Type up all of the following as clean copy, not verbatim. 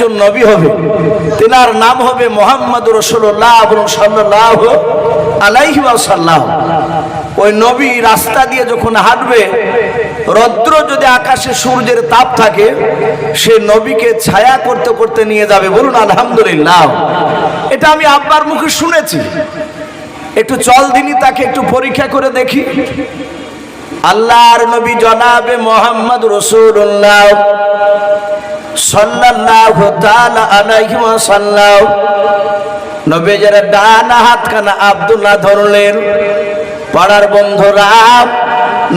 একজন নবী হবে, তিনার নাম হবে মুহাম্মদুর রাসূলুল্লাহ সাল্লাল্লাহু আলাইহি ওয়াসাল্লাম। ওই নবী রাস্তা দিয়ে যখন হাঁটবে, রৌদ্র যদি আকাশে সূর্যের তাপ থাকে, সে নবীকে ছায়া করতে করতে নিয়ে যাবে। বলুন আলহামদুলিল্লাহ। এটা আমি আব্বার মুখে শুনেছি। একটু চল দিনই তাকে একটু পরীক্ষা করে দেখি। আল্লাহর নবী জনাবে মুহাম্মদ রাসূলুল্লাহ সাল্লাল্লাহু তাআলা আলাইহি ওয়াসাল্লাম নবীর ডান হাতখানা আব্দুল্লাহ ধরলেন। পাড়ার বন্ধুরা,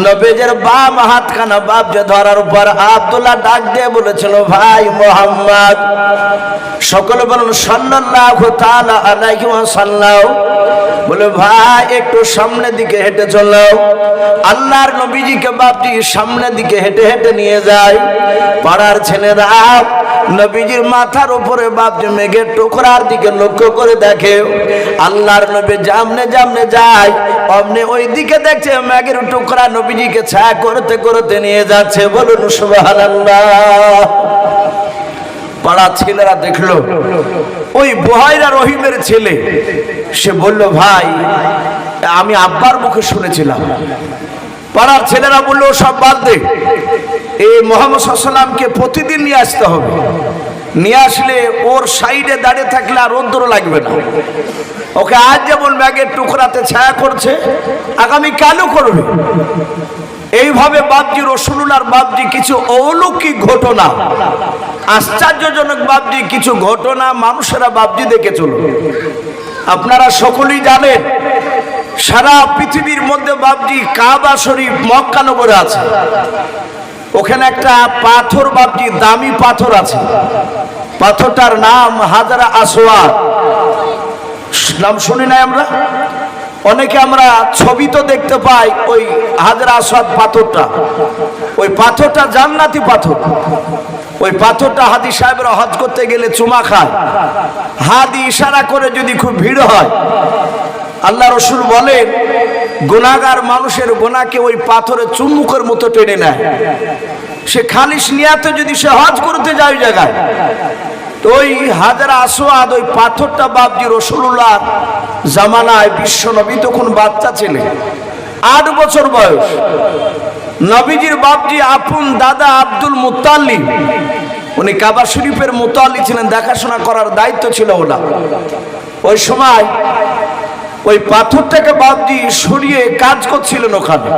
নবীর বাম হাতখানা বাবজি ধরার পর আব্দুল্লাহ ডাক দিয়ে বলেছিল, ভাই মুহাম্মদ। সকলে বলুন সাল্লাল্লাহু তাআলা আলাইহি ওয়াসাল্লাম। বলে ভাই একটু সামনের দিকে হেঁটে চলো। আল্লাহর নবীজিকে বাপজি সামনের দিকে হেঁটে হেঁটে নিয়ে যায়। পাড়ার ছেলেরা নবীজির মাথার উপরে বাপজি মেঘের টুকরার দিকে লক্ষ্য করে দেখে, আল্লাহর নবী জামনে জামনে যায়, অমনে ওই দিকে দেখছে মেঘের টুকরা নবীজিকে ছায়া করতে করতে নিয়ে যাচ্ছে। বলুন সুবহানাল্লাহ। পাড়ার ছেলেরা দেখলো ওই বুহাইরা রহিমের ছেলে। সে বলল, ভাই আমি আব্বার মুখে শুনেছিলাম। পাড়ার ছেলেরা বললো, সব বাদ দে, এই মুহাম্মদ সাল্লাল্লাহু আলাইহি ওয়াসাল্লামকে প্রতিদিন নিয়ে আসতে হবে। নিয়ে আসলে ওর সাইডে দাঁড়িয়ে থাকলে আর রৌদ্র লাগবে না। ওকে আজ যেমন মেঘের টুকরাতে ছায়া করছে, আগামী কালও করবে। এইভাবে বাপজি রাসূলুল্লাহর বাপজি কিছু অলৌকিক ঘটনা, আশ্চর্যজনক বাপজি কিছু ঘটনা মানুষেরা বাপজি দেখে চলো। আপনারা সকলেই জানেন, সারা পৃথিবীর মধ্যে বাপজি কাবা শরীফ মক্কা নগরে আছে। ওখানে একটা পাথর বাপজি, দামি পাথর আছে। পাথরটার নাম হাজারা আসওয়াদ। নাম শুনি নাই আমরা? অনেকে আমরা ছবি তো দেখতে পাই ওই হাজারা আসওয়াদ পাথরটা। ওই পাথরটা জান্নাতি পাথর। ওই পাথরটা হাদি সাহেবরা হজ করতে গেলে চুমা খায়। হাদি ইশারা করে যদি খুব ভিড় হয়, আল্লাহ রসুল বলেন গুনাহগার মানুষের গুনাহকে ওই পাথরের চুম্বকের মতো টেনে নেয়। সে খালিস নিয়াতে যদি সে হজ করতে যায় ওই জায়গায়, তো ওই হাজারা আসওয়াদ ওই পাথরটা বাপজি রাসূলুল্লাহ জামানায় বিশ্ব নবী তখন বাচ্চা ছেলে, 8 বছর বয়স। নবীজির বাপজি আপন দাদা আব্দুল মুত্তালিব, উনি কাবা শরীফের মুতাল্লি ছিলেন, দেখাশোনা করার দায়িত্ব ছিল ওনার। ওই সময় ওই পাথরটাকে বাপজি সরিয়ে কাজ করছিলেন ওখানে।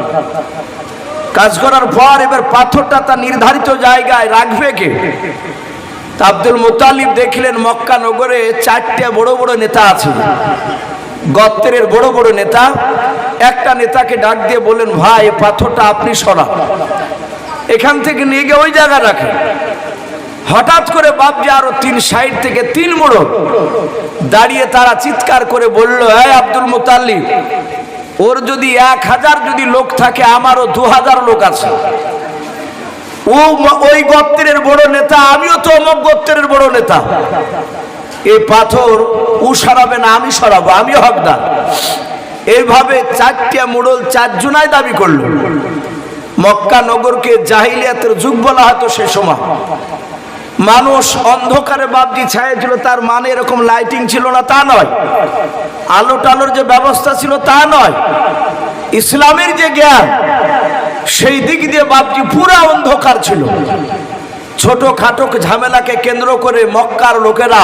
কাজ করার পর এবার পাথরটা তার নির্ধারিত জায়গায় রাখবে কে? আব্দুল মুত্তালিব দেখলেন মক্কা নগরে 4টে বড় বড় নেতা আছে, গোত্রের বড় বড় নেতা। একটা নেতাকে ডাক দিয়ে বলেন, ভাই পাথরটা আপনি সরান, এখান থেকে নিয়ে গিয়ে ওই জায়গা রাখেন। হঠাৎ করে বাপজি আরো 3 সাইড থেকে 3 বড় দাঁড়িয়ে তারা চিৎকার করে বলল, এই আব্দুল মুত্তালিব, ওর যদি 1000 যদি লোক থাকে, আমারও 2000 লোক আছে। ও ওই গোত্রের বড় নেতা, আমিও তো অমুক গোত্রের বড় নেতা। এই পাথর ও সরাবে না, আমি সরাবো, আমি হকদার। এইভাবে 4টে মোড়ল 4 জনাই দাবি করলো। মক্কা নগরকে জাহিলিয়াতের যুগ বলা হতো সে সময়। মানুষ অন্ধকারে বাপজি ছায়া ছিল, তার মানে এরকম লাইটিং ছিল না তা নয়, আলো টালোর যে ব্যবস্থা ছিল তা নয়, ইসলামের যে জ্ঞান সেই দিক দিয়ে বাপজি পুরা অন্ধকার ছিল। ছোটখাটো ঝামেলাকে কেন্দ্র করে মক্কার লোকেরা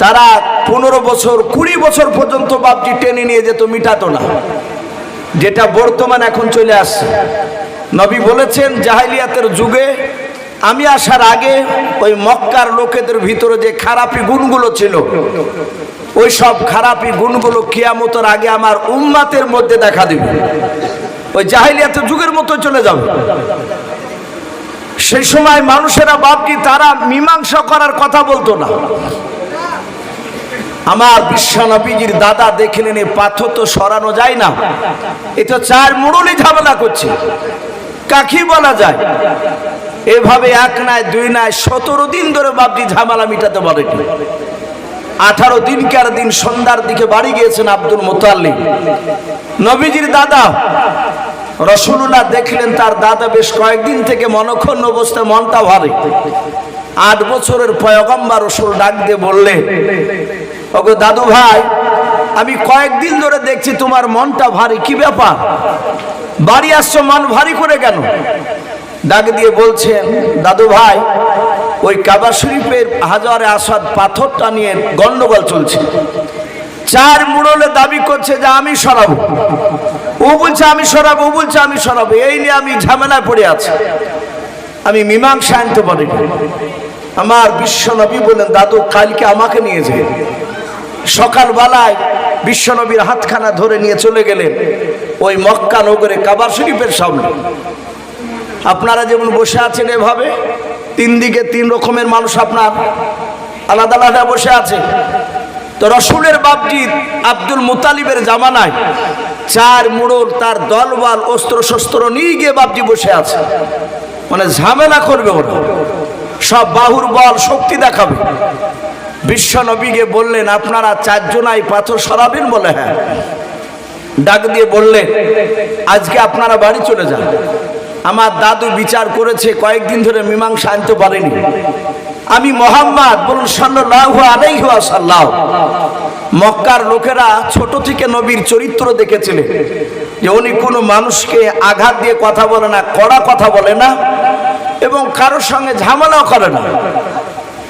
তারা 15 বছর 20 বছর পর্যন্ত বাপজি টেনে নিয়ে যেত, মিটাতো না, যেটা বর্তমান এখন চলে আসছে। নবী বলেছেন জাহিলিয়াতের যুগে আমি আসার আগে ওই মক্কার লোকেদের ভিতরে যে খারাপি গুণগুলো ছিল, ওই সব খারাপি গুণগুলো কিয়ামতের আগে আমার উম্মতের মধ্যে দেখা দিবে, ওই জাহিলিয়াতের যুগের মতো চলে যাবে। সেই সময় মানুষেরা বাপজি তারা মীমাংসা করার কথা বলতো না। আমার বিশ্ব নবীজির দাদা দেখলেন এই পাথর তো সরানো যায় না, এটা 4 মোড়লই ঝামেলা করছে, কাকি বলা যায়। এভাবে 1 নয় 2 নয় 17 দিন ধরে বাপজি ঝামেলা মিটাতে পারেনি। 18 দিনকার দিন সন্ধ্যার দিকে বাড়ি গিয়েছেন আব্দুল মুত্তালিব, নবীজির দাদা। রাসূলুল্লাহ দেখলেন তার দাদা বেশ কয়েকদিন থেকে মনক্ষুণ্ণ অবস্থায়, মনটা ভারী। 8 বছরের পয়গম্বর রাসূল ডাক দিয়ে বললেন, ওগো দাদু ভাই, আমি কয়েকদিন ধরে দেখছি তোমার মনটা ভারী, কি ব্যাপার? বাড়ি আসছো মন ভারী করে কেন? ডাক দিয়ে বলছেন, দাদু ভাই, ওই কাবা শরীফের হাজারে আসাদ পাথরটা নিয়ে গন্ডগোল চলছে। 4 মুড়লে দাবি করছে যে আমি সরাবো, ও বলছে আমি সরাবো, ও বলছে আমি সরাবো। এই নিয়ে আমি ঝামেলায় পড়ে আছি, আমি মীমাংসা আনতে পারি। আমার বিশ্ব নবী বলেন, দাদু কালকে আমাকে নিয়ে যাই। সকালবেলায় বিশ্ব নবীর হাতখানা ধরে নিয়ে চলে গেলেন ওই মক্কা নগরে কাবা শরীফের সামনে। আপনারা যেমন বসে আছেন এভাবে 3 দিকে 3 রকমের মানুষ আপনার আলাদা আলাদা বসে আছে। তো রসুলের বাপজি আব্দুল মুতালিবের জামানায় 4 মুড়ল তার দলবল অস্ত্র শস্ত্র নিয়ে গিয়ে বাপজি বসে আছে, মানে ঝামেলা করবে ওরা, সব বাহুর বল শক্তি দেখাবে। বিশ্ব নবীকে বললেন, আপনারা 4 জনাই পাথর সরাবেন? বলে হ্যাঁ। ডাক দিয়ে বললেন, আজকে আপনারা বাড়ি চলে যান। আমার দাদু বিচার করেছে, কয়েকদিন ধরে মীমাংসা আনতে পারেনি। আমি মোহাম্মদ, বলুন সাল্লাল্লাহু আলাইহি ওয়াসাল্লাম। মক্কার লোকেরা ছোট থেকে নবীর চরিত্র দেখেছিলেন যে উনি কোনো মানুষকে আঘাত দিয়ে কথা বলে না, কড়া কথা বলে না, এবং কারোর সঙ্গে ঝামেলাও করে না।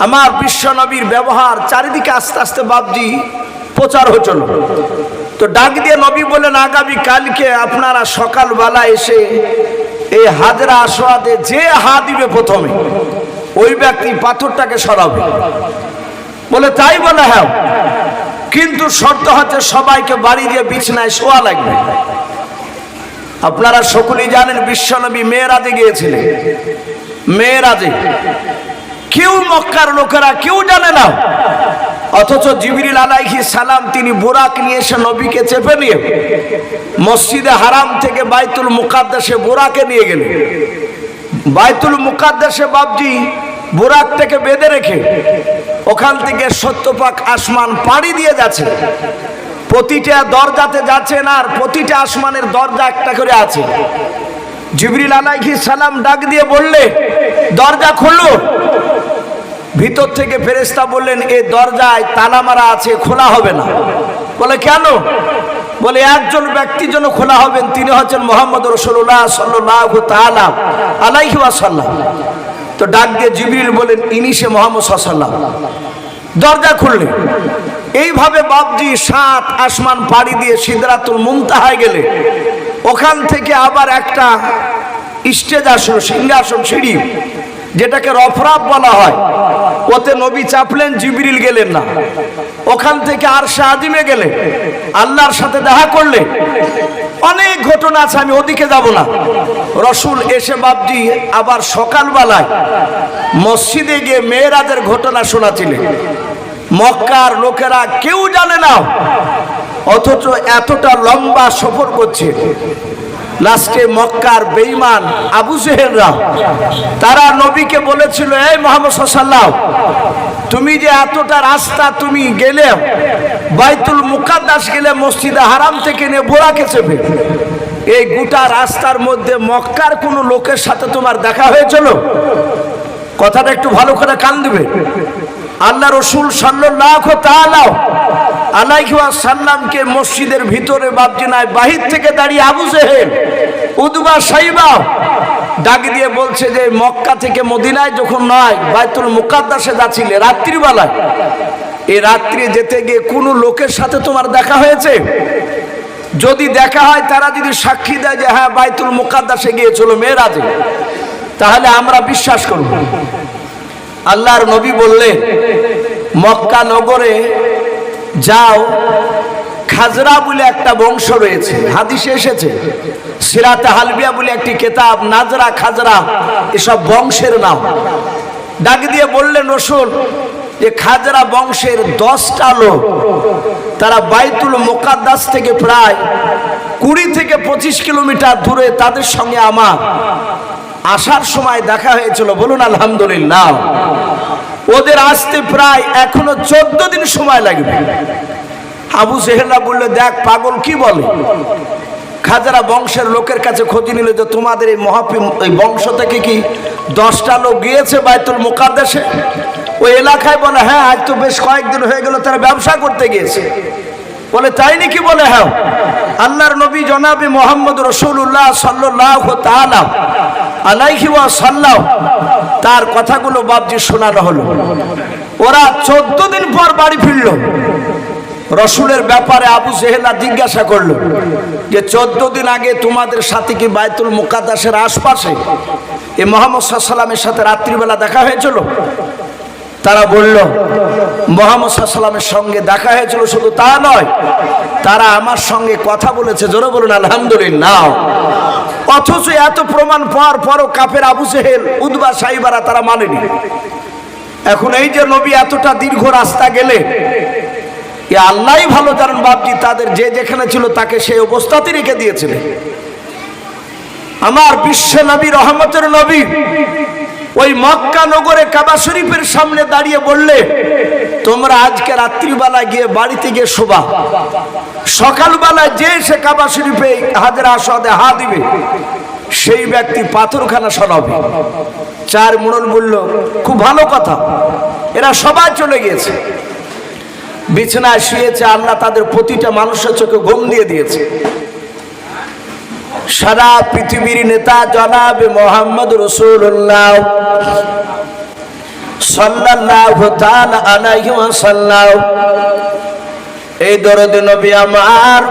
আমার বিশ্ব নবীর ব্যবহার চারিদিকে আস্তে আস্তে বাপজি প্রচার হচ্ছিল। তো ডাক দিয়ে নবী বলেন, আগামী কালকে আপনারা সকালবেলা এসে এই হাজরা আসওয়াদে যে হা দিবে প্রথমে ওই ব্যক্তি পাথরটাকে সরাবে। বলে তাই? বলে হ্যাঁ, কিন্তু শর্ত হচ্ছে সবাইকে বাড়ি দিয়ে বিছানায় শোয়া লাগবে। আপনারা সকলেই জানেন বিশ্বনবী মেরাজে গিয়েছিলেন। মেরাজে কেউ মক্কার লোকেরা কেউ জানে না, অথচ জিবরিল আলাইহিস সালাম তিনি বুরাক নিয়ে এসে নবীকে চেপে নিয়ে মসজিদে হারাম থেকে বাইতুল মুকাদ্দাসে বুরাকে নিয়ে গেলেন। বাইতুল মুকাদ্দাসে বাপজি বুরাক থেকে বেঁধে রেখে ওখান থেকে 70 পাক আসমান পাড়ি দিয়ে যাচ্ছে। প্রতিটা দরজাতে যাচ্ছেন, আর প্রতিটা আসমানের দরজা একটা করে আছে। জিবরিল আলাইহিস সালাম ডাক দিয়ে বললে, দরজা খুলো। ভিতর থেকে ফেরেশতা বললেন, এই দরজায় তালা মারা আছে, খোলা হবে না। বলে কেন? বলে একজন ব্যক্তির জন্য খোলা হবেন, তিনি হচ্ছেন মুহাম্মদ রাসূলুল্লাহ সাল্লাল্লাহু তাআলা আলাইহি ওয়াসাল্লাম। তো ডাক দিয়ে জিবরিল বলেন, ইনি সে মুহাম্মদ সাল্লাল্লাহু আলাইহি ওয়াসাল্লাম। দরজা খুললেন। এইভাবে বাপজি 7 আসমান পাড়ি দিয়ে সিদরাতুল মুনতাহায় গেলে ওখান থেকে আবার একটা স্টেজ আসলো, সিংহাসন সিঁড়ি, যেটাকে রফরাফ বলা হয়। ওতে নবী চাপলেন, জিবরিল গেলেন না। ওখান থেকে আরশে আজিমে গেলে আল্লাহর সাথে দেখা করলে। অনেক ঘটনা আছে, আমি ওদিকে যাব না। রসুল এসে বাপজি আবার সকালবেলায় মসজিদে গিয়ে মেরাজের ঘটনা শোনাছিলেন। মক্কার লোকেরা কেউ জানে না, অথচ এতটা লম্বা সফর করছে। লাস্টে মক্কার বেঈমান আবু জেহেলরা তারা নবীকে বলেছিল, এই মুহাম্মদ সাল্লাল্লাহু আলাইহি ওয়াসাল্লাম, তুমি যে এতটা রাস্তা তুমি গেলে, বাইতুল মুকাদ্দাস গেলে, মসজিদে হারাম থেকে নিয়ে বোরাকে চেপে, এই গোটা রাস্তার মধ্যে মক্কার কোনো লোকের সাথে তোমার দেখা হয়েছিল? কথাটা একটু ভালো করে কান দিবে। আল্লাহ রসুল সাল্লাল্লাহু তাআলা আলাইহি ওয়াসাল্লামকে মসজিদের ভিতরে বাপজি নাই, বাহির থেকে দাঁড়িয়ে আবু জেহেল, উতবা, সাইবা ডাক দিয়ে বলছে যে মক্কা থেকে মদিনায় যখন নয় বাইতুল মুকাদ্দাসে যাচ্ছিলে রাত্রিবেলায়, এই রাত্রি যেতে গিয়ে কোনো লোকের সাথে তোমার দেখা হয়েছে? যদি দেখা হয়, তারা যদি সাক্ষী দেয় যে হ্যাঁ বাইতুল মুকাদ্দাসে গিয়েছিল মেরাজে, তাহলে আমরা বিশ্বাস করব। আল্লাহর নবী বললেন, মক্কা নগরে যাও, খাজরা বলে একটা বংশ রয়েছে, হাদিসে এসেছে। সিরাতে হালবিয়া বলে একটি কিতাব, নাজরা খাজরা এসব বংশের নাম। ডাক দিয়ে বললেন রসুল যে খাজরা বংশের 10টা লোক, তারা বাইতুল মুকাদ্দাস থেকে প্রায় 20 থেকে 25 কিলোমিটার দূরে, তাদের সঙ্গে আমার আসার সময় দেখা হয়েছিল। বলুন আলহামদুলিল্লাহ। ওদের আসতে প্রায় এখনো 14 দিন সময় লাগবে। আবু জেহেলা বললে, দেখ পাগল কি বলে, খাজরা বংশের লোকের কাছে খোঁজ নিল যে তোমাদের এই বংশ থেকে কি 10টা লোক গিয়েছে বাইতুল মুকাদ্দাসে? ওই এলাকায় বলে হ্যাঁ, আজ তো বেশ কয়েকদিন হয়ে গেল তারা ব্যবসা করতে গিয়েছে। বলে তাই নাকি? বলে হ্যাঁ। আল্লাহর নবী জনাবে মুহাম্মদ রাসূলুল্লাহ সাল্লাল্লাহু তাআলা আলাইহি ওয়াসাল্লাম তার কথাগুলো বাপজি শোনানো হলো। ওরা 14 দিন পর বাড়ি ফিরল। রসুলের ব্যাপারে আবু জেহেলা জিজ্ঞাসা করলো যে 14 দিন আগে তোমাদের সাথে কি বাইতুল মুকাদ্দাসের আশপাশে এই মুহাম্মদ সাল্লাল্লাহু আলাইহি ওয়াসাল্লামের সাথে রাত্রিবেলা দেখা হয়েছিল? তারা বলল মুহাম্মদ সাল্লাল্লাহু আলাইহি ওয়াসাল্লামের সঙ্গে দেখা হয়েছিল, শুধু তা নয় তারা আমার সঙ্গে কথা বলেছে। জোরে বলুন আলহামদুলিল্লাহ। অথচ এত প্রমাণ পাওয়ার পরও কাফের আবু জেহেল, উতবা, সাইবারা তারা মানেনি। এখন এই যে নবী এতটা দীর্ঘ রাস্তা গেলে আল্লাহই ভালো জানেন বাপজি তাদের যে যেখানে ছিল তাকে সেই অবস্থাতে রেখে দিয়েছিলেন। আমার বিশ্ব নবী, রহমতের নবী ওই মক্কা নগরে কাবা শরীফের সামনে দাঁড়িয়ে বললে তোমরা আজকে রাত্রিবেলা গিয়ে বাড়িতে গিয়ে শোবা, সকালবেলায় যে সে কাবা শরীফে হাজরা আসওয়াদে হাত দিবে সেই ব্যক্তি পাথরখানা সরাবে। 4 মুড়ল বলল খুব ভালো কথা। এরা সবাই চলে গিয়েছে, বিছানায় শুয়েছে। আল্লাহ তাদের প্রতিটা মানুষের চোখে ঘুম দিয়ে দিয়েছে। সারা পৃথিবীর নেতা জনাবে মুহাম্মদ রাসূলুল্লাহ সাল্লাল্লাহু তাআলা আলাইহি ওয়াসাল্লাম এই দরদে নবী আমার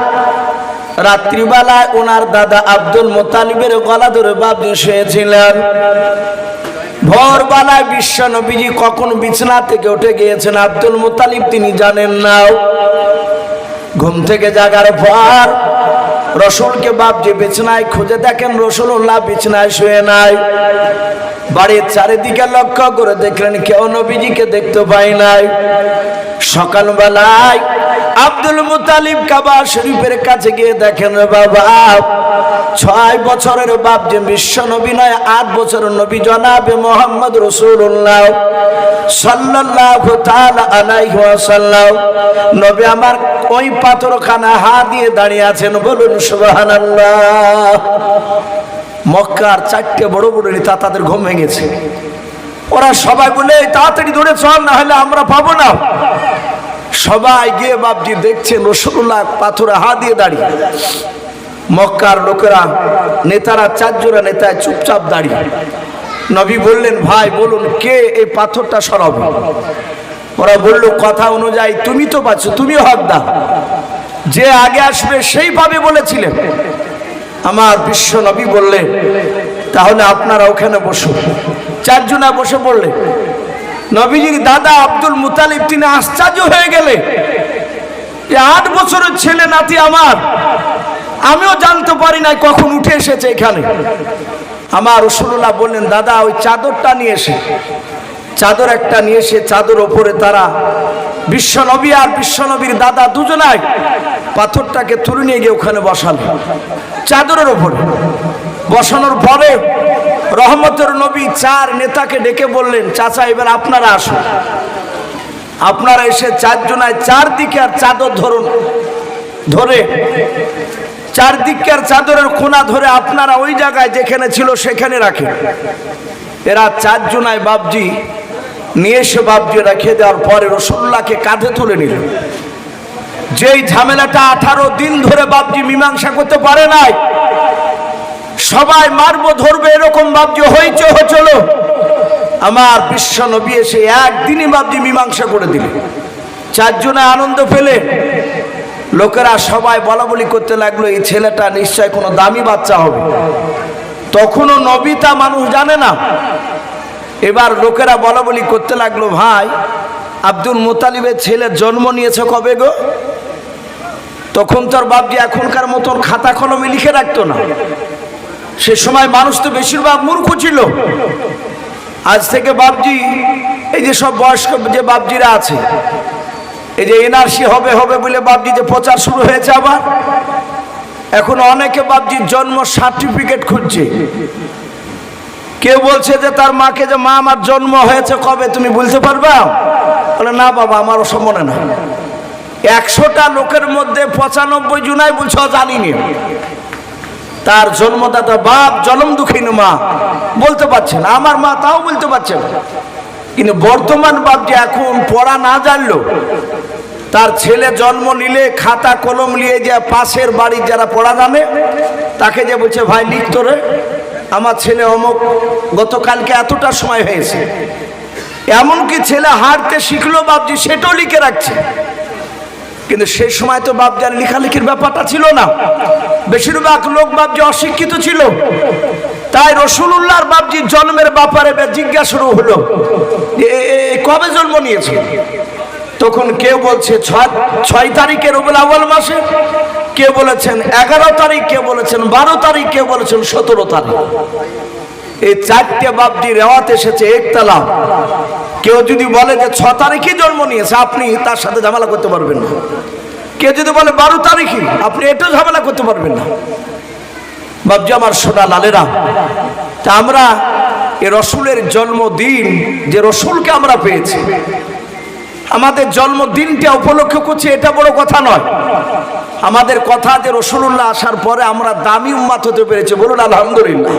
রাত্রিবেলায় ওনার দাদা আব্দুল মুত্তালিবের গলা ধরে বাপজি শুয়েছিলেন। ভোরবেলায় বিশ্ব নবীজি কখন বিছানা থেকে উঠে গিয়েছেন আব্দুল মুত্তালিব তিনি জানেন না। ঘুম থেকে জাগার পর রসুলকে বাপজি বিছানায় খুঁজে দেখেন রাসূলুল্লাহ বিছানায় শুয়ে নাই। বাড়ির চারিদিকে লক্ষ্য করে দেখলেন কেউ নবীজিকে দেখতে পাই নাই। সকালবেলায় আব্দুল মুত্তালিব কাবা শরীফের কাছে গিয়ে দেখেন বাবা 6 বছরের বাপ যে বিশ্ব নবী নয় 8 বছরের নবী জনাবে মুহাম্মদ রাসূলুল্লাহ সাল্লাল্লাহু তাআলা আলাইহি ওয়াসাল্লাম নবী আমার ওই পাথরখানা হাত দিয়ে দাঁড়িয়ে আছেন। বলুন সুবহানাল্লাহ। মক্কার 4টে বড় বড় নেতা তাদের ঘুম ভেঙেছে। ওরা সবাই বলে তাড়াতাড়ি দৌড়ে চল, না হলে আমরা পাবো না। সবাই গিয়ে বাপজি দেখছেন রাসূলুল্লাহ পাথরে হাত দিয়ে দাঁড়িয়ে। মক্কার লোকেরা নেতারা 4 জোড়া নেতায় চুপচাপ দাঁড়িয়ে। নবী বললেন ভাই বলুন কে এই পাথরটা সরাবে? ওরা বলল কথা অনুযায়ী তুমি তো পাচ্ছ, তুমি হকদার, যে আগে আসবে সেইভাবে বলেছিলেন। আমার বিশ্ব নবী বললেন তাহলে আপনারা ওখানে বসুন। 4 জনা বসে পড়লেন। নবীজির দাদা আব্দুল মুত্তালিব তিনি আশ্চর্য হয়ে গেলে 8 বছরের ছেলে নাতি আমার, আমিও জানতে পারি নাই কখন উঠে এসেছে এখানে। আমার রাসূলুল্লাহ বললেন দাদা ওই চাদরটা নিয়ে এসে, চাদর একটা নিয়ে এসে চাদর ওপরে তারা বিশ্বনবী আর বিশ্বনবীর দাদা দুজনাই পাথরটাকে তুলে নিয়ে গিয়ে ওখানে বসালো চাদরের ওপরে। বসানোর পরে রহমতের নবী 4 নেতাকে ডেকে বললেন চাচা এবার আপনারা আসুন। আপনারা এসে 4 জনায় 4 দিকে আর চাদর ধরে 4 দিকের চাদরের কোনা ধরে আপনারা ওই জায়গায় যেখানে ছিল সেখানে রাখেন। এরা 4 জনায় বাপজি নিয়ে এসে বাপজি রেখে দেওয়ার পরে রাসূলুল্লাহকে কাঁধে তুলে নিল। যেই ঝামেলাটা 18 দিন ধরে বাপজি মীমাংসা করতে পারে নাই, সবাই মারবো ধরবে এরকম বাপজি হইচে হচ্ছিল, আমার বিশ্ব নবী এসে একদিনই বাপজি মীমাংসা করে দিল। 4 জনে আনন্দ পেলে লোকেরা সবাই বলা বলি করতে লাগলো এই ছেলেটা নিশ্চয় কোনো দামি বাচ্চা হবে। তখনও নবী তা মানুষ জানে না। এবার লোকেরা বলা বলি করতে লাগলো ভাই আব্দুল মুত্তালিবের ছেলে জন্ম নিয়েছে কবে গো? তখন তোর বাপজি এখনকার মতন খাতা কলমে লিখে রাখতো না। সে সময় মানুষ তো বেশিরভাগ মূর্খ ছিল। আজ থেকে বাপজি এই যে সব বয়স্ক যে বাপজিরা আছে, এই যে এনআরসি হবে হবে বলে বাপজি যে প্রচার শুরু হয়েছে, আবার এখন অনেকে বাপজির জন্ম সার্টিফিকেট খুঁজছে। কেউ বলছে যে তার মাকে যে মা আমার জন্ম হয়েছে কবে তুমি বলতে পারবা? বলে না বাবা আমার ওসব মনে না। 100টা লোকের মধ্যে 95 জনাই বলছে জানিনি। তার জন্মদাতা বাপ জনম দুঃখিনী মা বলতে পারছেন, আমার মা তাও বলতে পারছেন। কিন্তু বর্তমান বাপ যে এখন পড়া না জানলো, তার ছেলে জন্ম নিলে খাতা কলম নিয়ে যে পাশের বাড়ির যারা পড়া জানে তাকে যে বলছে, ভাই লিখতো রে, আমার ছেলে অমুক গতকালকে এতটা সময় হয়েছে। এমনকি ছেলে হাঁটতে শিখলো বাপজি, সেটাও লিখে রাখছে। কিন্তু সেই সময় তো বাপজার লেখালেখির ব্যাপারটা ছিল না, বেশিরভাগ লোক বাপজি অশিক্ষিত ছিল। তাই রসুলুল্লাহর বাপজির জন্মের ব্যাপারে জিজ্ঞাসা শুরু হলো, কবে জন্ম নিয়েছে? তখন কেউ বলছে 6 তারিখে রবিউল আউয়াল মাসে, কেউ বলেছেন 11 তারিখ, কেউ বলেছেন 12 তারিখ, কেউ বলেছেন 17 তারিখ। এই 4টে বাপজি রেওয়াত এসেছে একতলা। কেউ যদি বলে যে 6 তারিখে জন্ম নিয়েছে, আপনি তার সাথে ঝামেলা করতে পারবেন না। কেউ যদি বলে 12 তারিখে, আপনি এটাও ঝামেলা করতে পারবেন না। বাপজি আমার সোনা লালেরা, তা আমরা এই রসুলের জন্মদিন, যে রসুলকে আমরা পেয়েছি, আমাদের জন্মদিনটা উপলক্ষ করছি, এটা বড় কথা নয়। আমাদের কথা যে রসুলুল্লাহ আসার পরে আমরা দামি উম্মাত হতে পেরেছি, বলুন আলহামদুলিল্লাহ।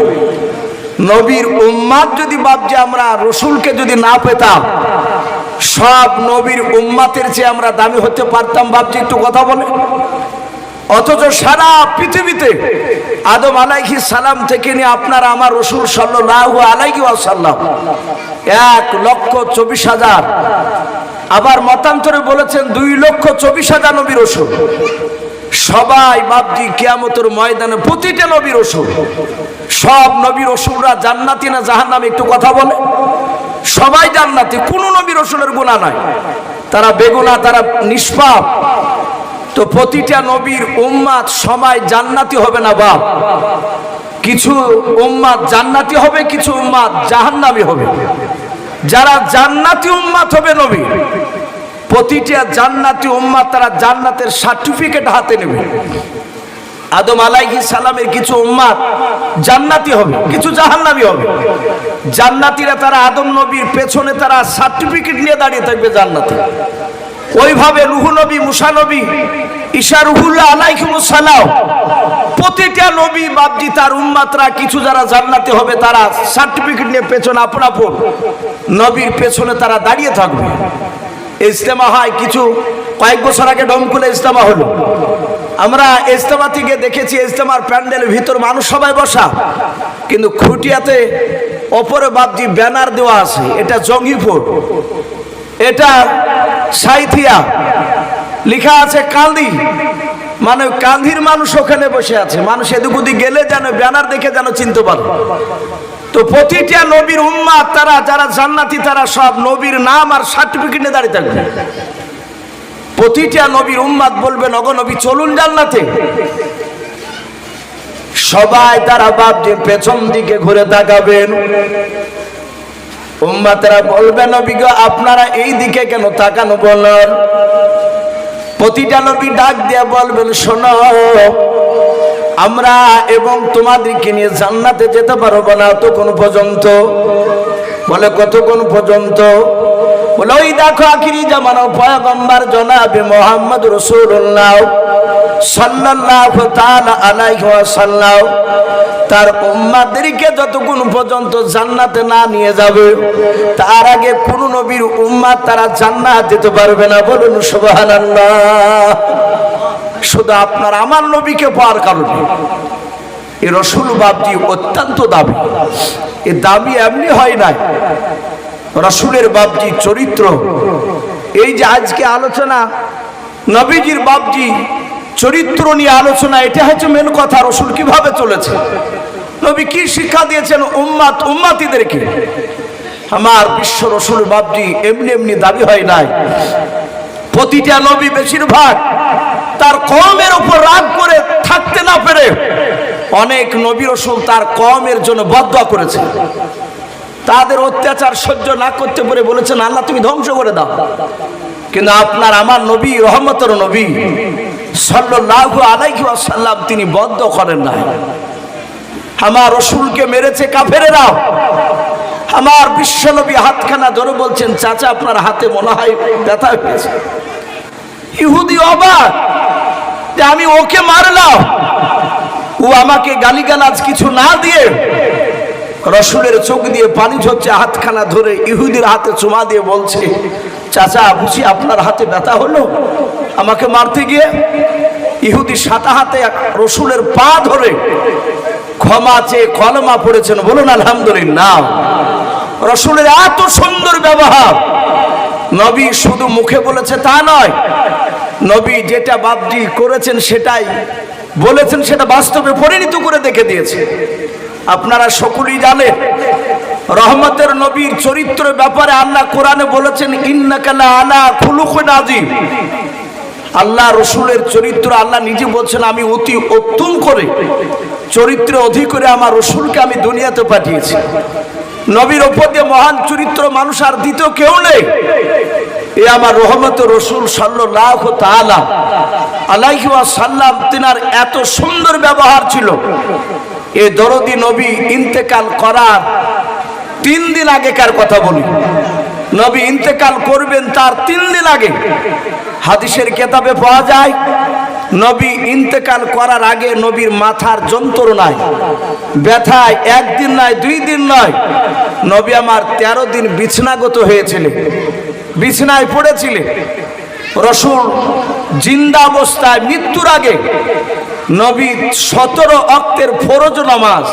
নবীর উম্মাত যদি বাপজি আমরা রসুলকে যদি না পেতাম, সব নবীর উম্মাতের চেয়ে আমরা দামি হতে পারতাম বাপজি? একটু কথা বলে। অথচ সারা পৃথিবীতে আদম আলাইহিস সালাম থেকে নিয়ে আপনার আমার রসুল সাল্লাল্লাহু আলাইহি ওয়াসাল্লাম 1,24,000, আবার মতান্তরে বলেছেন 2,24,000 নবী রসুল। সবাই বাপজি কিয়ামতের ময়দানে প্রতিটা নবী রসুল, সব নবী রসুলরা জান্নাতি না জাহান্নামী? একটু কথা বলে। সবাই জান্নাতি, কোন নবী রসুলের গুনাহ নাই, তারা বেগুনাহ, তারা নিষ্পাপ। তো প্রতিটা নবীর উম্মাত সবাই জান্নাতি হবে না বাপ। কিছু উম্মাত জান্নাতি হবে, কিছু উম্মাত জাহান্নামী হবে। যারা জান্নাতি উম্মাত হবে নবী, প্রতিটা জান্নাতি উম্মাত তারা জান্নাতের সার্টিফিকেট হাতে নেবে। আদম আলাইহিস সালামের কিছু উম্মাত জান্নাতি হবে, কিছু জাহান্নামী হবে। জান্নাতীরা তারা আদম নবীর পেছনে তারা সার্টিফিকেট নিয়ে দাঁড়িয়ে থাকবে জান্নাতে। ওইভাবে নূহ নবী, মুসা নবী, ঈসা রুহুল্লাহ আলাইহিমুস সালাম, প্রতিটা নবী বাপজি তার উম্মাতরা কিছু যারা জান্নাতি হবে, তারা সার্টিফিকেট নিয়ে পেছনে আপন আপন নবীর পেছনে তারা দাঁড়িয়ে থাকবে। ইজতেমা হয়, কিছু কয়েক বছর আগে ডমকুলে ইজতেমা হলো। আমরা ইজতেমা থেকে দেখেছি, ইজতেমার প্যান্ডেলের ভিতর মানুষ সবাই বসা, কিন্তু খুঁটিয়াতে ওপরে বাপজি ব্যানার দেওয়া আছে, এটা জঙ্গিপুর, এটা সাইথিয়া, লেখা আছে কান্দি, মানে কান্দির মানুষ ওখানে বসে আছে। মানুষ এদিক ওদিক গেলে যেন ব্যানার দেখে যেন চিনতে পারে। তো প্রতিটা নবীর উম্মাত তারা যারা জান্নাতি, তারা সব নবীর নাম আর সার্টিফিকেট নিয়ে দাঁড়িয়ে থাকবে। প্রতিটা নবীর উম্মাত বলবেন, ওগো নবী চলুন জান্নাতে। সবাই তারা বাপজি পেছন দিকে ঘুরে তাকাবেন। উম্মাতেরা বলবেন, নবী গো আপনারা এই দিকে কেন তাকানো বলেন? প্রতিটা নবী ডাক দিয়ে বলবেন, শোনো, আমরা এবং তোমাদেরকে নিয়ে জান্নাতে যেতে পারবো না ততক্ষণ পর্যন্ত। বলে কতক্ষণ পর্যন্ত? বলে ওই দেখো আখিরি জামানার পয়গম্বর জনাবে মুহাম্মদ রাসূলুল্লাহ সাল্লাল্লাহু তাআলা আলাইহি ওয়াসাল্লাম তার উম্মতদেরকে যতক্ষণ পর্যন্ত জান্নাতে না নিয়ে যাবে, তার আগে কোন নবীর উম্মত তারা জান্নাত যেতে পারবে না। বলুন সুবহানাল্লাহ। শুধু আপনার আমার নবীকে পাওয়ার কারণে এই রসুল বাপজি অত্যন্ত দামি। এই দামি এমনি হয় নাই, রসুলের বাপজি চরিত্র। এই যে আজকে আলোচনা নবীজির বাপজি চরিত্র নিয়ে আলোচনা, এটা হচ্ছে মেন কথা। রসুল কিভাবে চলেছে, নবী কি শিক্ষা দিয়েছেন উম্মাতিদেরকে। আমার বিশ্ব রসুল বাপজি এমনি এমনি দাবি হয় নাই। প্রতিটা নবী বেশিরভাগ তার কওমের উপর রাগ করে থাকতে না পেরে অনেক নবী রসুল তার কওমের জন্য বদদোয়া করেছে। তাদের অত্যাচার সহ্য না করতে পেরে বলেছেন, আল্লাহ তুমি ধ্বংস করে দাও। কিন্তু আপনার আমার নবী, রহমতের নবী সাল্লাল্লাহু আলাইহি ওয়াসাল্লাম, তিনি বদদোয়া করেন না। আমার রসুলকে মেরেছে কাফেরেরা। আমার বিশ্ব নবী হাতখানা ধরে বলছেন, চাচা আপনার হাতে মনে হয় ব্যথা হয়েছে। ইহুদি অবাক যে আমি ওকে মারলাম, ও আমাকে গালিগালাজ কিছু না দিয়ে রসুলের চোখ দিয়ে পানি ঝরছে, হাতখানা ধরে ইহুদির হাতে চুমা দিয়ে বলছে, চাচা বুঝি আপনার হাতে ব্যথা হলো আমাকে মারতে গিয়ে? ইহুদি সাদা হাতে রসুলের পা ধরে ক্ষমা চেয়ে কলমা পড়েছেন। বলুন আলহামদুলিল্লাহ। রসুলের এত সুন্দর ব্যবহার। নবী শুধু মুখে বলেছে তা নয়, নবী যেটা বাপজি করেছেন সেটাই বলেছেন, সেটা বাস্তবে পরিণত করে দেখে দিয়েছে। আপনারা সকলেই জানেন রহমতের নবীর চরিত্রের ব্যাপারে আল্লাহ কোরআনে বলেছেন, ইন্নাকা লা আলা খুলুকিন আযীম। আল্লাহ রসুলের চরিত্র আল্লাহ নিজে বলছেন, আমি অতি উত্তম করে চরিত্রে অধিক করে আমার রসুলকে আমি দুনিয়াতে পাঠিয়েছি। নবীর ওপর দিয়ে মহান চরিত্র মানুষ আর দ্বিতীয় কেউ নেই। এ আমার রহমতের রসুল সাল্লাল্লাহু তাআলা আলাইহি ওয়াসাল্লাম, তিনার এত সুন্দর ব্যবহার ছিল। এ দরদি নবী ইন্তেকাল করার 3 দিন আগেকার কথা বলি। নবী ইন্তেকাল করবেন তার 3 দিন আগে হাদিসের কিতাবে পাওয়া যায়, নবী ইন্তেকাল করার আগে নবীর মাথার যন্ত্রণায় ব্যথায় 1 দিন নয় 2 দিন নয়, নবী আমার 13 দিন বিছনাগত হয়েছিলেন, বিছনায় পড়েছিলেন। রসুল জিন্দা অবস্থায় মৃত্যুর আগে নবী 17 ওয়াক্তের ফরজ নামাজ,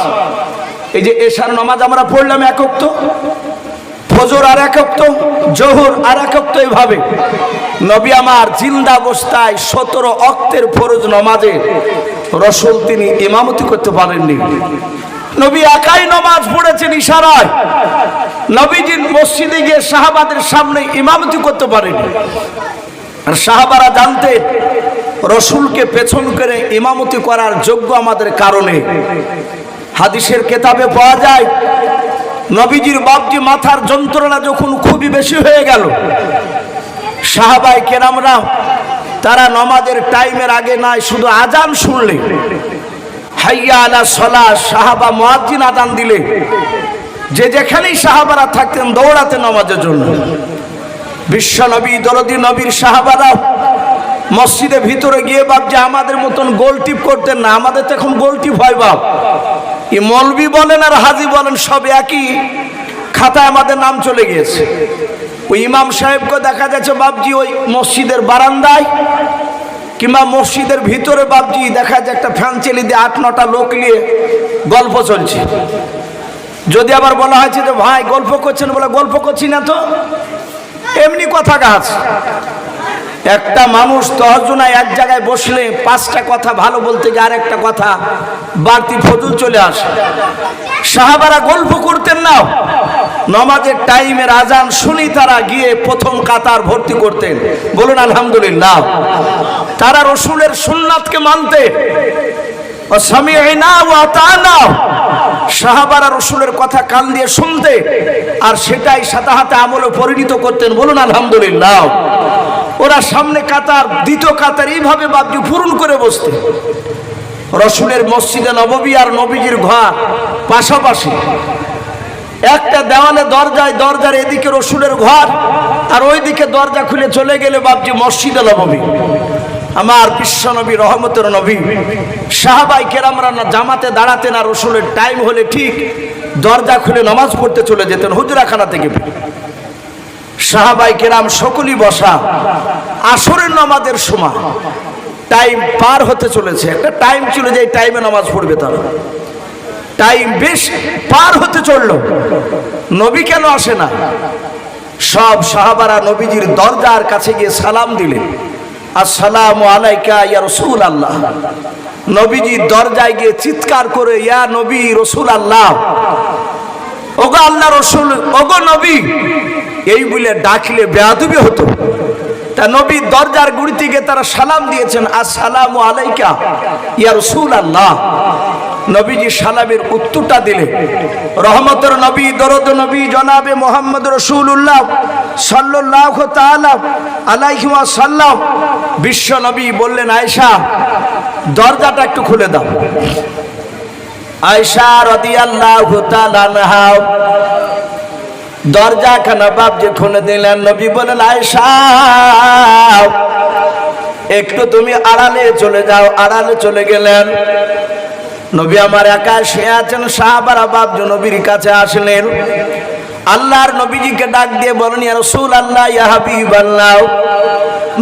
এই যে এশার নামাজ আমরা পড়লাম 1 ওয়াক্ত, ফজর আর 1 ওয়াক্ত, জোহর আর 1 ওয়াক্ত, এইভাবে নবী আমার জিন্দা অবস্থায় 17 ওয়াক্তের ফরজ নামাজে রসুল তিনি ইমামতি করতে পারেননি। নবী একাই নামাজ পড়েছেন ইশারায়। নবীজি মসজিদে গিয়ে সাহাবাদের সামনে ইমামতি করতে পারেননি। আর সাহাবারা জানতেন রসুলকে পেছন করে ইমামতি করার যোগ্য আমাদের কারণে। হাদিসের কিতাবে পাওয়া যায়, নবীজির বাপজি মাথার যন্ত্রণা যখন খুবই বেশি হয়ে গেল, সাহাবায়ে কেরামরা তারা নামাজের টাইমের আগে নয়, শুধু আজান শুনলে হাইয়া আলা সালাহ, সাহাবা মুয়াজ্জিন আজান দিলে যে যেখানেই সাহাবারা থাকতেন দৌড়াতে নামাজের জন্য। বিশ্ব নবী দরদি নবীর সাহাবারা মসজিদের ভিতরে গিয়ে বাপজি আমাদের মতন গোল টিপ করতেন না। আমাদের তো এখন গোল টিপ হয় বাপ, এই মৌলবি বলেন আর হাজি বলেন সব একই খাতায় আমাদের নাম চলে গিয়েছে। ওই ইমাম সাহেবকে দেখা যাচ্ছে বাপজি ওই মসজিদের বারান্দায় কিংবা মসজিদের ভিতরে বাপজি দেখা যায় একটা ফ্যান চালিয়ে দিয়ে 8-9টা লোক নিয়ে গল্প চলছে। যদি আবার বলা হয়েছে যে ভাই গল্প করছেন, বলে গল্প করছি না তো, এমনি কথা গাছ। একটা মানুষ 10 জনায় এক জায়গায় বসলে 5টা কথা ভালো বলতে গিয়ে আরেকটা কথা বাড়তি ফজল চলে আসে। সাহাবারা গল্প করতেন না, নামাজের টাইমের আজান শুনি তারা গিয়ে প্রথম কাতার ভর্তি করতেন। বলুন আলহামদুলিল্লাহ। তারা রসুলের সুন্নাতকে মানতে, সামি'না ওয়া আতা'না, সাহাবারা রসুলের কথা কান দিয়ে শুনতে আর সেটাই সাথে হাতে আমলে পরিণত করতেন। বলুন আলহামদুলিল্লাহ। ওরা সামনে কাতার, দ্বিতীয় কাতার এইভাবে বাপজি পূরণ করে বসতে। রসুলের মসজিদে নববী আর নবীজির ঘর পাশাপাশি, একটা দেওয়ালে দরজায়, দরজার এদিকে রসুলের ঘর আর ওইদিকে দরজা খুলে চলে গেলে বাপজি মসজিদে নববী। আমার বিশ্ব নবী রহমতের নবী সাহাবায়ে কেরামরা না জামাতে দাঁড়াতেন, আর রসুলের টাইম হলে ঠিক দরজা খুলে নামাজ পড়তে চলে যেতেন হুজরাখানা থেকে। সাহাবায়ে কেরাম সকলেই বসা, আসরের নামাজের সময় টাইম পার হতে চলেছে। একটা টাইম ছিল যে এই টাইমে নামাজ পড়বে তারা, টাইম বেশ পার হতে চলল, নবী কেন আসে না? সব সাহাবারা নবীজির দরজার কাছে গিয়ে সালাম দিলেন, আসসালামু আলাইকা ইয়া রাসূলুল্লাহ। নবীজি দরজায় গিয়ে চিৎকার করে ইয়া নবী রাসূলুল্লাহ, ওগো আল্লাহ রসুল, ওগো নবী, এই বলে ডাকলে বেয়াদবি হতো। তা নবী দরজার গুড়িতে গিয়ে তারা সালাম দিয়েছেন, আসসালামু আলাইকা ইয়া রাসূলুল্লাহ। নবীজি সালামের উত্তরটা দিলেন। রহমতের নবী দরদ নবী জনাবে মুহাম্মদ রাসূলুল্লাহ সাল্লাল্লাহু তাআলা আলাইহি ওয়াসাল্লাম, বিশ্ব নবী বললেন, আয়েশা দরজাটা একটু খুলে দাও। আয়েশা রাদিয়াল্লাহু তাআলা আনহা দরজা খানা বাপজি খুলে দিলেন। নবী বলেন, আয়েশা একটু তুমি আড়ালে চলে যাও। আড়ালে চলে গেলেন। নবী আমার একা শুয়ে আছেন, সাহাবারা বাপজি নবীর কাছে আসলেন। আল্লাহর নবীজিকে ডাক দিয়ে বলেন, ইয়া রাসূলুল্লাহ, ইয়া হাবিবাল্লাহ,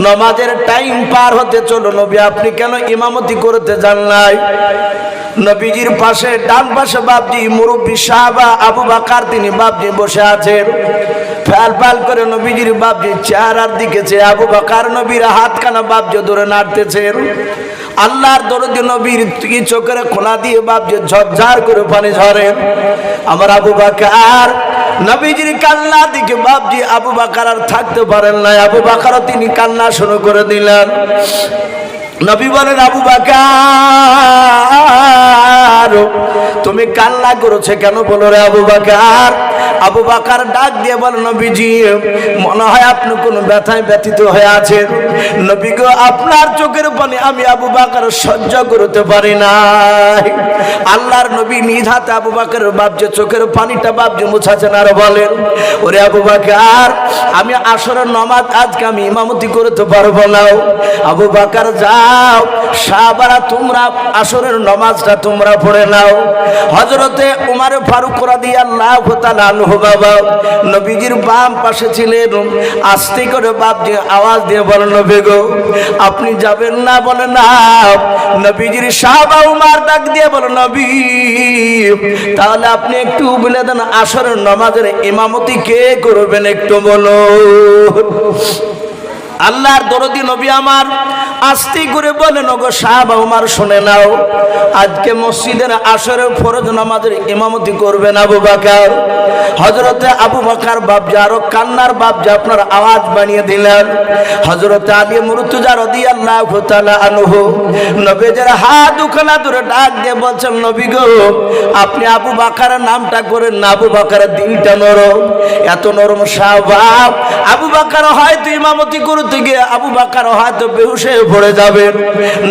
নামাজের টাইম পার হতে চলো, নবী আপনি কেন ইমামতি করতে যান নাই? নবীজির পাশে ডান পাশে বাপজি মুরব্বী সাহাবা আবু বকর, তিনি বাপজি বসে আছেন। ফাল ফাল করে নবীজির বাপজি চেহারার দিকে চেয়ে আবু বকর নবীর হাতখানা বাপজি ধরে নাড়তেছেন। আল্লাহর দরদি নবীর কি চোখের কোনা দিয়ে বাপজি ঝরঝর করে পানি ঝরে। আমার আবু বকর নবীজির কান্না দিকে বাপজি আবু বকর আর থাকতে পারেন না, আবু বকর তিনি কান্না শুরু করে দিলেন। নবী বলেন, আবু বকর তুমি কান্না করেছে কেন, বলো রে আবু বকর। আবু বকর ডাক দিয়ে বলেন, নবীজি মনে হয় আপনি কোন ব্যথায় ব্যথিত হয়ে আছেন। নবী গো, আপনার চোখের পানি আমি আবু বকর সহ্য করতে পারি না। আল্লাহর নবী নিজ হাতে আবু বকরের বাপজি চোখের পানিটা বাপজি মুছাছেন আর বলেন, ওরে আবু বকর আমি আসরের নামাজ আজকে আমি ইমামতি করতে পারবো না। আবু বকর যাও, সাহাবারা তোমরা আসরের নামাজটা তোমরা পড়ে নাও। হযরতে উমর ফারুক রাদিয়াল্লাহু তাআলা আনহু বাবা নবীজির বাম পাশে ছিলেন। আস্তে করে বাপজি আওয়াজ দিয়ে বলেন, নবী গো আপনি যাবেন না? বলে না। নবীজির সাহাবা উমর ডাক দিয়ে বলেন, নবী তাহলে আপনি একটু বলে দেন আসরের নামাজের ইমামতি কে করবেন একটু বলো। আল্লাহর দরদি নবী আমার আস্তে করে বলেন, ওগো সাহাবা উমর শুনে নাও, আজকে মসজিদের আসরের ফরজ নামাজের ইমামতি করবেন আবু বকর। হযরতে আবু বকর বাপজি আরো কান্নার বাপজি আপনার আওয়াজ বানিয়ে দিলেন। হযরতে আলী মুরতুজা রাদিয়াল্লাহু তাআলা আনহু নবীজির হাত দুখানা ধরে ডাক দিয়ে বলছেন, নবী গো আপনি আবু বকরের নামটা করেন না, আবু বকরের দিলটা নরম, এত নরম সাহাবা। আবু বকর হয়তো ইমামতি করতে গিয়ে আবু বকর হয়তো বেহুশ হয়ে পড়ে যাবেন।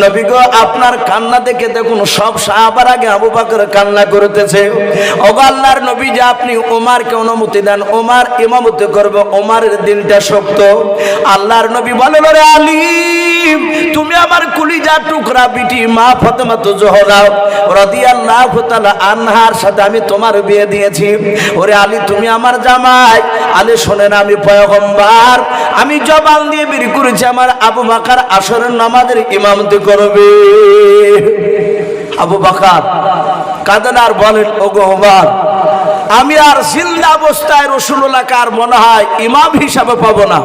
নবী গো আপনার কান্না দেখে দেখুন সব সাহাবার আগে আবু বকর কান্না করতেছে। ওগো আল্লাহর নবী যে আপনি ওমরকে অনুমতি দেন, ওমর ইমামতি করবে, ওমরের দিলটা শক্ত। আল্লাহর নবী বলেন, ওরে আলী তুমি আমার কলিজার টুকরা বিটি মা ফাতেমা জোহরা রাদিয়াল্লাহু তাআলা আনহার সাথে আমি তোমার বিয়ে দিয়েছি। ওরে আলী তুমি আমার জামাই। আলী শোনেন, আমি পয়গম্বর, আমি জবান দিয়ে বের করেছি আমার আবু বকর আসরের নামাজের ইমামতি করবে। আবু বকর কাঁদেন আর বলেন, ওগো ওমর আমি আর জিন্দা অবস্থায় রাসূলুল্লাহকে আর মনে হয় ইমাম হিসাবে পাবো না।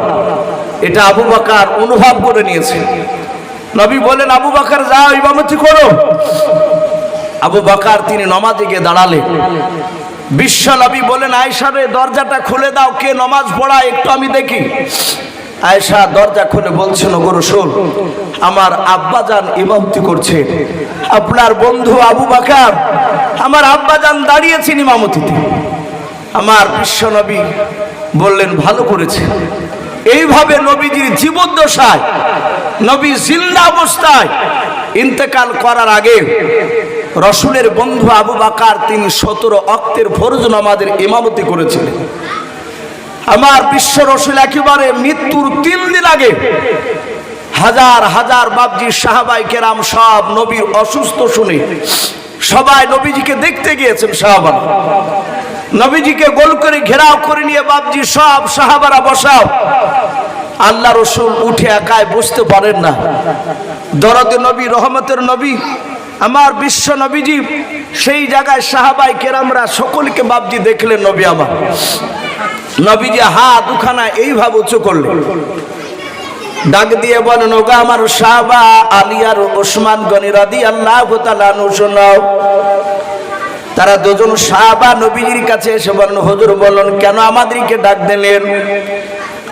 এটা আবু বকর অনুভব করে নিয়েছে। নবী বলেন, আবু বকর যাও ইমামতি করো। আবু বকর তিনি নামাজে গিয়ে দাঁড়ালেন। বিশ্ব নবী বলেন, আয়েশা রে দরজাটা খুলে দাও, কে নামাজ পড়ায় একটু আমি দেখি। আয়েশা দরজা খুলে বলছেন, ওগো রাসূল আমার আব্বাজান ইমামতি করছে, আপনার বন্ধু আবু বকর আমার আব্বাজান দাঁড়িয়েছেন ইমামতিতে। আমার বিশ্ব নবী বললেন, ভালো করেছে। এইভাবে নবীজির জীবদ্দশায় নবী জিন্দা অবস্থায় ইন্তেকাল করার আগে রাসূলের বন্ধু আবু বকর তিনি 17 ওয়াক্তের ফরজ নামাজের ইমামতি করেছিলেন। আমার বিশ্ব রাসূল একেবারে মৃত্যুর 3 দিন আগে হাজার হাজার বাপজি সাহাবায়ে কেরাম সব নবীর অসুস্থ শুনে সবাই নবীজিকে দেখতে গিয়েছেন। সাহাবারা নবীজিকে গোল করে ঘেরাও করে নিয়ে বাপজি সব সাহাবারা বসাও। আল্লাহ রাসূল উঠে একাই বসতে পারেন না। দরদে নবী, রহমতের নবী আমার বিশ্ব নবীজি সেই জায়গায় সাহাবায়ে কেরামরা সকলকে বাপজি দেখলেন। নবী আমার নবীজি হাত দুখানা এইভাবে উঁচু করলেন, ডাক দিয়ে বলেন, ওগো আমার সাহাবা আলী আর ওসমান গনি রাদিয়াল্লাহু তাআলা আনহু শোনাও। তারা দুজন সাহাবা নবীজির কাছে এসে বলেন, হুজুর বলেন কেন আমাদেরকে ডাক দিলেন?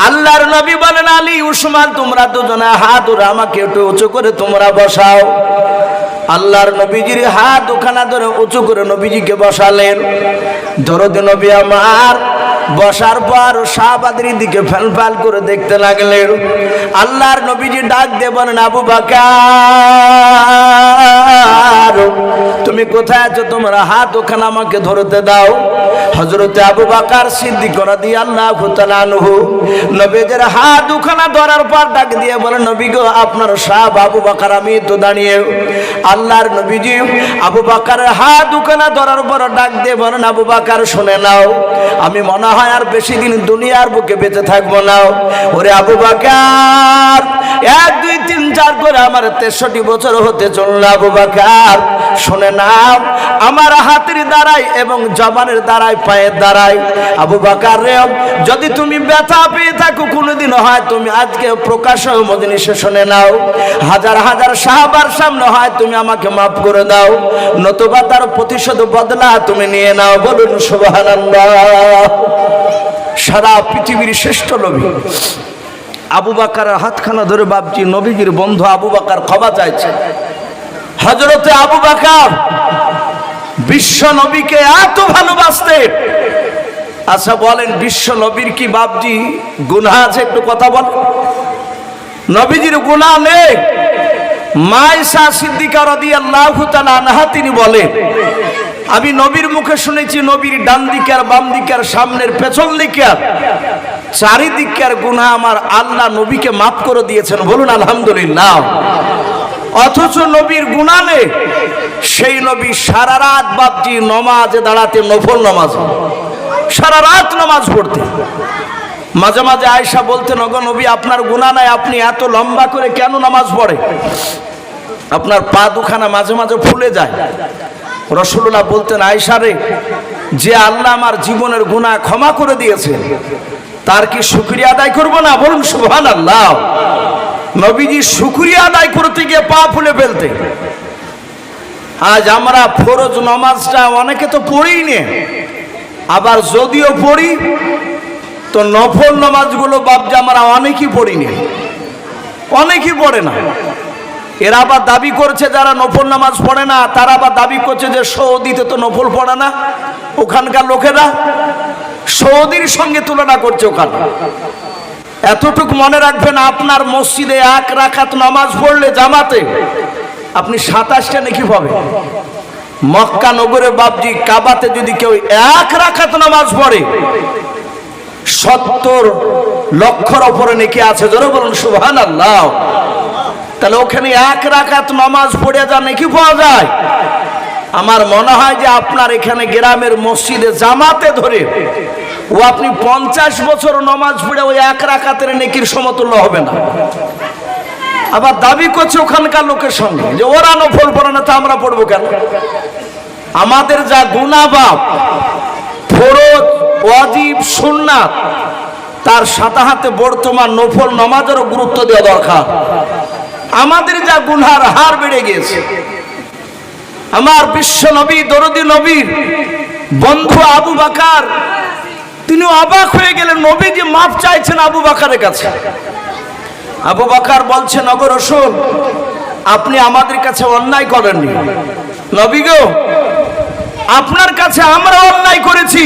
আল্লাহর নবী বলেন, আলী ওসমান তোমরা দুজনে হাত ধরে আমাকে একটু উঁচু করে তোমরা বসাও। আল্লাহর নবীজির হাত দুখানা ধরে উঁচু করে নবীজিকে বসালেন। দরদে নবী আমার বসার পর শাহবাদীর দিকে ফ্যাল করে দেখতে লাগলেন। আল্লাহর নবীজি ডাক দিয়ে বলেন, আবু বকর তুমি কোথায় আছো? তোমার হাত ওখানে আমাকে ধরতে দাও। হযরতে আবু বকর সিদ্দিক রাদিয়াল্লাহু তাআলা আনহু নবীজির হাত ওখানে ধরার পর ডাক দিয়ে বলেন, নবী গো, আপনার সাহাব আবু বকর আমি তো দাঁড়িয়ে। আল্লাহর নবীজি আবু বকরের হাত ওখানে ধরার পর ডাক দিয়ে বলেন, আবু বকর শুনে নাও, আমি মনে হয় আর বেশি দিন দুনিয়ার বুকে বেঁচে থাকবো না। ওরে আবু বকর, 1 2 3 4 করে আমার 63 বছর হতে চলল। আবু বকর শুনে নাও, আমার হাতের দ্বারাই এবং জবানের দ্বারাই পায়ের দ্বারাই আবু বকর রে, যদি তুমি ব্যথা পেয়ে থাকো কোনোদিন, হয় তুমি আজকে প্রকাশ মজলিসে শুনে নাও, হাজার হাজার সাহাবার সামনে হয় তুমি আমাকে মাফ করে দাও, নতুবা তার প্রতিশোধ বদলা তুমি নিয়ে নাও। বলুন সুবহানাল্লাহ। সারা পৃথিবীর শ্রেষ্ঠ নবী আবু বকরের হাতখানা ধরে বাপজি নবীজির বন্ধু আবু বকর ক্ষমা চাইছে। হযরতে আবু বকর বিশ্ব নবীকে এত ভালোবাসতেন। আচ্ছা বলেন, বিশ্ব নবীর কি বাপজি গুনাহ আছে? একটু কথা বল। নবীজির গুনাহ নেই। মা আয়েশা সিদ্দিকা রাদিয়াল্লাহু তাআলা আনহা তিনি বলেন, আমি নবীর মুখে শুনেছি নবীর ডান দিকে আর বাম দিকে আর সামনের পেছন দিকে আর চারিদিকের গুনাহ আমার আল্লাহ নবীকে মাফ করে দিয়েছেন। বলুন আলহামদুলিল্লাহ। অথচ নবীর গুনাহ নেই। সেই নবী সারা রাত বাপজি নামাজে দাঁড়াতে, নফল নামাজ, সারা রাত নামাজ পড়তে। মাঝে মাঝে আয়েশা বলতেন, ওগো নবী, আপনার গুনাহ নাই, আপনি এত লম্বা করে কেন নামাজ পড়ে? আপনার পা দুখানা মাঝে মাঝে ফুলে যায়। রাসূলুল্লাহ বলতেন, আয়েশা রে, যে আল্লাহ আমার জীবনের গুনাহ ক্ষমা করে দিয়েছে তার কি শুকরিয়া আদায় করব না? বলুন সুবহানাল্লাহ। নবীজি শুকরিয়া আদায় করতে গিয়ে পা ফুলে ফেলতে। আজ আমরা ফরজ নামাজটা অনেকে তো পড়িই নে, আবার যদিও পড়ি তো নফল নামাজগুলো বাপজি আমরা অনেকেই পড়ি নে, অনেকেই পড়ে না। এরা আবার দাবি করছে যারা নফল নামাজ পড়ে না তারা আবার দাবি করছে যে সৌদিতে তো নফল পড়ে না, ওখানকার লোকেরা সৌদির সঙ্গে তুলনা করছে ওখানে। এতটুকু মনে রাখবেন, আপনার মসজিদে 1 রাকাত নামাজ পড়লে জামাতে আপনি 27টা নেকি পাবেন। মক্কা নগরে বাপজি কাবাতে যদি কেউ 1 রাকাত নামাজ পড়ে 70 লক্ষর উপরে নেকি আছে। জোরে বলুন সুবহানাল্লাহ। তাহলে ওখানে 1 রাকাত নামাজ পড়ে যা নেকি পাওয়া যায়, আমার মনে হয় যে আপনার এখানে গ্রামের মসজিদে জামাতে ধরে ও আপনি 50 বছর নামাজ পড়ে ওই 1 রাকাতের নেকির সমতুল্য হবে না। আবার দাবি করছে ওখানকার লোকের সঙ্গে যে ওরা নফল পড়ে না, তা আমরা পড়বো কেন? আমাদের যা গুনাহ বাপ, ফরজ, ওয়াজিব, সুন্নাত, তার সাথে সাথে বর্তমান নফল নামাজেরও গুরুত্ব দেওয়া দরকার। আমাদের যা গুনার হার বেড়ে গিয়েছে। আমার বিশ্ব নবী দরদি নবীর বন্ধু আবু বকর তিনি অবাক হয়ে গেলেন, নবী যে মাফ চাইছেন আবু বকরের কাছে। আবু বকর বলছেন, ওগো রাসূল, আপনি আমাদের কাছে অন্যায় করেননি। নবী গো, আপনার কাছে আমরা অন্যায় করেছি।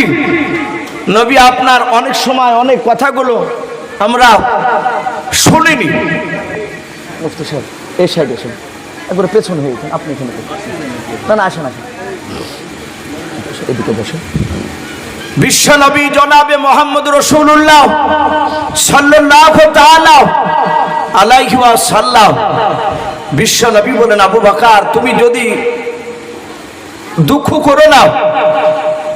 নবী, আপনার অনেক সময় অনেক কথাগুলো আমরা শুনিনি। মুফতি সাহেব এই সাইডে এসে একবার পেছনে হয়ে আপনি এখানে না না আসেন আসেন এদিকে বসেন। বিশ্ব নবী জনাবে মুহাম্মদ রাসূলুল্লাহ সাল্লাল্লাহু তাআলা আলাইহি ওয়াসাল্লাম বিশ্ব নবী বলেন, আবু বকর তুমি যদি দুঃখ করো না,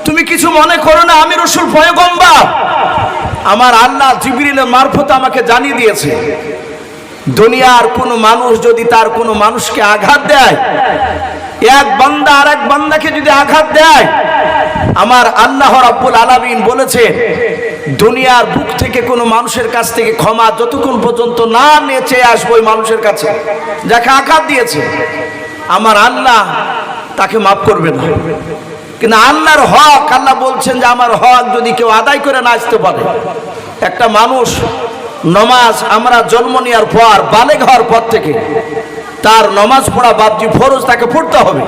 তুমি কিছু মনে করো না, আমি রাসূল পয়গম্বর, আমার আল্লাহ জিবরিলের মারফত আমাকে জানিয়ে দিয়েছে দুনিয়ার কোন মানুষ যদি তার কোন মানুষকে আঘাত দেয়, এক বান্দা আর এক বান্দাকে যদি আঘাত দেয়, আমার আল্লাহ রাব্বুল আলামিন বলেছে দুনিয়ার বুক থেকে কোন মানুষের কাছ থেকে ক্ষমা যতক্ষণ পর্যন্ত না নিয়ে চেয়ে আসবো ওই মানুষের কাছে যাকে আঘাত দিয়েছে, আমার আল্লাহ তাকে মাফ করবে না। কিন্তু আল্লাহর হক, আল্লাহ বলছেন যে আমার হক যদি কেউ আদায় করে না আসতে পারে, একটা মানুষ নমাজ আমরা জন্ম নেওয়ার পর বালেগ হওয়ার পর থেকে তার নমাজ পড়া বাপজি ফরজ তাকে পড়তে হবে।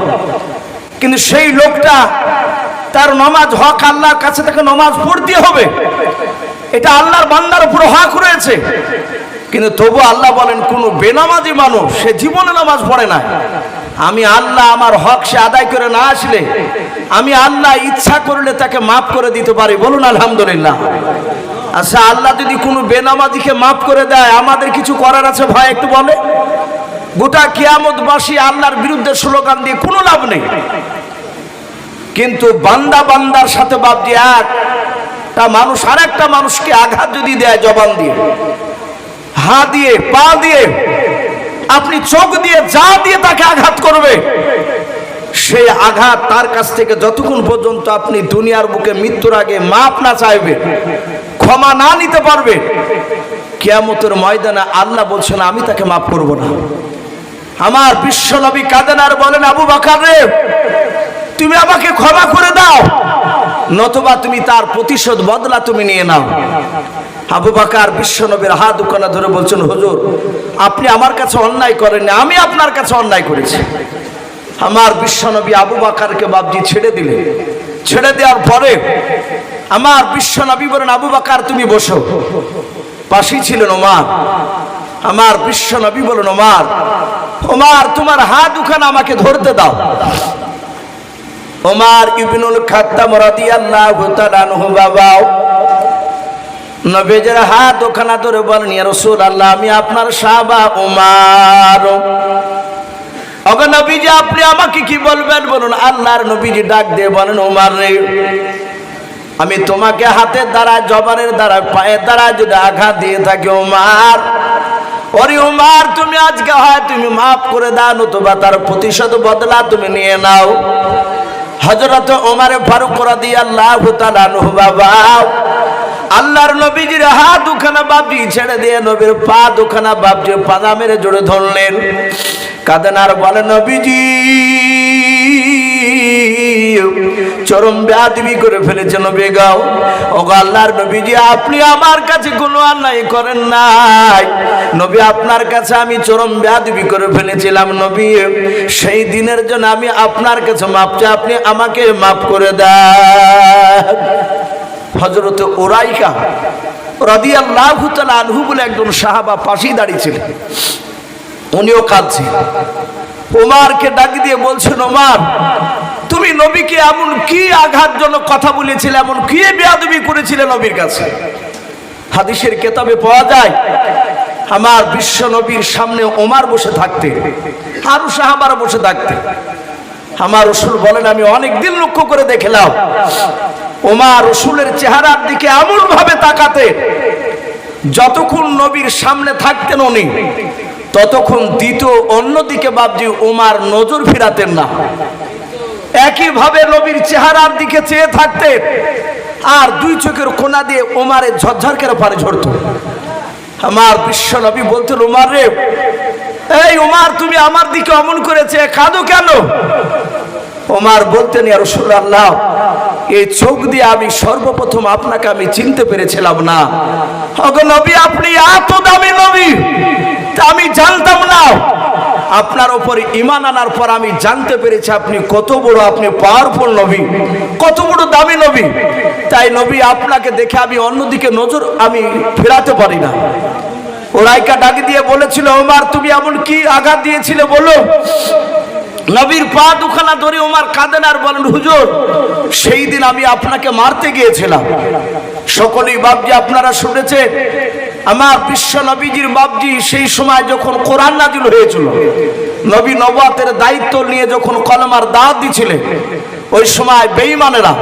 কিন্তু সেই লোকটা তার নামাজ হক, আল্লাহর কাছে তাকে নামাজ পড়তে হবে, এটা আল্লাহর বান্দার উপর হক রয়েছে। কিন্তু তবু আল্লাহ বলেন কোন বেনামাজি মানুষ সে জীবনে নামাজ পড়ে না, আমি আল্লাহ আমার হক সে আদায় করে না আসলে আমি আল্লাহ ইচ্ছা করলে তাকে মাফ করে দিতে পারি। বলুন আলহামদুলিল্লাহ। আচ্ছা, আল্লাহ যদি কোনো বেনামাজিকে মাফ করে দেয়, আমাদের কিছু করার আছে ভাই? একটু বলে। গোটা কিয়ামতবাসী আল্লাহর বিরুদ্ধে স্লোগান দিয়ে কোনো লাভ নেই। কিন্তু বান্দা বান্দার সাথে বাপজি একটা মানুষ আর একটা মানুষকে আঘাত যদি দেয়, জবান দিয়ে, হাত দিয়ে, পা দিয়ে, আপনি চোখ দিয়ে, যা দিয়ে তাকে আঘাত করবে, সেই আঘাত তার কাছ থেকে যতক্ষণ পর্যন্ত আপনি দুনিয়ার বুকে মৃত্যুর আগে মাপ না চাইবে, ক্ষমা না নিতে পারবে, কিয়ামতের ময়দানে আল্লাহ বলছেন আমি তাকে মাফ করব না। আমার বিশ্ব নবী কাঁদেন আর বলেন, আবু বকর রে, তুমি আমাকে ক্ষমা করে দাও, নতুবা তুমি তার প্রতিশোধ বদলা তুমি নিয়ে নাও। আবু বকর বিশ্ব নবীর হাত দুখানা ধরে বলছেন, হুজুর আপনি আমার কাছে অন্যায় করেননি, আমি আপনার কাছে অন্যায় করেছি। আমার বিশ্ব নবী আবু বকরকে বাপজি ছেড়ে দিলেন। ছেড়ে দেওয়ার পরে আমার বিশ্ব নবী বলেন, আবু বকর তুমি বসো। পাশেই ছিলেন ওমর। আমার বিশ্ব নবী বলেন, ওমর, ওমর তোমার হাত দুখানা আমাকে ধরতে দাও। ওমর ইবনুল খাত্তাব রাদিয়াল্লাহু তাআলা আনহু বাবা নবীজির হাত দুখানা ধরে বলেন, ইয়া রাসূলুল্লাহ, আমি আপনার সাহাবা ওমর। ওগো নবীজি, আপনি আমাকে কি বলবেন বলুন। আল্লাহর নবীজি ডাক দিয়ে বলেন, ওমর রে, আমি তোমাকে হাতের দ্বারা, জবানের দ্বারা, পায়ের দ্বারা যদি আঘাত দিয়ে থাকি, ওমর, ওরে ওমর, তুমি আজকে হয় তুমি মাফ করে দাও, নতুবা তার প্রতিশোধ বদলা তুমি নিয়ে নাও। হযরত ওমর ফারুক রাদিয়াল্লাহু তাআলা আনহু বাবা আল্লাহর নবীজির হাত দুখানা বাপজি ছেড়ে দিয়ে নবীর পা দুখানা বাপজি পাজা মেরে জোরে ধরলেন। কাঁদেন আর বলে, নবীজি চরম বেয়াদবি করে ফেলেছে নবী গাও। ওগো আল্লাহর নবীজি, আপনি আমার কাছে কোনো অন্যায় করেন নাই নবী, আপনার কাছে আমি চরম বেয়াদবি করে ফেলেছিলাম নবী, সেই দিনের জন্য আমি আপনার কাছে মাপ চাই, আপনি আমাকে মাফ করে দেন। হযরত উরাইকা রাদিয়াল্লাহু তাআলা আনহু বলে একজন সাহাবা পাশেই দাঁড়িয়েছিলেন, উনিও কাঁদছেন। ওমরকে ডাক দিয়ে বলছেন, ওমর, তুমি নবীকে এমন কি আঘাতজনক কথা বলেছিলে, এমন কি বেয়াদবি করেছিলে নবীর কাছে? হাদিসের কিতাবে পাওয়া যায়, আমার বিশ্ব নবীর সামনে ওমর বসে থাকতে, আরো সাহাবারা বসে থাকতে। আমার রাসূল বলেন, আমি অনেক দিন লক্ষ্য করে দেখলাম ওমর রাসূলের চেহারার দিকে এমন ভাবে তাকাতে, যতক্ষণ নবীর সামনে থাকতেন উনি, ততক্ষণ দ্বিতীয় অন্যদিকে বাপজি ওমর নজর ফিরাতেন না। একইভাবে নবীর চেহারার দিকে চেয়ে থাকতেন, আর দুই চোখের কোনা দিয়ে ওমরের ঝরঝর করে পানি ঝরত। আমার বিশ্ব নবী বলতেন, ওমর রে, এই ওমর, তুমি আমার দিকে অমন করেছে, কাঁদো কেন? ওমর বলতেন, ইয়া রাসূলুল্লাহ, এই চোখ দিয়ে আমি সর্বপ্রথম আপনাকে আমি চিনতে পেরেছিলাম না। ওগো নবী, আপনি এত দামি নবী, তা আমি জানতাম না। আপনার উপর ঈমান আনার পর আমি জানতে পেরেছি আপনি কত বড়, আপনি পাওয়ারফুল নবী, কত বড় দামি নবী। তাই নবী, আপনাকে দেখে আমি অন্যদিকে নজর আমি ফেরাতে পারি না। উরাইকা ডাক দিয়ে বলেছিল, ওমর, তুমি এমন কি আঘাত দিয়েছিলে বলো। নবীর পা দুখানা ধরে ওমর কাঁদেন আর বলেন, হুজুর, সেই দিন আমি আপনাকে মারতে গিয়েছিলাম। সকলেই বাপজি আপনারা শুনেছেন, আমার বিশ্ব নবীজির বাপজি সেই সময় যখন কোরআন নাজিল হয়েছিল, নবী নবুয়তের দায়িত্ব নিয়ে যখন কলমার দাওয়াত দিছিলেন, ওই সময় বেঈমানেরা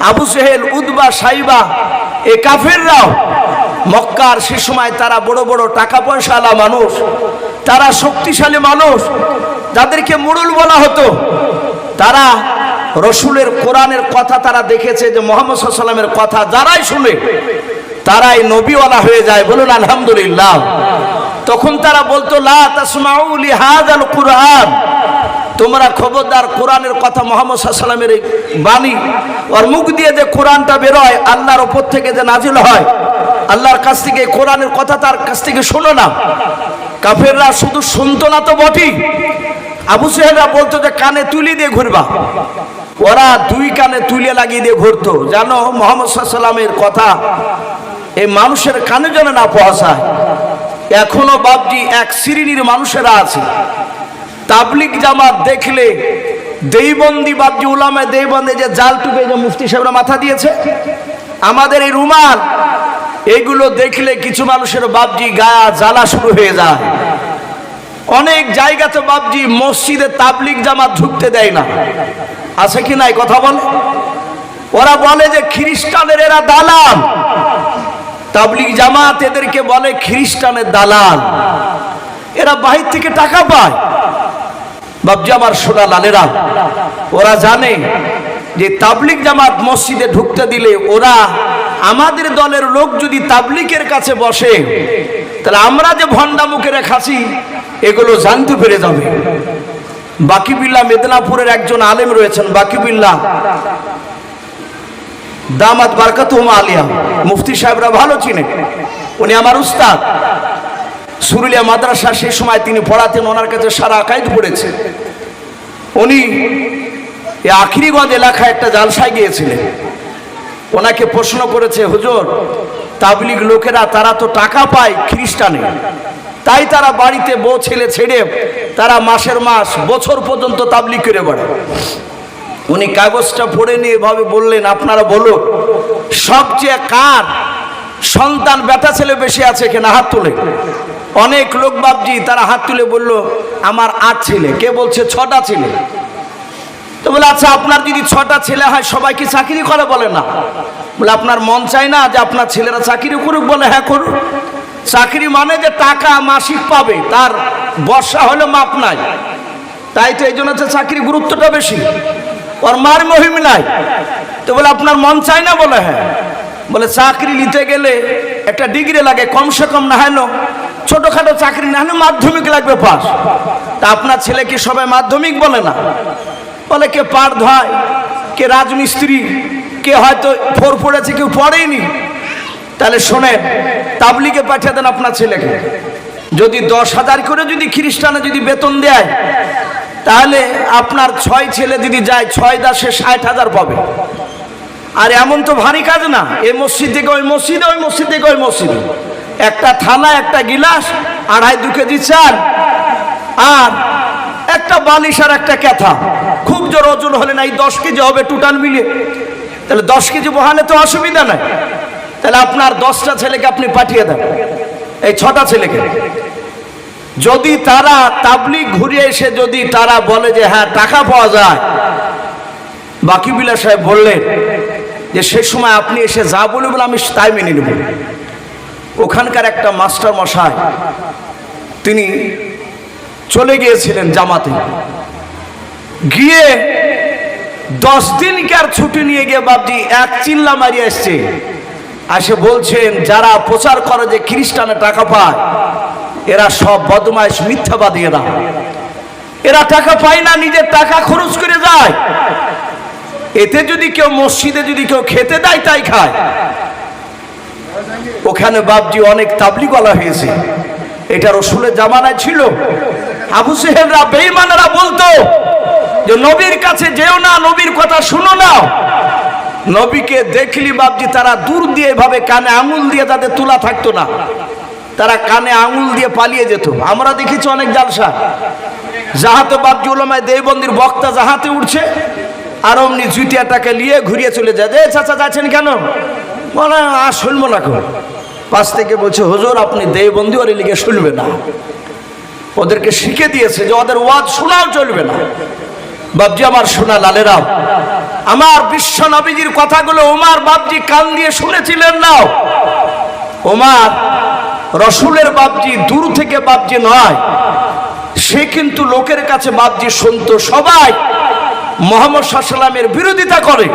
আবু জেহেল, উতবা, সাইবা, এ কাফেররাও মক্কার সে সময় তারা বড় বড় টাকা পয়সাওয়ালা মানুষ, তারা শক্তিশালী মানুষ, যাদেরকে মুরুল বলা হতো, তারা রসুলের কোরআনের কথা তারা দেখেছে যে মুহাম্মদ সাল্লাল্লাহু আলাইহি ওয়াসাল্লামের কথা যারাই শুনে তারাই নবীওয়ালা হয়ে যায়। বলুন আলহামদুলিল্লাহ। তখন তারা বলতো, লা তাসমাউ লিহাযাল কুরআন, তোমরা খবরদার কোরআনের কথা, মুহাম্মদ সাল্লাল্লাহু আলাইহি ওয়াসাল্লামের বাণী, ওর মুখ দিয়ে যে কোরআনটা বের হয়, আল্লাহর উপর থেকে যে নাজিল হয়, আল্লাহর কাছ থেকে কোরআনের কথা তার কাছ থেকে শোনো না। কাফেররা শুধু শুনতো না তো বটেই, আবু জেহেলরা বলতো যে কানে তুলি দিয়ে ঘুরবা। ওরা দুই কানে তুলে লাগিয়ে দিয়ে ঘুরতো, জানো মুহাম্মদ সাল্লাল্লাহু আলাইহি ওয়াসাল্লামের কথা এই মানুষের কানে যেন না পৌঁছায়। এখনো বাপজি এক শ্রেণীর মানুষেরা আছে, তাবলিগ জামাত দেখলে দেওবন্দি বাপজি উলামায়ে দেওবন্দে যে জাল টুপে যে মুফতি সাহেবরা মাথা দিয়েছে, আমাদের এই রুমাল, এগুলো দেখলে কিছু মানুষের বাপজি গায়ে জ্বালা শুরু হয়ে যায়। অনেক জায়গাতে বাপজি মসজিদে তাবলিগ জামাত ঢুকতে দেয় না, আছে কি নাই কথা বল। ওরা বলে যে খ্রিস্টানের এরা দালাল, তাবলিগ জামাত এদেরকে বলে খ্রিস্টানের দালাল, এরা বাহির থেকে টাকা পায়। বাপজি আমার সোনা লালেরা, ওরা জানে যে তাবলিগ জামাত মসজিদে ঢুকতে দিলে ওরা আমাদের দলের লোক যদি তাবলিগের কাছে বসে, তাহলে আমরা যে ভণ্ডা মুখে রেখাছি এগুলো জানতে পেরে যাবে। বাকিবিল্লাহ মেদিনীপুরের একজন আলেম রয়েছেন, বাকিবিল্লাহ দামাত বারকাতুহুম আলিয়া, মুফতি সাহেবরা ভালো চিনে, উনি আমার উস্তাদ। সুরুলিয়া মাদ্রাসা সেই সময় তিনি পড়াতেন, ওনার কাছে সারা আকাইদ পড়েছে। উনি এই আখিরিগঞ্জ এলাকায় একটা জালসায় গিয়েছিলেন, ওনাকে প্রশ্ন করেছে, হুজুর তাবলিগ লোকেরা তারা তো টাকা পায় খ্রিস্টানে, তাই তারা বাড়িতে বউ ছেলে ছেড়ে তারা মাসের মাস বছর পর্যন্ত তাবলিগ করে বেড়ায়। উনি কাগজটা পড়ে নিয়ে এভাবে বললেন, আপনারা বলুন সবচেয়ে কার সন্তান বেটা ছেলে বেশি আছে কিনা, হাত তুলে। অনেক লোক বাপজি তারা হাত তুলে বলল আমার 8 ছেলে, কে বলছে 6টা ছেলে। তো বলে আচ্ছা আপনার যদি 6টা ছেলে হয় সবাই কি চাকরি করে, বলে না। বলে আপনার মন চায় না যে আপনার ছেলেরা চাকরি করুক, বলে হ্যাঁ করুক। চাকরি মানে যে টাকা মাসিক পাবে, তার বর্ষা হলে মাপ নাই, তাই তো এই জন্য চাকরি গুরুত্বটা বেশি, ওর মার মহিম নাই। তো বলে আপনার মন চায় না, বলে হ্যাঁ। বলে চাকরি নিতে গেলে একটা ডিগ্রি লাগে, কমসে কম না হলো ছোটখাটো চাকরি না হলে মাধ্যমিক লাগবে পাস। তা আপনার ছেলে কি সবাই মাধ্যমিক, বলে না। বলে কে পাট ধয়, কে রাজমিস্ত্রি, কে হয়তো 4 পড়েছে, কেউ পড়েনি। তাহলে শোনেন, তাবলিগে পাঠিয়ে দেন আপনার ছেলেকে, যদি 10,000 করে যদি খ্রিস্টানে যদি বেতন দেয়, তাহলে আপনার 6 ছেলে যদি যায় 6 10 60,000 পাবে। আর এমন তো ভারী কাজ না, এই মসজিদ থেকে ওই মসজিদে, ওই মসজিদ থেকে ওই মসজিদে, একটা থালা, একটা গিলাস, 2.5 কেজি চাল, আর একটা বালিশ আর একটা ক্যাথা, খুব জোর ওজন হলে না এই 10 কেজি হবে টোটাল মিলিয়ে। তাহলে 10 কেজি বহালে তো অসুবিধা নাই। তাহলে আপনার 10টা ছেলেকে আপনি পাঠিয়ে দেন, এই 6টা ছেলেকে। যদি তারা তাবলিগ ঘুরিয়ে এসে যদি তারা বলে যে হ্যাঁ টাকা পাওয়া যায়, বাকিবিল্লাহ সাহেব বললেন যে সে সময় আপনি এসে যা বলবেন আমি তাই মেনে নেব। ওখানকার একটা মাস্টার মশাই তিনি চলে গিয়েছিলেন জামাতে, গিয়ে 10 দিনকার ছুটি নিয়ে গিয়ে বাপজি এক চিল্লা মারিয়ে এসছে। আসে বলছেন যারা প্রচার করে যে খ্রিস্টানে টাকা পায়, এরা সব বদমাইশ মিথ্যাবাদী, এরা টাকা পায় না, নিজের টাকা খরচ করে যায়। এতে যদি কেউ মসজিদে যদি কেউ খেতে দেয় তাই খায়। ওখানে বাপজি অনেক তাবলিগওয়ালা হয়েছে, এটা রসুলের জামানায় ছিল। আবু সেহেলরা বেঈমানেরা বলতো যে নবীর কাছে যেও না, নবীর কথা শুনো না। নবীকে দেখলি বাপজি তারা দূর দিয়ে এভাবে কানে আঙুল দিয়ে তাদের তোলা থাকতো না, তারা কানে আঙুল দিয়ে পালিয়ে যেত। আমরা দেখেছি অনেক জালসা, যাহাতে বাপজি উলামায়ে দেওবন্দির বক্তা যাহাতে উঠছে আর অমনি জুতিয়াটাকে নিয়ে ঘুরিয়ে চলে যায়। যে চাচা যাচ্ছেন কেন, বলে আর শুনবো না। পাশ থেকে বলছে হুজুর আপনি দেওবন্দি ওর লিগে শুনবে না। ওদেরকে শিখে দিয়েছে যে ওদের ওয়াজ শোনাও চলবে না। বাপজি আমার সোনা লালেরা, আমার বিশ্ব নবীজির কথাগুলো ওমর বাপজি কান দিয়ে শুনেছিলেন না। ওমর রসুলের বাপজি দূর থেকে বাপজি নয়, সে কিন্তু লোকের কাছে বাপজি শুনতো। সবাই মুহাম্মদ সাল্লাল্লাহু আলাইহি ওয়াসাল্লামের বিরোধিতা করে,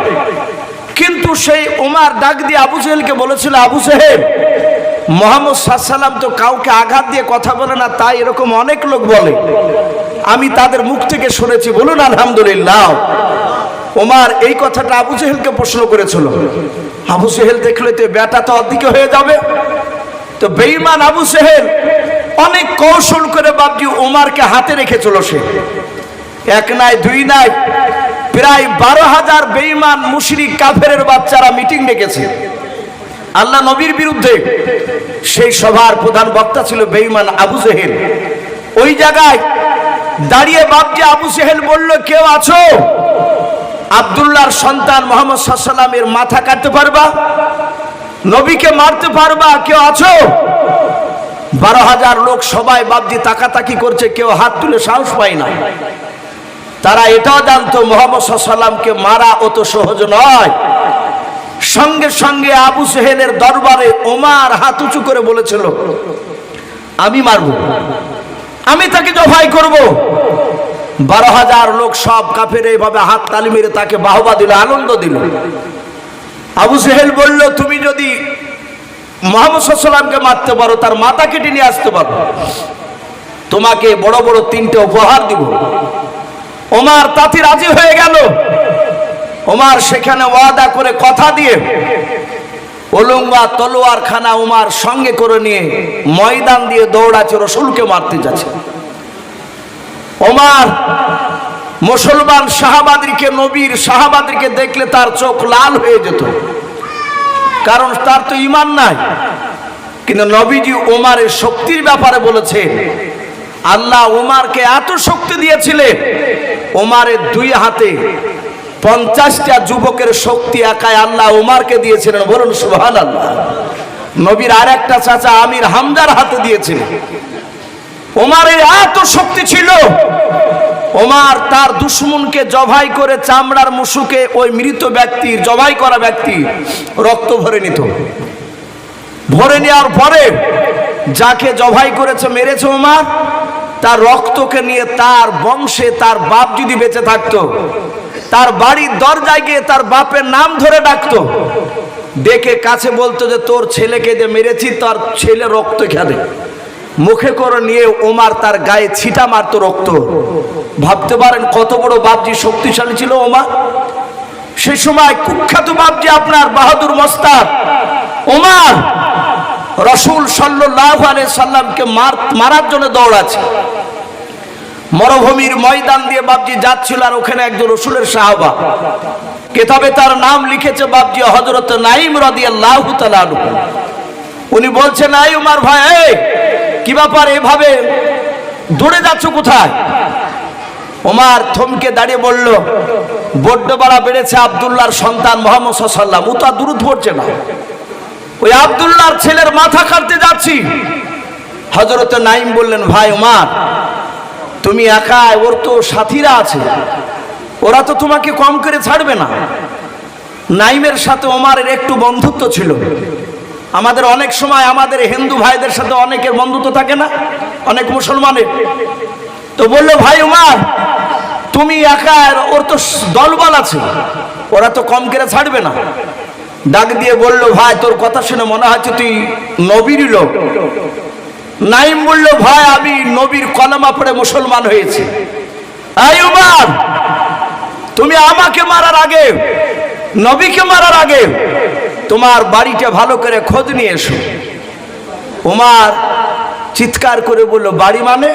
কিন্তু সেই ওমর ডাক দিয়ে আবু জেহেলকে বলেছিল, আবু জেহেল মুহাম্মদ সাল্লাল্লাহু আলাইহি ওয়াসাল্লাম তো কাউকে আঘাত দিয়ে কথা বলে না, তাই এরকম অনেক লোক বলে, আমি তাদের মুখ থেকে শুনেছি, বলুন আলহামদুলিল্লাহ। ওমর এই কথাটা আবু জেহেলকে প্রশ্ন করেছিল। আবু জেহেল দেখলে তো বেটা তো অদিকে হয়ে যাবে, তো বেঈমান আবু জেহেল অনেক কৌশল করে বাপজি ওমরকে হাতে রেখেছিল। সে 1 নাই 2 নাই প্রায় 12,000 বেঈমান মুশরিক কাফেরের বাচ্চারা মিটিং ডেকেছে আল্লাহ নবীর বিরুদ্ধে। সেই সভার প্রধান বক্তা ছিল বেঈমান আবু জেহেল। ওই জায়গায় দাঁড়িয়ে বাপজি আবু জেহেল বলল, কেউ আছো আব্দুল্লাহর সন্তান মুহাম্মদ সাল্লাল্লাহু আলাইহি ওয়াসাল্লামের মাথা কাটতে পারবা, নবীকে মারতে পারবা, কেউ আছো? 12,000 লোক সবাই বাপজি তাকাতাকি করছে, কেউ হাত তুলে সাহস পায় না। তারা এটাও জানতো মুহাম্মদ সাল্লাল্লাহু আলাইহি ওয়াসাল্লামকে মারা অত সহজ নয়। সঙ্গে সঙ্গে আবু জেহেলের দরবারে ওমর হাত উঁচু করে বলেছিল, আমি মারব, আমি তাকে জবাই করব। 12,000 লোক সব কাফের এইভাবে হাত তালি মেরে তাকে বাহবা দিল, আনন্দ দিল। আবু জেহেল বলল, তুমি যদি মুহাম্মদ সাল্লাল্লাহু আলাইহি ওয়াসাল্লামকে মারতে পারো, তার মাথা কেটে নিয়ে আসতে পারো, তোমাকে বড় বড় 3টে উপহার দিব। ওমর তাতে রাজি হয়ে গেল। ওমর সেখানে ওয়াদা করে কথা দিয়ে ওলঙ্গা তলোয়ার খানা ওমর সঙ্গে করে নিয়ে ময়দান দিয়ে দৌড়াচ্ছে, রাসূলকে মারতে যাচ্ছে। ওমর মুসলমান সাহাবাদেরকে, নবীর সাহাবাদেরকে দেখলে তার চোখ লাল হয়ে যেত, কারণ তার তো ঈমান নাই। কিন্তু নবীজি ওমরের শক্তির ব্যাপারে বলেছে, আল্লাহ ওমরকে এত শক্তি দিয়েছিলেন, ওমরের 2 হাতে 50টা যুবকের শক্তি একাই আল্লাহ ওমরকে দিয়েছিলেন, বলুন সুবহানাল্লাহ। নবীর আরেকটা চাচা আমির হামজার হাতে দিয়েছিলেন। ওমরের এত শক্তি ছিল, ওমর তার দুশমনকে জবাই করে চামড়ার মুশুকে ওই মৃত ব্যক্তির, জবাই করা ব্যক্তির রক্ত ভরে নিত। ভরে নেওয়ার পরে যাকে জবাই করেছে, মেরেছে ওমর, তার রক্তকে নিয়ে তার বংশে তার বাপ যদি বেঁচে থাকতো, তার বাড়ির দরজায় গিয়ে তার বাপের নাম ধরে ডাকতো, ডেকে কাছে বলতো যে তোর ছেলেকে যে মেরেছি, তার ছেলে রক্ত খেলে। মুখে করে নিয়ে ওমর তার গায়ে ছিটা মারতো রক্ত। ভাবতে পারেন কত বড় বাপজি শক্তিশালী ছিল ওমর। সেই সময় কুখ্যাত বাপজি আপনার বাহাদুর মস্তান ওমর রাসূল সাল্লাল্লাহু আলাইহি সাল্লামকে মারার জন্য দৌড়াচ্ছে। মরুভূমির ময়দান দিয়ে বাপজি যাচ্ছিল, আর ওখানে একজন রাসূলের সাহাবা, কিতাবে তার নাম লিখেছে বাপজি হযরত নাঈম রাদিয়াল্লাহু তাআলা আনহু। উনি বলছেন, এই ওমর ভাই, এই কি ব্যাপার, এভাবে দৌড়ে যাচ্ছ কোথায়? ওমর থমকে দাঁড়িয়ে বলল, বড্ড বাড়া বেড়েছে আব্দুল্লাহর সন্তান মুহাম্মদ সাল্লাল্লাহু আলাইহি ওয়াসাল্লাম, ও তো দুরূদ পড়ছে না, ওই আব্দুল্লাহর ছেলের মাথা কাটতে যাচ্ছি। হযরত নাঈম বললেন, ভাই ওমর, তুমি একা, ওর তো সাথীরা আছে, ওরা তো তোমাকে কম করে ছাড়বে না। নাঈমের সাথে ওমরের একটু বন্ধুত্ব ছিল। আমাদের অনেক সময় আমাদের হিন্দু ভাইদের সাথে অনেকের বন্ধুত্ব থাকে না, অনেক মুসলমানের। তো বললো, ভাই ওমর, তুমি একা, ওর তো দলবল আছে, ওরা তো কম করে ছাড়বে না। ডাক দিয়ে বলল, ভাই তোর কথা শুনে মনে হচ্ছে তুই নবীর লোক। নাঈম বলল, ভাই আমি নবীর কলেমা পড়ে মুসলমান হয়েছি। এই ওমর, তুমি আমাকে মারার আগে, নবীকে মারার আগে তোমার বাড়িটা ভালো করে খোঁজ নিয়ে এসো। ওমর চিৎকার করে বলল, বাড়ি মানে?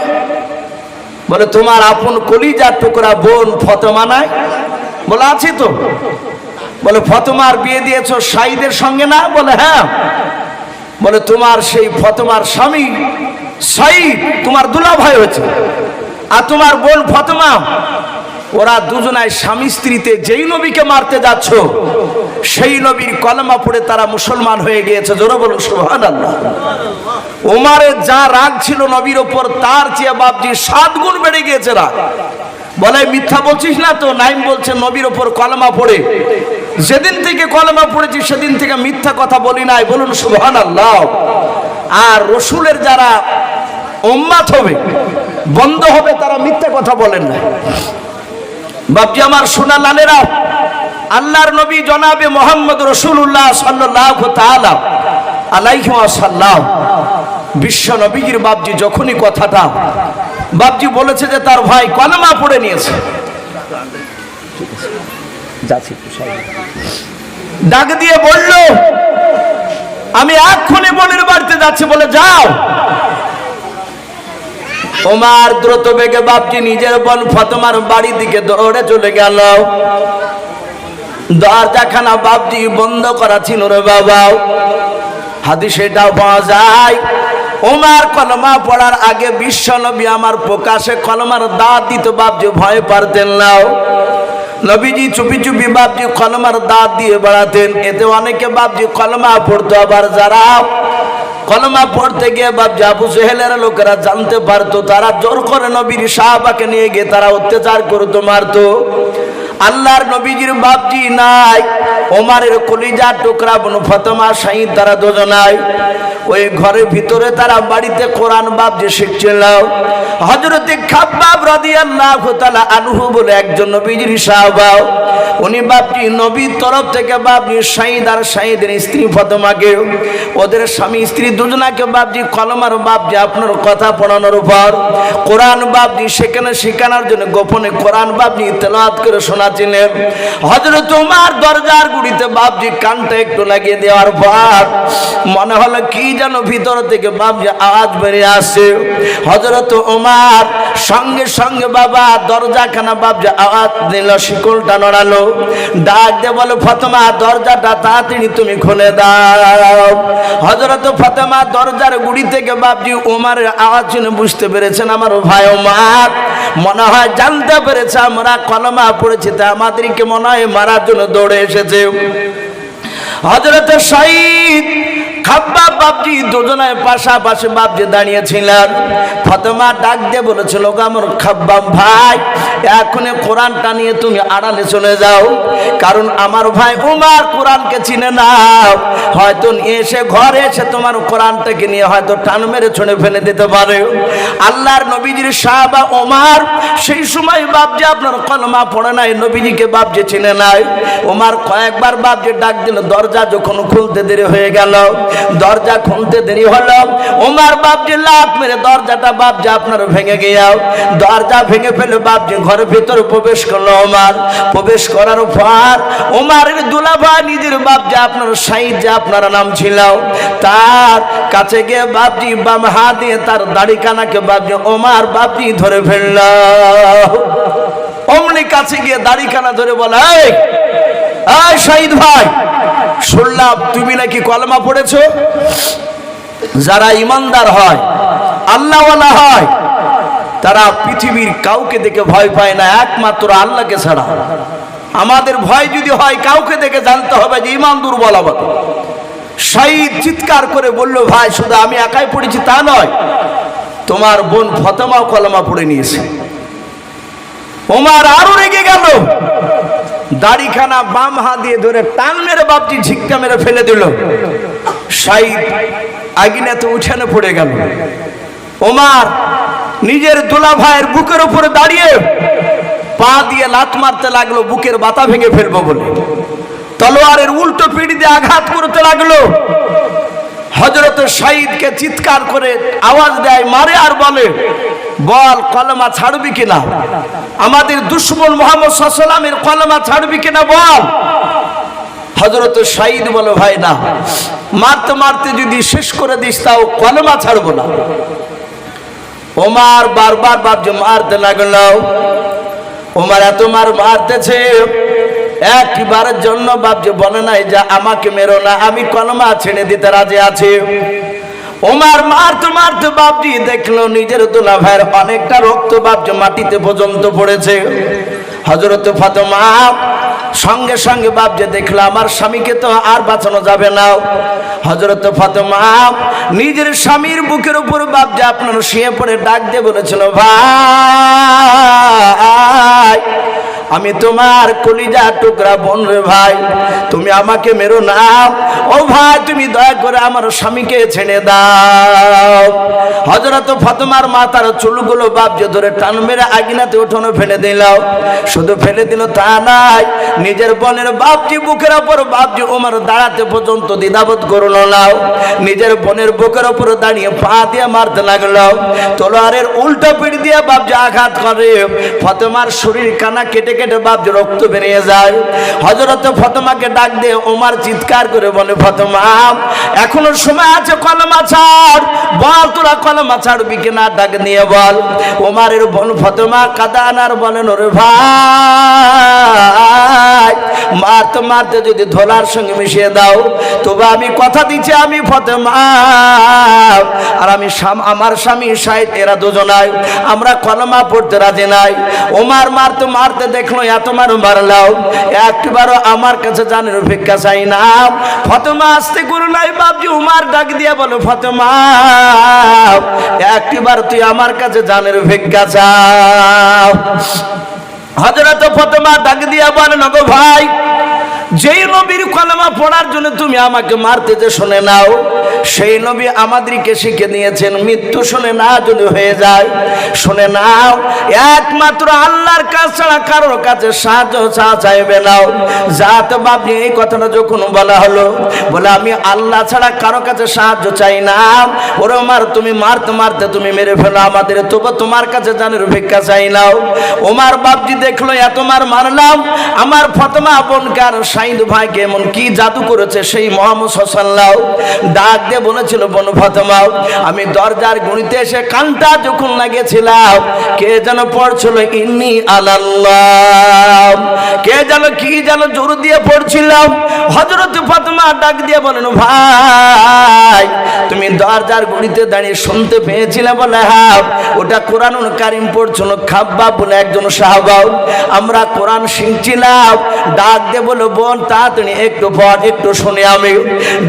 বলে, তোমার আপন কলিজার টুকরা বোন ফাতেমা নাই? বলে, আছি তো। বলে, ফাতেমার বিয়ে দিয়েছো সাঈদের সঙ্গে না? বলে, হ্যাঁ। বলে, তোমার সেই ফাতেমার স্বামী সাঈদ তোমার দুলাভাই হয়েছে, আর তোমার বোন ফাতেমা, ওরা দুজনায় স্বামী স্ত্রীতে যেই নবীকে মারতে যাচ্ছ, সেই নবীর কলেমা পড়ে তারা মুসলমান হয়ে গিয়েছে। জোরে বলুন সুবহানাল্লাহ। ওমরের যা রাগ ছিল নবীর ওপর, তার চেয়ে বাপজি 7 গুণ বেড়ে গিয়েছে রাগ। বলে, মিথ্যা বলছিস না তো? নাঈম বলছে, নবীর ওপর কলেমা পড়ে যেদিন থেকে কলেমা পড়েছি সেদিন থেকে মিথ্যা কথা বলি নাই। বলুন সুবহানাল্লাহ। আর রাসূলের যারা উম্মত হবে, বন্ধ হবে, তারা মিথ্যা কথা বলেন না। বাপজি আমার সোনা লালেরা, আল্লাহর নবী জনাবে মুহাম্মদ রাসূলুল্লাহ সাল্লাল্লাহু তাআলা আলাইহি ওয়াসাল্লাম, বিশ্ব নবীর বাপজি যখনই কথাটা বাপজি বলেছে যে তার ভাই কলেমা পড়ে নিয়েছে, ডাক দিয়ে বলল, আমি এক্ষুনি বোনের বাড়িতে যাচ্ছি। বলে, যাও। ওমর দ্রুত বেগে বাপজি নিজের বোন ফাতেমার বাড়ির দিকে দৌড়ে চলে গেল। দরজাখানা বাপজি বন্ধ করা ছিল রে বাবা। হাদিসে এটাও পাওয়া যায়, ওমর কলমা পড়ার আগে বিশ্ব নবী আমার প্রকাশে কলমার দাঁত দিত বাপজি, ভয় পারতেন না। নবীজি চুপি চুপি বাপজি কলমার দাঁত দিয়ে বেড়াতেন। এতে অনেকে বাপজি কলমা পড়তো, আবার যারা কলমা পড়তে গিয়ে বাপজি আবু জেহেলের লোকেরা জানতে পারতো, তারা জোর করে নবীর সাহাবাকে নিয়ে গিয়ে তারা অত্যাচার করতো, মারতো। আল্লাহর নবীজির বাপজি নাই, ওমরের কলিজা টুকরা বোন ফাতেমা শাহিদ, তারা দুজনাই ওই ঘরের ভিতরে তারা বাড়িতে কোরআন বাপজি শিখছিল। হযরতে খাব্বাব রাদিয়াল্লাহু তাআলা আনহু বলে একজন নবীজির সাহাবা, উনি বাপজি নবীর তরফ থেকে বাপজি শাহিদ আর শাহিদের স্ত্রী ফাতেমাকে, ওদের স্বামী স্ত্রী দুজনাকে বাপজি কলমার বাপজি আপনার কথা পড়ানোর পর কোরআন বাপজি সেখানে শেখানোর জন্য গোপনে কোরআন বাপজি তেলাওয়াত করে শোনাচ্ছিলেন। হযরত ওমর দরজার গুড়িতে বাপজি কানটা একটু লাগিয়ে দেওয়ার পর মনে হলো কি যেন ভিতর থেকে বাপজি আওয়াজ বেরিয়ে আসে। হযরত ওমর সঙ্গে সঙ্গে বাবা দরজাখানা বাপজি আওয়াজ দিল, শিকলটা নড়ালো, ডাক দিয়ে বলে ফাতেমা দরজাটা তাড়াতাড়ি তুমি খুলে দাও। হযরত ফাতেমা দরজার গুড়ি থেকে বাপজি ওমরের আওয়াজ শুনে বুঝতে পেরেছেন আমার ভাই ওমর মনে হয় জানতে পেরেছে আমরা কলমা পড়েছি, তা আমাদেরকে মনে হয় মারার জন্য দৌড়ে এসেছে। হযরত শাহিদ খাব্বাব বাপজি দুজনায় পাশাপাশি বাপজি দাঁড়িয়েছিলেন। ফাতেমা ডাক দিয়ে বলেছিল, আমার খাব্বাব ভাই এখন কোরআনটা নিয়ে তুমি আড়ালে চলে যাও, কারণ আমার ভাই ওমর কোরআনকে চিনে না, হয়তো এসে ঘরে এসে তোমার কোরআনটাকে নিয়ে হয়তো টান মেরে ছুঁড়ে ফেলে দিতে পারে। আল্লাহর নবীজির সাহাবা ওমর সেই সময় বাপজি আপনার কলমা পড়ে নাই, নবীজিকে বাপজি চিনে নাই। ওমর কয়েকবার বাপজি ডাক দিল, দরজা যখন খুলতে দেরি হয়ে গেল, দরজা খুলতে দেরি হলো, ওমর বাপজি লাফ মেরে দরজাটা বাপজি আপনার ভেঙে গিয়াও, দরজা ভেঙে ফেলে বাপজি ঘরের ভিতরে প্রবেশ করলো। ওমর প্রবেশ করার পর ওমরের দুলাভাই নিজের বাপজি আপনার শাহিদ যে আপনার নাম ছিল, তার কাছে গিয়ে বাপজি বাম হাত দিয়ে তার দাড়ি কানাকে বাপজি ওমর বাপজি ধরে ফেলল। অমনি কাছে গিয়ে দাড়ি কানা ধরে বলে, এই শাহিদ ভাই, শুনলাম তুমি নাকি কলমা পড়েছো। যারা ইমানদার হয়, আল্লাহওয়ালা হয়, তারা পৃথিবীর কাউকে দেখে ভয় পায় না, একমাত্র আল্লাহকে ছাড়া। আমাদের ভয় যদি হয় কাউকে দেখে জানতে হবে যে ইমান দুর্বল হবে। শাহিদ চিৎকার করে বলল, ভাই শুধু আমি একাই পড়েছি তা নয়, তোমার বোন ফাতেমাও কলমা পড়ে নিয়েছে। ওমর আরো রেগে গেল, দাড়িখানা বাম হাত দিয়ে ধরে টান মেরে বাপজি ঝিক্কা মেরে ফেলে দিল। শাহিদ আগুনেতে উঠানে পড়ে গেল। ওমর নিজের দুলা ভাইয়ের বুকের উপরে দাঁড়িয়ে পা দিয়ে লাত মারতে লাগলো, বুকের বাতা ভেঙে ফেলবো বলে তলোয়ারের উল্টো পিঠ দিয়ে আঘাত করতে লাগলো। হযরত শাহিদকে চিৎকার করে আওয়াজ দেয়, মারে আর বলে, বল কলমা ছাড়বি কিনা, আমাদের দুশমন মুহাম্মদ সাল্লাল্লাহু আলাইহি ওয়াসাল্লামের কলমা ছাড়বি কিনা বল। হযরত শাহিদ বলে, ভাই না, মারতে মারতে যদি শেষ করে দিস তাও কলমা ছাড়বো না। ওমর বারবার বাপজি মারতে লাগলো। ওমর এত মারতেছে, একবারের জন্য বাপজি বলে নাই যে আমাকে মেরো না, আমি কলমা ছেড়ে দিতে রাজি আছি। ওমর মারতে মারতে বাপজি দেখলো নিজের দুলা ভাইয়ের অনেকটা রক্ত বাপজি মাটিতে পর্যন্ত পড়েছে। হযরত ফাতেমা সঙ্গে সঙ্গে বাপজি দেখলো আমার স্বামীকে তো আর বাঁচানো যাবে না। হযরত ফাতেমা নিজের স্বামীর বুকের উপর বাপজি আপনার শুয়ে পড়ে ডাক দিয়ে বলেছিল, ভাই আমি তোমার কলিজা টুকরা বোন রে ভাই, তুমি আমাকে মেরো না। ও ভাই তুমি দয়া করে আমার স্বামীকে ছেড়ে দাও। হযরত ফাতেমার মাথার চুলগুলো বাপজি ধরে টান মেরে আগুনেতে উঠোনে ফেলে দিল। শুধু ফেলে দিল তা নাই, নিজের বোনের বাপজি বুকের উপর বাপজি ওমর দাঁড়াতে পর্যন্ত দ্বিধাবোধ করলো না। নিজের বোনের বুকের উপর দাঁড়িয়ে পা দিয়ে মারতে লাগলো। তলোয়ারের উল্টো পিঠ দিয়ে বাপজি আঘাত করে ফাতেমার শরীর কানা কেটে কেটে বাপজি রক্ত বেরিয়ে যায়। হযরত ফাতেমাকে ডাক দিয়ে ওমর চিৎকার করে বলে, ফাতেমা এখনো সময় আছে, কলমা ছাড়, বল তোরা কলমা ছাড়বি কিনা, ডাক নিয়ে বল। ওমরের বোন ফাতেমা কাঁদান আর বলেন, ওরে ভাই মারতে মারতে যদি ধোলার সঙ্গে মিশিয়ে দাও, তবে আমি কথা দিচ্ছি আমি ফাতেমা আর আমি আমার স্বামী শাহিদ, এরা দুজনাই আমরা কলমা পড়তে রাজি নাই। ওমর মারতে মারতে দেখলো এত মারলাও, একবারও আমার কাছে জানের ভিক্ষা চাই না। ফাতেমা আস্তে করে নাই বাপজি ওমর ডাক দিয়ে বলো, ফাতেমা একবার তুই আমার কাছে জানের ভিক্ষা চাও। হযরত ফাতেমা ডাক দিয়া বলেন, ওগো ভাই, যেই নবীর কলমা পড়ার জন্য তুমি আমাকে মারতে যে শুনে নাও, সেই নবী আমাদেরকে শিখে দিয়েছেন মৃত্যু শুনে না যদি হয়ে যায়, শুনে নাও একমাত্র আল্লাহর কাছ ছাড়া কারোর কাছে সাহায্য চাইবে নাও। যাতে বাপজি এই কথাটা যখন বলা হলো, বলে আমি আল্লাহ ছাড়া কারো কাছে সাহায্য চাই না। ওরে ওমর তুমি মারতে মারতে তুমি মেরে ফেলো আমাদের, তবু তোমার কাছে জানের ভিক্ষা চাই নাও। ওমর বাপজি দেখলো এত মারলাম, আমার ফাতেমা বোনকে আর শাহিদ ভাইকে এমন কি জাদু করেছে, সেই মুহাম্মদ সাল্লাল্লাহু ডাক দিয়ে বলেছিল, বোন ফাতেমা আমি দরজার গুঁড়িতে এসে কানটা যখন লাগিয়েছিলাম, কে যেন পড়ছিল ইন্নী আলাল্লাহ, কে যেন কি যেন জোর দিয়ে পড়ছিলাম। হযরত ফাতেমা ডাক দিয়ে বলেন, ভাই তুমি দরজার গুঁড়িতে দাঁড়িয়ে শুনতে পেয়েছিলে? বলে হ্যাঁ, ওটা কোরআনুল কারীম পড়ছিল খাব্বাব বলে একজন সাহাবা, আমরা কোরআন শিখছিলাম। ডাক দিয়ে বলো, বোন তাড়াতাড়ি একটু পর একটু শুনে আমি।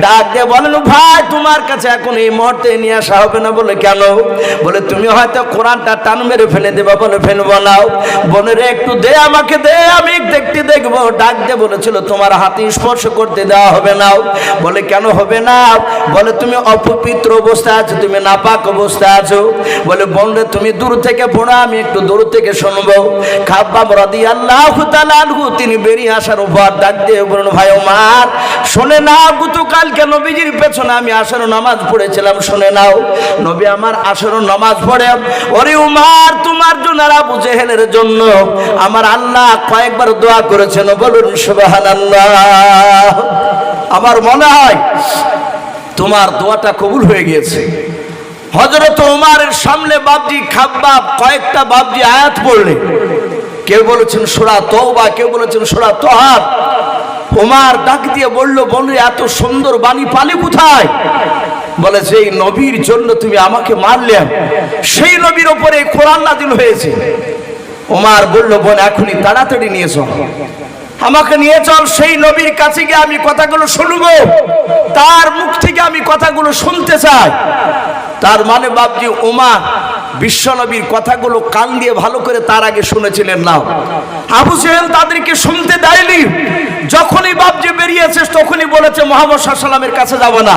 ডাক দিয়ে বলেন, ভাই তোমার কাছে এখন এই মুহূর্তে নিয়ে আসা হবে না। বলে কেন? বলে তুমি হয়তো কোরআনটা টান মেরে ফেলে দেবা। বলে ফেলবো না। বোনের একটু দে, আমাকে দে, আমি দেখতে দেখবো। ডাক দিয়ে বলেছিল তোমার হাতে স্পর্শ করতে দেওয়া হবে না। বলে কেন হবে না? বলে তুমি অপবিত্র অবস্থায় আছো, তুমি নাপাক অবস্থায় আছো। বলে বোন রে তুমি দূর থেকে পড়ো, আমি একটু দূর থেকে শুনবো। খাব্বাব রাদিয়াল্লাহু তাআলা আনহু তিনি বেরিয়ে আসার উপর ডাক দিয়ে বলুন, ভাই ওমর শুনে নাও, গতকালকে নবীজির পেছনে আমি আসর নামাজ পড়েছিলাম, শুনে নাও। নবী আমার আসর নামাজ পড়ে, ওরে ওমর তোমার জন্য আর আবু জেহেলের জন্য আমার আল্লাহ কয়েকবার দোয়া করেছেন, বলুন সুবহানাল্লাহ। আমার মনে হয় তোমার দোয়াটা কবুল হয়ে গিয়েছে। হযরত ওমরের সামনে বাপজি খাব্বাব কয়েকটা বাপজি আয়াত পড়লে, কেউ বলেছেন সূরা তওবা, কেউ বলেছেন সূরা তাহা। ওমর ডাক দিয়ে বলল, বন্ধু এত সুন্দর বাণী পালি কোথায়? বলে সেই নবীর জন্য তুমি আমাকে মারলে, সেই নবীর উপরে কোরআন নাযিল হয়েছে। ওমর বলল, বোন এখনই তাড়াতাড়ি নিয়ে চল, আমাকে নিয়ে চল, সেই নবীর কাছে গিয়ে আমি কথাগুলো শুনবো, তার মুখ থেকে আমি কথাগুলো শুনতে চাই। তার মানে বাপজি ওমর বিশ্ব নবীর কথাগুলো কান দিয়ে ভালো করে তার আগে শুনেছিলেন না। আবু জেহেল তাদেরকে শুনতে দেয়নি। যখনই বাপজি বেরিয়েছে তখনই বলেছে মুহাম্মদ সাল্লাল্লাহু আলাইহি ওয়াসাল্লামের কাছে যাব না,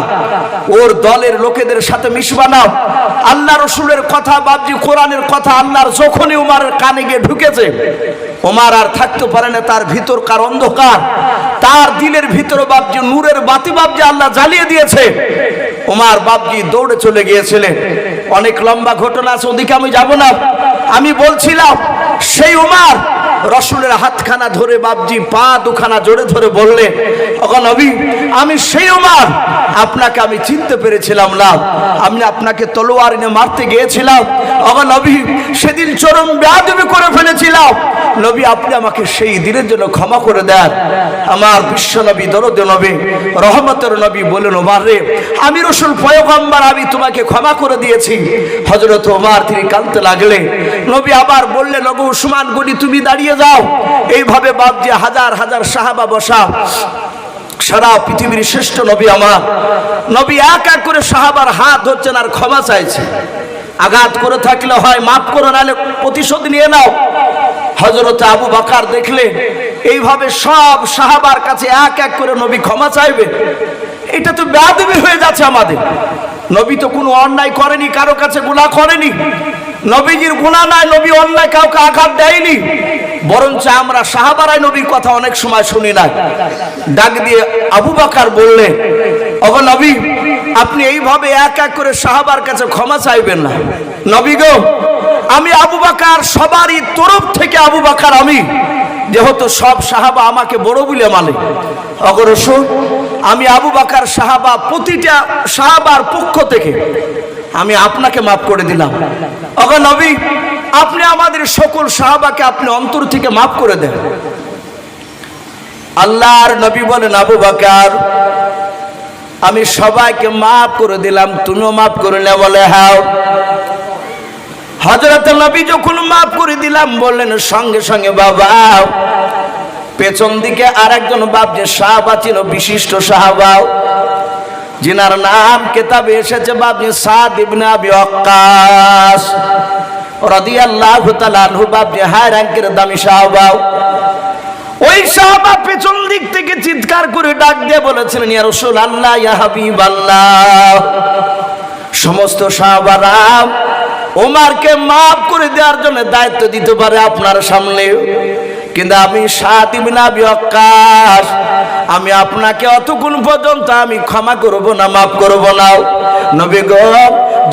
ওর দলের লোকেদের সাথে মিশবা না। আল্লাহ রসুলের কথা বাপজি কোরআনের কথা আল্লাহর যখনই ওমরের কানে গিয়ে ঢুকেছে, ওমর আর থাকতে পারে না। তার ভিতরকার অন্ধকার, তার দিলের ভিতরে বাপজি নূরের বাতি বাপজি আল্লাহ জ্বালিয়ে দিয়েছে। ওমর বাপজি দৌড়ে চলে গিয়েছিলেন। অনেক লম্বা ঘটনা আছে, ওদিকে আমি যাব না। আমি বলছিলাম সেই ওমর রসুলের হাতখানা ধরে বাপজি পা দুখানা জোরে ধরে বললেন, ওগো নবী আমি সেই ওমর, আপনাকে আমি চিনতে পেরেছিলাম না, আমি আপনাকে তলোয়ার এনে মারতে গিয়েছিলাম। ওগো নবী সেদিন চরম বেয়াদবি করে ফেলেছিলাম, নবী আপনি আমাকে সেই দিনের জন্য ক্ষমা করে দেন। আমার বিশ্ব নবী দরদে নবী রহমতের নবী বলেন, ওমর রে আমি রসুল পয়গম্বর, আমি তোমাকে ক্ষমা করে দিয়েছি। হযরত ওমর তিনি কাঁদতে লাগলেন। নবী আবার বললেন, ওগো উসমান গনি তুমি দাঁড়িয়ে যাও। এইভাবে বাপজি হাজার হাজার সাহাবা বসা, সারা পৃথিবীর শ্রেষ্ঠ নবী আমার নবী এক এক করে সাহাবার হাত ধরছেন আর ক্ষমা চাইছে। আঘাত করে থাকলে হয় মাফ করো, নাহলে প্রতিশোধ নিয়ে নাও। হযরত আবু বকর দেখলেন এইভাবে সব সাহাবার কাছে এক এক করে নবী ক্ষমা চাইবে, এটা তো বেয়াদবি হয়ে যাচ্ছে আমাদের। নবী তো কোনো অন্যায় করেনি, কারো কাছে গুনাহ করেনি, নবীজির গুনাহ নাই, নবী অন্যায় কাউকে আঘাত দেয়নি। বরঞ্চ আমরা সাহাবারাই নবীর কথা অনেক সময় শুনি না। ডাক দিয়ে আবু বকর বললেন, ওগো নবী আপনি এইভাবে এক এক করে সাহাবার কাছে ক্ষমা চাইবেন না। নবী গো আমি আবু বকর, সবারই তরফ থেকে আবু বকর আমি যেহেতু সব সাহাবা আমাকে বড় বলে মানে, অগ্রসর আমি আবু বকর সাহাবা, প্রতিটা সাহাবার পক্ষ থেকে আমি আপনাকে মাফ করে দিলাম। ওগো নবী, আপনি আমাদের সকল সাহাবাকে আপনি অন্তর থেকে মাফ করে দেন। আল্লাহর নবী বলেন, আবু বকর আমি সবাইকে মাফ করে দিলাম, তুমিও মাফ করে নে? বলে হ্যাঁ। হযরত নবী যখন মাফ করে দিলাম বললেন, সঙ্গে সঙ্গে বাবা পেছন দিকে আরেকজন বাপ যে সাহাবা ছিল, বিশিষ্ট সাহাবা, যিনার নাম কিতাবে এসেছে বাবজি সাদ ইবনে আবি ওয়াক্কাস রাদিয়াল্লাহু তাআলা আনহু, বাবজি হাই র‍্যাঙ্কের দামি সাহাবা। ওই সাহাবা পেছন দিক থেকে চিৎকার করে ডাক দিয়ে বলেছিলেন, ইয়া রাসূলুল্লাহ, ইয়া হাবিবাল্লাহ, সমস্ত সাহাবারা ওমরকে মাফ করে দেওয়ার জন্য দায়িত্ব দিতে পারে আপনার সামনে, কিন্তু আমি সাদ ইবনে আবি ওয়াক্কাস, আমি আপনাকে অতক্ষণ পর্যন্ত আমি ক্ষমা করব না, মাফ করব না। নবী গো,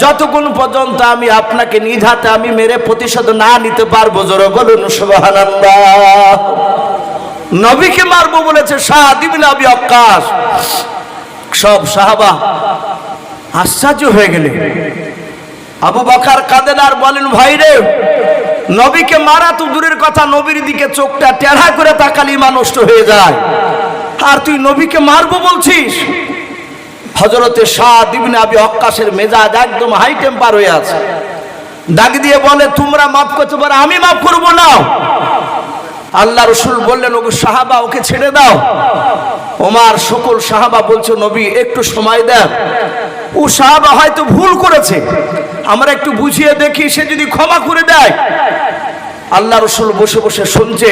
যতক্ষণ পর্যন্ত আমি আপনাকে নিজ হাতে আমি মেরে প্রতিশোধ না নিতে পারবো, জোরে বলুন সুবহানাল্লাহ। নবীকে মারবো বলেছে সাদ ইবনে আবি ওয়াক্কাস। সব সাহাবা আশ্চর্য হয়ে গেলেন। আবু বকর কাঁদেন আর বলেন, ভাই রে, নবীকে মারা তো দূরের কথা, নবীর দিকে চোখটা টেढ़ा করে তাকালে ঈমান নষ্ট হয়ে যায়, আর তুই নবীকে মারবো বলছিস? হযরতে সাদ ইবনে আবি ওয়াক্কাসের মেজাজ একদম হাই টেম্পার হয়ে আছে। ডাক দিয়ে বলে, তোমরা মাফ করতে পারো, আমি মাফ করব না। আল্লাহ রাসূল বললেন, ওগো সাহাবা, ওকে ছেড়ে দাও। ওমর সকল সাহাবা বলছে, নবী একটু সময় দেন, ও সাহাবা হয়তো ভুল করেছে, আমরা একটু বুঝিয়ে দেখি, সে যদি ক্ষমা করে দেয়। আল্লাহ রাসূল বসে বসে শুনছে।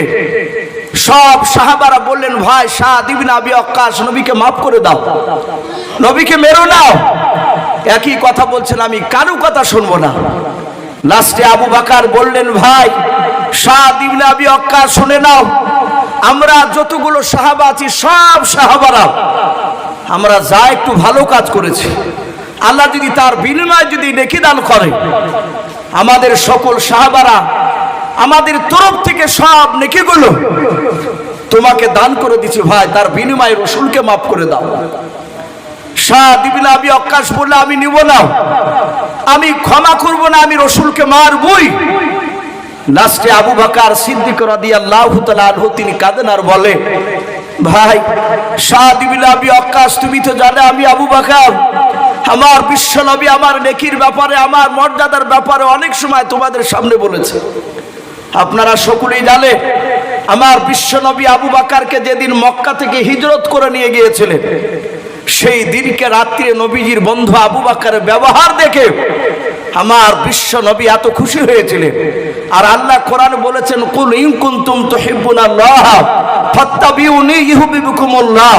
সব সাহাবারা বললেন, ভাই সাদ ইবনে আবি ওয়াক্কাস, নবীকে মাফ করে দাও, নবীকে মেরো না। একই কথা বলছেন, আমি কারো কথা শুনবো না। লাস্টে আবু বকর বললেন, ভাই সাদ ইবনে আবি ওয়াক্কাস, শুনে নাও, আমরা যতগুলো সাহাবা আছি সব সাহাবারা আমরা যা একটু ভালো কাজ করেছি, আল্লাহ যদি তার বিনিময়ে যদি নেকি দান করে, আমাদের সকল সাহাবারা আমাদের তরফ থেকে সব নেকিগুলো তোমাকে দান করে দিচ্ছি, ভাই তার বিনিময়ে রাসূলকে মাফ করে দাও। সাদ ইবনে আবি ওয়াক্কাস বলল, আমি নিব না, আমি ক্ষমা করব না, আমি রাসূলকে মারবই। লাস্টে আবু বকর সিদ্দিক রাদিয়াল্লাহু তাআলা আনহু তিনি কাঁদেন আর বলে, ভাই সাদ ইবনে আবি ওয়াক্কাস, তুমি তো জানো আমি আবু বকর আমার বিশ্ব নবী আমার নেকির ব্যাপারে, আমার মর্যাদার ব্যাপারে অনেক সময় তোমাদের সামনে বলেছে। আপনারা সকলেই জানেন আমার বিশ্ব নবী আবু বকরকে যেদিন মক্কা থেকে হিজরত করে নিয়ে গিয়েছিলেন, সেই দিনকে রাত্রে নবীজির বন্ধু আবু বকরের ব্যবহার দেখে আমার বিশ্ব নবী এত খুশি হয়েছিলেন। আর আল্লাহ কোরআন বলেছেন, কুল ইন কুনতুম তুহিব্বুনাল্লাহ ফাত্তাবিউনি ইউহিব্বুকুমুল্লাহ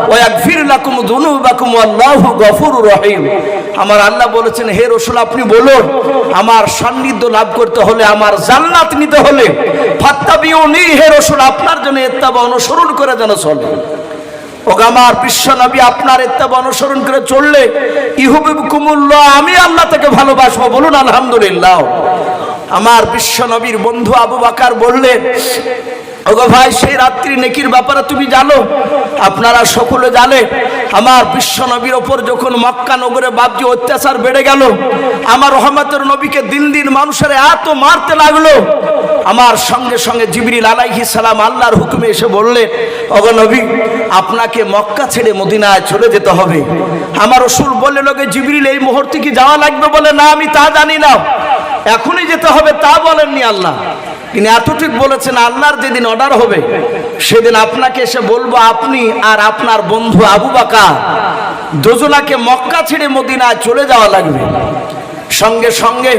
ওয়া ইয়াগফির লাকুম যুনুবাকুম ওয়াল্লাহু গফুরুর রহিম। আমার আল্লাহ বলেছেন, হে রাসূল আপনি বলুন, আমার সান্নিধ্য লাভ করতে হলে, আমার জান্নাত নিতে হলে, ফাত্তাবিউনি, হে রাসূল আপনার জন্য ইত্তেবা অনুসরণ করে যেন চলে। ওগো আমার বিশ্ব নবী আপনার ইত্তেবা অনুসরণ করে চললে ইউহিব্বুকুমুল্লাহ, আমি আল্লাহ তাকে ভালোবাসবো, বলুন আলহামদুলিল্লাহ। আমার বিশ্ব নবীর বন্ধু আবু বকর বললেন, ওগো ভাই সেই রাত্রি নেকির ব্যাপারে তুমি জানো, আপনারা সকলে জানেন আমার বিশ্ব নবীর ওপর যখন মক্কা নগরে বাবজি অত্যাচার বেড়ে গেল, আমার রহমতের নবীকে দিন দিন মানুষের এত মারতে লাগলো, আমার সঙ্গে সঙ্গে জিবরিল আলাইহিস সালাম আল্লাহর হুকুমে এসে বললেন, ওগো নবী আপনাকে মক্কা ছেড়ে মদিনায় চলে যেতে হবে। আমার রাসূল বললেন, ওগো জিবরিল এই মুহূর্তে কি যাওয়া লাগবে? বলে, না আমি তা জানি না, এখনই যেতে হবে তা বলেননি আল্লাহ, তিনি এতটুকু বলেছেন, আল্লাহর যেদিন অর্ডার হবে সেদিন আপনাকে এসে বলবো, আপনি আর আপনার বন্ধু আবু বকর দুজনাকে মক্কা ছেড়ে মদিনায় চলে যাওয়া লাগবে। সঙ্গে সঙ্গে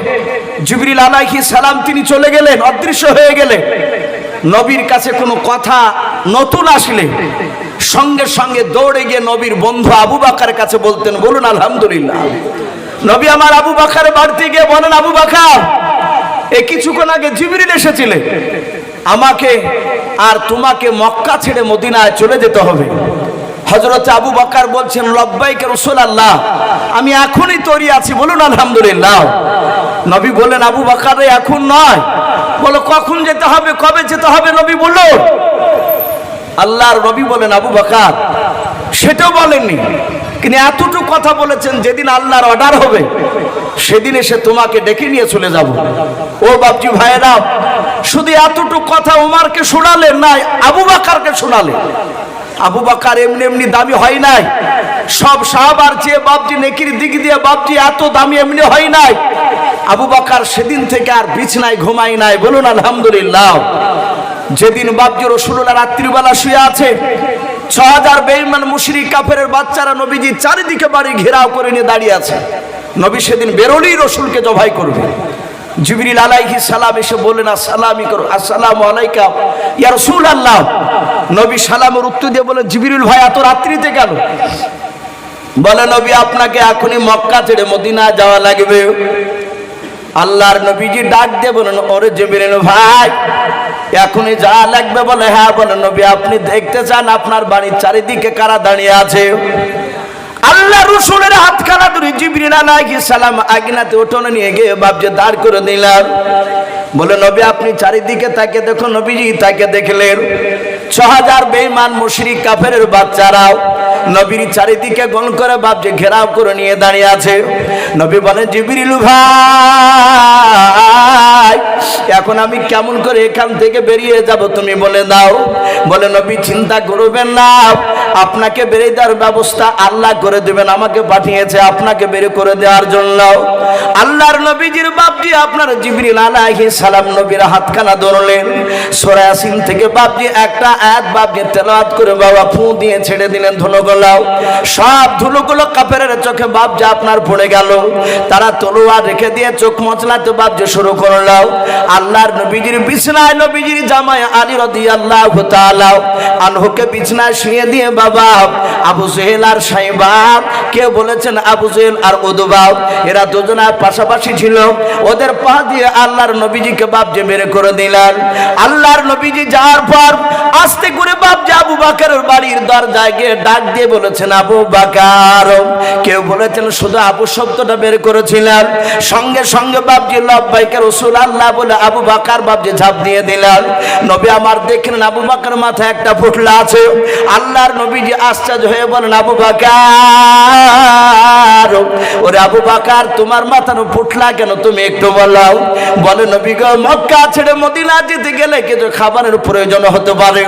জিবরিল আলাইহিস সালাম তিনি চলে গেলেন, অদৃশ্য হয়ে গেলেন। নবীর কাছে কোনো কথা নতুন আসলে সঙ্গে সঙ্গে দৌড়ে গিয়ে নবীর বন্ধু আবু বকরের কাছে বলতেন, বলুন আলহামদুলিল্লাহ। নবী আমার আবু বকরের বাড়িতে গিয়ে বলেন, আবু বকর এই কিছুক্ষণ আগে জিবরিল এসেছিলেন, আমাকে আর তোমাকে মক্কা ছেড়ে মদিনায় চলে যেতে হবে। হযরত আবু বকর বলছেন, লব্বাইক রাসূলুল্লাহ, আমি এখনই তৈরি আছি, বলুন আলহামদুলিল্লাহ। নবী বলেন আবু বকর এখন নয়। বলো কখন যেতে হবে, কবে যেতে হবে নবী বলল। আল্লাহর নবী বলেন আবু বকর সেটাও বলেননি, কিন্তু এতটুকু কথা বলেছেন যেদিন আল্লাহর অর্ডার হবে সেদিন এসে তোমাকে ডেকে নিয়ে চলে যাব। ও বাপজি ভাইয়েরা, শুধু এতটুকু কথা ওমরকে শোনালেন না, আবু বকরকে শোনালেন। আবু বকর এমনি এমনি দামি হয় নাই, সব সাহাবার চেয়ে বাপজি নেকির দিক দিয়ে বাপজি এত দামি এমনি হয় নাই। আবু বকর সেদিন থেকে আর বিছনায় ঘুমায় নাই, বলুন আলহামদুলিল্লাহ। যেদিন বাপজি রাসূলুল্লাহ রাত্রিবেলা শুয়ে আছে, ৬০০০ বেঈমান মুশরিক কাফেরের বাচ্চারা নবীজি চারিদিকে বাড়ি ঘেরাও করে নিয়ে দাঁড়িয়ে আছে। নবী সেদিন বেরোলেই রসুলকে জবাই করবে। জিবরিল আলাইহিস সালাম এসে বললেন আসসালামি করো, আসসালামু আলাইকা ইয়া রাসূলুল্লাহ। নবী সালামের উত্তর দিয়ে বলেন জিবরিল ভাই এত রাত্রিতে কেন? বলে নবী আপনাকে এখনই মক্কা ছেড়ে মদিনা যাওয়া লাগবে। আল্লাহর নবীজি ডাক দিয়ে বলেন ওরে জিবরিল ভাই এখনই যাওয়া লাগবে? বলে হ্যাঁ। বলে নবী আপনি দেখতে চান আপনার বাড়ির চারিদিকে কারা দাঁড়িয়ে আছে? আল্লাহ রসুলের হাতখানা ধরে জিবরিল আলাইহিস সালাম আগিনাতে উঠোনে নিয়ে গিয়ে বাপজি দাঁড় করে দিলেন। বলে নবী আপনি চারিদিকে তাকে দেখুন। নবীজি তাকে দেখলেন ৬০০০ বেঈমান মুশরিক কাফেরের বাচ্চারাও নবীর চারিদিকে গোল করে বাপজি ঘেরাও করে নিয়ে দাঁড়িয়ে আছে। নবী বলেন জিবরিল ভাই এখন আমি কেমন করে এখান থেকে বেরিয়ে যাব তুমি বলে দাও। বলে নবী চিন্তা করবেন না, আপনাকে বেরিয়ে দেওয়ার ব্যবস্থা আল্লাহ করে দেবেন, আমাকে পাঠিয়েছে আপনাকে বের করে দেওয়ার জন্য। আল্লাহর নবীজির বাপজি আপনার জিবরিল আলাইহিস সালাম নবীর হাতখানা ধরলেন, সূরা ইয়াসিন থেকে বাপজি একটা আয়াত বাপজি তেলাওয়াত করে বাবা ফু দিয়ে ছেড়ে দিলেন ধুলোগুলো। সব ধুলোগুলো কাফেরের চোখে বাপজি আপনার পড়ে গেল। তারা তলোয়ার রেখে দিয়ে চোখ মচলাতে বাপজি শুরু করলো। আল্লাহর নবীজির বিছনায় নবীজির জামাই আলী রাদিয়াল্লাহু তাআলা আনহুকে বিছনায় শুয়ে দিয়ে বাবা আবু জেহেল আর সাইবা, কেউ বলেছেন আবু জেহেল আর উদবা, এরা দুজনে পাশাপাশি ছিল। ওদের পা দিয়ে আল্লাহর নবীজিকে বাপজি বের করে দিলেন। আল্লাহর নবীজি যাওয়ার পর আস্তে করে বাপজি আবু বকরের বাড়ির দরজায় গিয়ে ডাক দিয়ে বলেছেন আবু বকর। কেউ বলেছেন শুধু আবু শব্দটা বের করেছিলেন, সঙ্গে সঙ্গে বাপজি লব্বাইকা রাসূলুল্লাহ বলে আবু বকর বাপজি ঝাঁপ দিয়ে দিলেন। নবী আমার দেখলেন আবু বকর মাথায় একটা ফুটলা আছে। আল্লাহর নবীজি আশ্চর্য হয়ে বলেন আবু বকর, ওরে আবু বকর তোমার মাথার ফুটলা কেন তুমি একটু বলো। বলে নবী গো মক্কা ছেড়ে মদিনা যেতে গেলে কিছু খাবারের প্রয়োজন হতে পারে।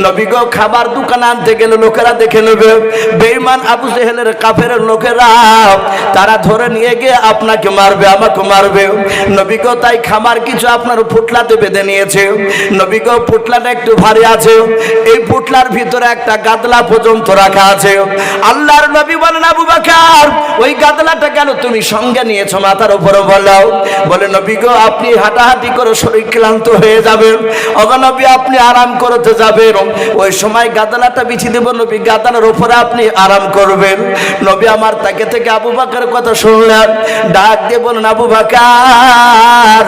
নবী গো খাবার দোকান আনতে গেলে লোকেরা দেখে নেবে, বেঈমান আবু জেহেলের কাফেরের লোকেরা তারা ধরে নিয়ে গিয়ে আপনাকে মারবে, আমাকে মারবে। নবী গো তাই খাবার কিছু আপনার ফুটলাতে বেঁধে নিয়েছে। নবী গো ফুটলাটা একটু ভারী আছে, এই ফুটলার ভিতরে একটা গাদলা পর্যন্ত রাখা আছে। আল্লাহর নবী বলেন আবু বকর ওই গাদলাটা কেন তুমি সঙ্গে নিয়েছো মাথার উপরে বলো। বলে নবী গো আপনি হাঁটাহাঁটি করে শরীর ক্লান্ত হয়ে যাবেন, ওগো নবী আপনি আরাম করতে যাবেন, ওই সময় গাদলাটা বিছিয়ে দেব নবী, গাদলার উপরে আপনি আরাম করবেন। নবী আমার তাকে থেকে আবু বকরের কথা শুনলেন, ডাক দিয়ে বলেন আবু বকর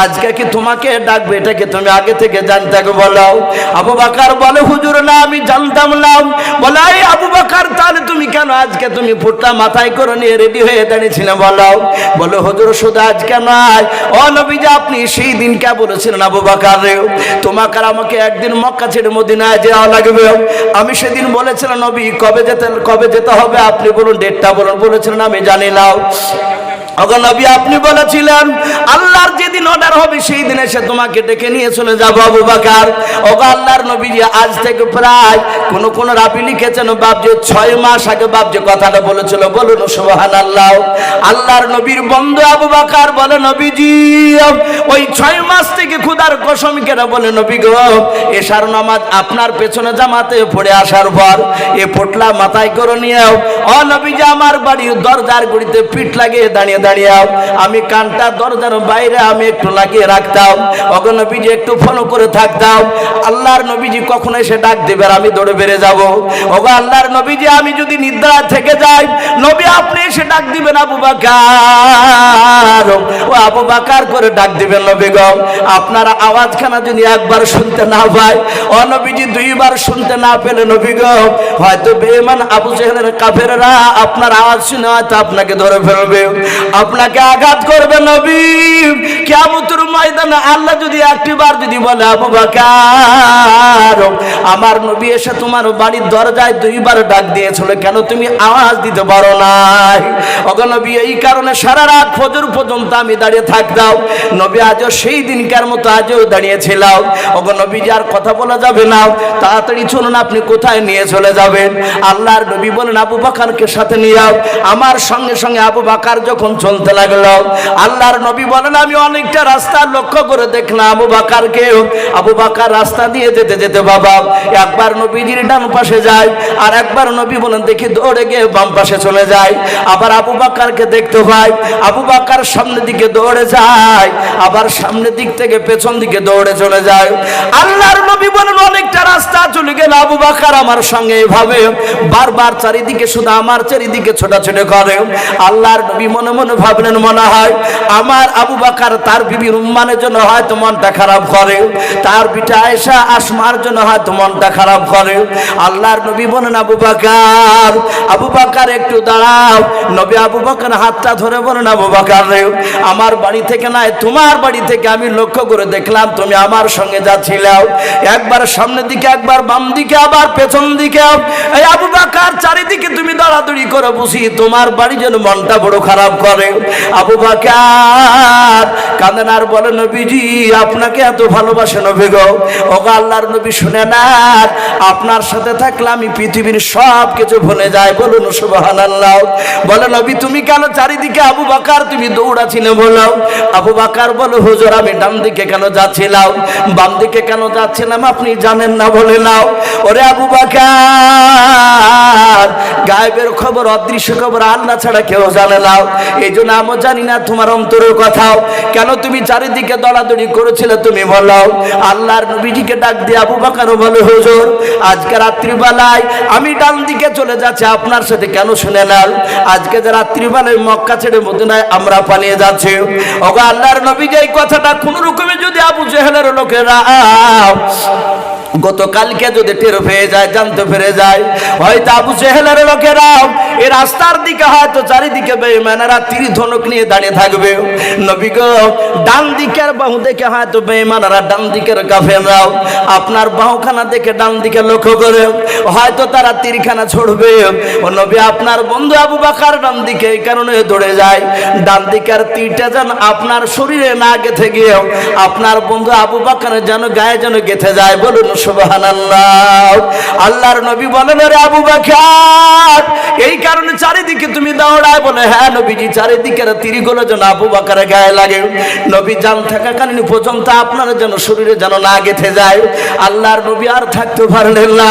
আজকে কি তোমাকে ডাকবে এটাকে তুমি আগে থেকে জানতে বলো। আবু বকর বলে হুজুর না আমি জানতাম না। বলে এই আবু বকর তাহলে তুমি কেন আজকে তুমি ফুটটা মাথায় করে নিয়ে রেডি হয়ে দাঁড়িয়েছিলে বলো। বলে হুজুর শুধু আজকে নয়, ও নবীজি আপনি সেই দিন কে বলেছিলেন আবু বকর তোমাকে আর আমাকে একদিন মক্কা ছেড়ে মদিনায় যাওয়া লাগবে। আমি সেদিন বলেছিলাম নবী কবে যেতে হবে আপনি বলুন, ডেটটা বলুন। বলেছিলেন আমি জানি না। ওগো নবী আপনি বলেছিলেন আল্লাহর যেদিন অর্ডার হবে সেই দিন এসে তোমাকে ডেকে নিয়ে চলে যাবো আবু বকর। ওগো আল্লাহর নবী আজ থেকে প্রায় কোন রাবি লিখেছেন বাপজি 6 মাস আগে বাপজি কথাটা বলেছিল, বলুন সুবহানাল্লাহ। আল্লাহর নবীর বন্ধু আবু বকর বলে নবীজি ওই 6 মাস থেকে খোদার কসম কেন বলে নবী গো এশার নামাজ আপনার পেছনে জামাতে পড়ে আসার পর এ পোটলা মাথায় করে নিয়েও ও নবীজি আমার বাড়ির দরজার গুড়িতে পিঠ লাগিয়ে দাঁড়িয়ে আমি কানটা দরজার বাইরে আমি একটু লাগিয়ে রাখতাম। ওগো নবীজি একটু ফলো করে থাকতাম, আল্লাহর নবীজি কখন এসে ডাক দেবে আর আমি দৌড়ে বেড়ে যাব। ওগো আল্লাহর নবীজি আমি যদি নিদ্রা থেকে যাই, নবী আপনি এসে ডাক দিবেন আবু বকর, ও আবু বকর করে ডাক দিবেন নবী গো। আপনার আওয়াজখানা যদি একবার শুনতে না পাই, ও নবীজি দুইবার শুনতে না পেলে নবী গো, হয়তো বেঈমান আবু জেহেলের কাফেররা আপনার আওয়াজ শুনে হয়তো আপনাকে ধরে ফেলবে, আপনাকে আঘাত করবে। নবী কিয়ামতের ময়দানে আল্লাহ যদি একটিবার যদি বলে আবু বকর আমার নবী এসে তোমার বাড়ির দরজায় দুইবার ডাক দিয়েছিল, কেন তুমি আওয়াজ দিতে পারো নাই? ওগো নবী এই কারণে সারা রাত ফজর পর্যন্ত আমি দাঁড়িয়ে থাকতাম। নবী আজও সেই দিনকার মতো আজও দাঁড়িয়েছিলাম। ওগো নবীজি আর কথা বলা যাবে না, তাড়াতাড়ি চলুন, আপনি কোথায় নিয়ে চলে যাবেন? আল্লাহর নবী বলেন আবু বকরকে সাথে নিয়ে যাও। আমার সঙ্গে সঙ্গে আবু বকর যখন চলতে লাগলো, আল্লাহর নবী বলেন আমি অনেকটা রাস্তা লক্ষ্য করে দেখলাম আবু বকরকে। আবু বকর রাস্তা দিয়ে যেতে যেতে বাবা একবার নবীজির ডান পাশে যায়, আর একবার নবী বলেন দেখি দৌড়ে গিয়ে বাম পাশে চলে যায়। আবার আবু বকরকে দেখতে পাই, আবু বকর সামনের দিকে দৌড়ে যায়, আবার সামনের দিক থেকে পেছন দিকে দৌড়ে চলে যায়। আল্লাহর নবী বলেন অনেকটা রাস্তা চলে গেল, আবু বকর আমার সঙ্গে এভাবে বারবার চারিদিকে শুধু আমার চারিদিকে ছোটাছুটি করে। আল্লাহর নবী মনে মনে ভাবলেন মনে হয় আমার আবু বকর তার বিবির উম্মানের জন্য হয়তো মনটা খারাপ করে, তার বিটা আয়েশা আসমার জন্য হয়তো মনটা খারাপ করে। আল্লাহর নবী বলেন আবু বকর, আবু বকর একটু দাঁড়াও। নবী আবু বকর হাতটা ধরে বলেন আবু বকর রে, আমার বাড়ি থেকে নয় তোমার বাড়ি থেকে আমি লক্ষ্য করে দেখলাম তুমি আমার সঙ্গে যাচ্ছিলাম, একবার সামনের দিকে একবার বাম দিকে আবার পেছন দিকে। এই আবু বকর চারিদিকে তুমি দৌড়াদৌড়ি করে বসি, তোমার বাড়ি যেন মনটা বড় খারাপ করে। আবু বকর কাঁদেন আর বলে নবীজি আপনাকে এত ভালোবাসে নবী গো। ওগো আল্লাহর নবী শুনে না, আপনার সাথে থাকলে আমি পৃথিবীর সব কিছু ভুলে যাই। বলুন সুবহানাল্লাহ। বলে নবী তুমি কেন চারিদিকে আবু বকর তুমি দৌড়াছিলে বলো? আবু বকর বলে হুজুর আমি ডান দিকে কেন যাচ্ছিলাম, বাম দিকে কেন যাচ্ছিলাম আপনি জানেন না? বলে নাও। ওরে আবু বকর গায়েবের খবর অদৃশ্য খবর আল্লাহ ছাড়া কেউ জানে না, এই জন্য আমি জানি না তোমার অন্তরের কথাও। কেন তুমি চারিদিকে দৌড়াদৌড়ি করেছিলে তুমি বলো? আল্লাহর নবীজিকে ডাক দিয়ে আবু বকর বলে হুজুর আজকে রাত্রিবেলায় আমি ডান দিকে চলে যাচ্ছি, আপনার সাথে কেন শুনে নেন? আজকে যে রাত্রিবেলায় মক্কা ছেড়ে মদিনায় আমরা পালিয়ে যাচ্ছি। ওগো আল্লাহর নবীজি এই কথাটা কোন রকমে যদি আবু জেহেলের লোকেরা গতকালকে যদি টের পেয়ে যায়, জানতে পেরে যায়, হয়তো আবু জেহেলের লোকেরা এই রাস্তার দিকে হয়তো চারিদিকে বেঈমানেরা তীর ধনুক নিয়ে দাঁড়িয়ে থাকবে। নবী গো ডান দিকের বাহু দেখে হয়তো বেঈমানেরা ডান দিকের কাফেররাও আপনার বাহুখানা দেখে ডান দিকে লক্ষ্য করে হয়তো তারা তীরখানা ছড়বে। ও নবী আপনার বন্ধু আবু বকর ডান দিকে এই কারণে দৌড়ে যায়, ডান দিকের তীরটা যেন আপনার শরীরে না গেঁথে গিয়ে আপনার বন্ধু আবু বকরের যেন গায়ে যেন গেঁথে যায়। বলুন সুবহানাল্লাহ। আল্লাহর নবী বলেন রে আবু বকর এই কারণে চারিদিকে তুমি দৌড়ায়? বলে হ্যাঁ নবীজি চারিদিকের তীরগুলো যেন আবু বকরের গায়ে লাগে, নবী জান থাকাকালীন পর্যন্ত আপনার যেন শরীরে যেন না গেঁথে যায়। আল্লাহর নবী আর থাকতে পারলেন না,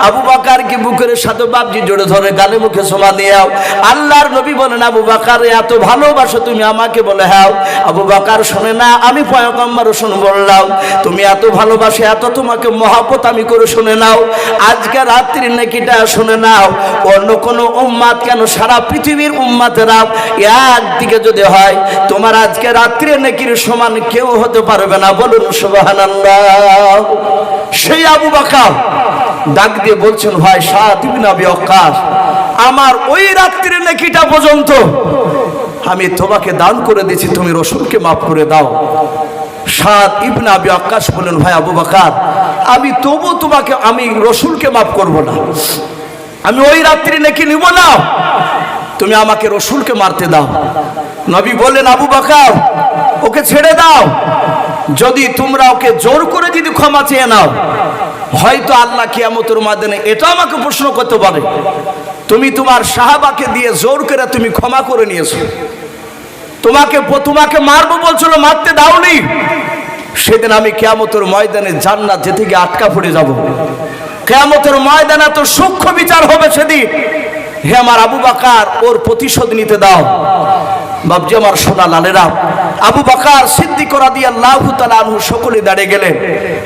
আবু বকর কি বুকের সাথে বাবজি জোড়ে ধরে গালে মুখে সোমা দিয়ে আল্লাহর নবী বলেন আবু বকর এত ভালোবাসো তুমি আমাকে? বলে হ্যাঁ। আবু বকর শুনে না আমি পয়গম্বর শুনে বললাম তুমি এত ভালোবাসে এত তোমাকে মহব্বত আমি করে শুনে নাও, আজকে রাত্রির নেকিটা শুনে নাও। অন্য কোন উম্মাত কেন সারা পৃথিবীর উম্মাতেরা একদিকে যদি হয় তোমার আজকে রাত্রির নেকির সমান কেউ হতে পারবে না। বলুন সুবহানাল্লাহ। সেই আবু বকর ডাক দিয়ে বলছেন ভাই সাদ ইবনে আবি ওয়াক্কাস আমার ওই রাত্রির নেকিটা পর্যন্ত আমি তোমাকে দান করে দিয়েছি, তুমি রাসূলকে মাফ করে দাও। সাদ ইবনে আবি ওয়াক্কাস বলেন ভাই আবু বকর আমি তবু তোমাকে আমি রাসূলকে মাফ করব না, আমি ওই রাত্রি নেকি নিব না, তুমি আমাকে রাসূলকে মারতে দাও। নবী বলেন আবু বকর ওকে ছেড়ে দাও, যদি তোমরা ওকে জোর করে যদি ক্ষমা চেয়ে নাও হয়তো আল্লাহ কিয়ামতের ময়দানে এটা আমাকে প্রশ্ন করতে পারে তুমি তোমার সাহাবাকে দিয়ে জোর করে তুমি ক্ষমা করে নিয়েছো, তোমাকে মারবো বলছিল মারতে দাওনি, সেদিন আমি কিয়ামতের ময়দানে জান্নাত যেতে গিয়ে আটকা পড়ে যাব। কিয়ামতের ময়দানে তো সূক্ষ্ম বিচার হবে সেদিন। হে আমার আবু বকর ওর প্রতিশোধ নিতে দাও। বাবজি আমার সোনা লালেরা, আবু বকর সিদ্দিক রাদিয়াল্লাহু তাআলা আনহু সকলে দাঁড়িয়ে গেলেন।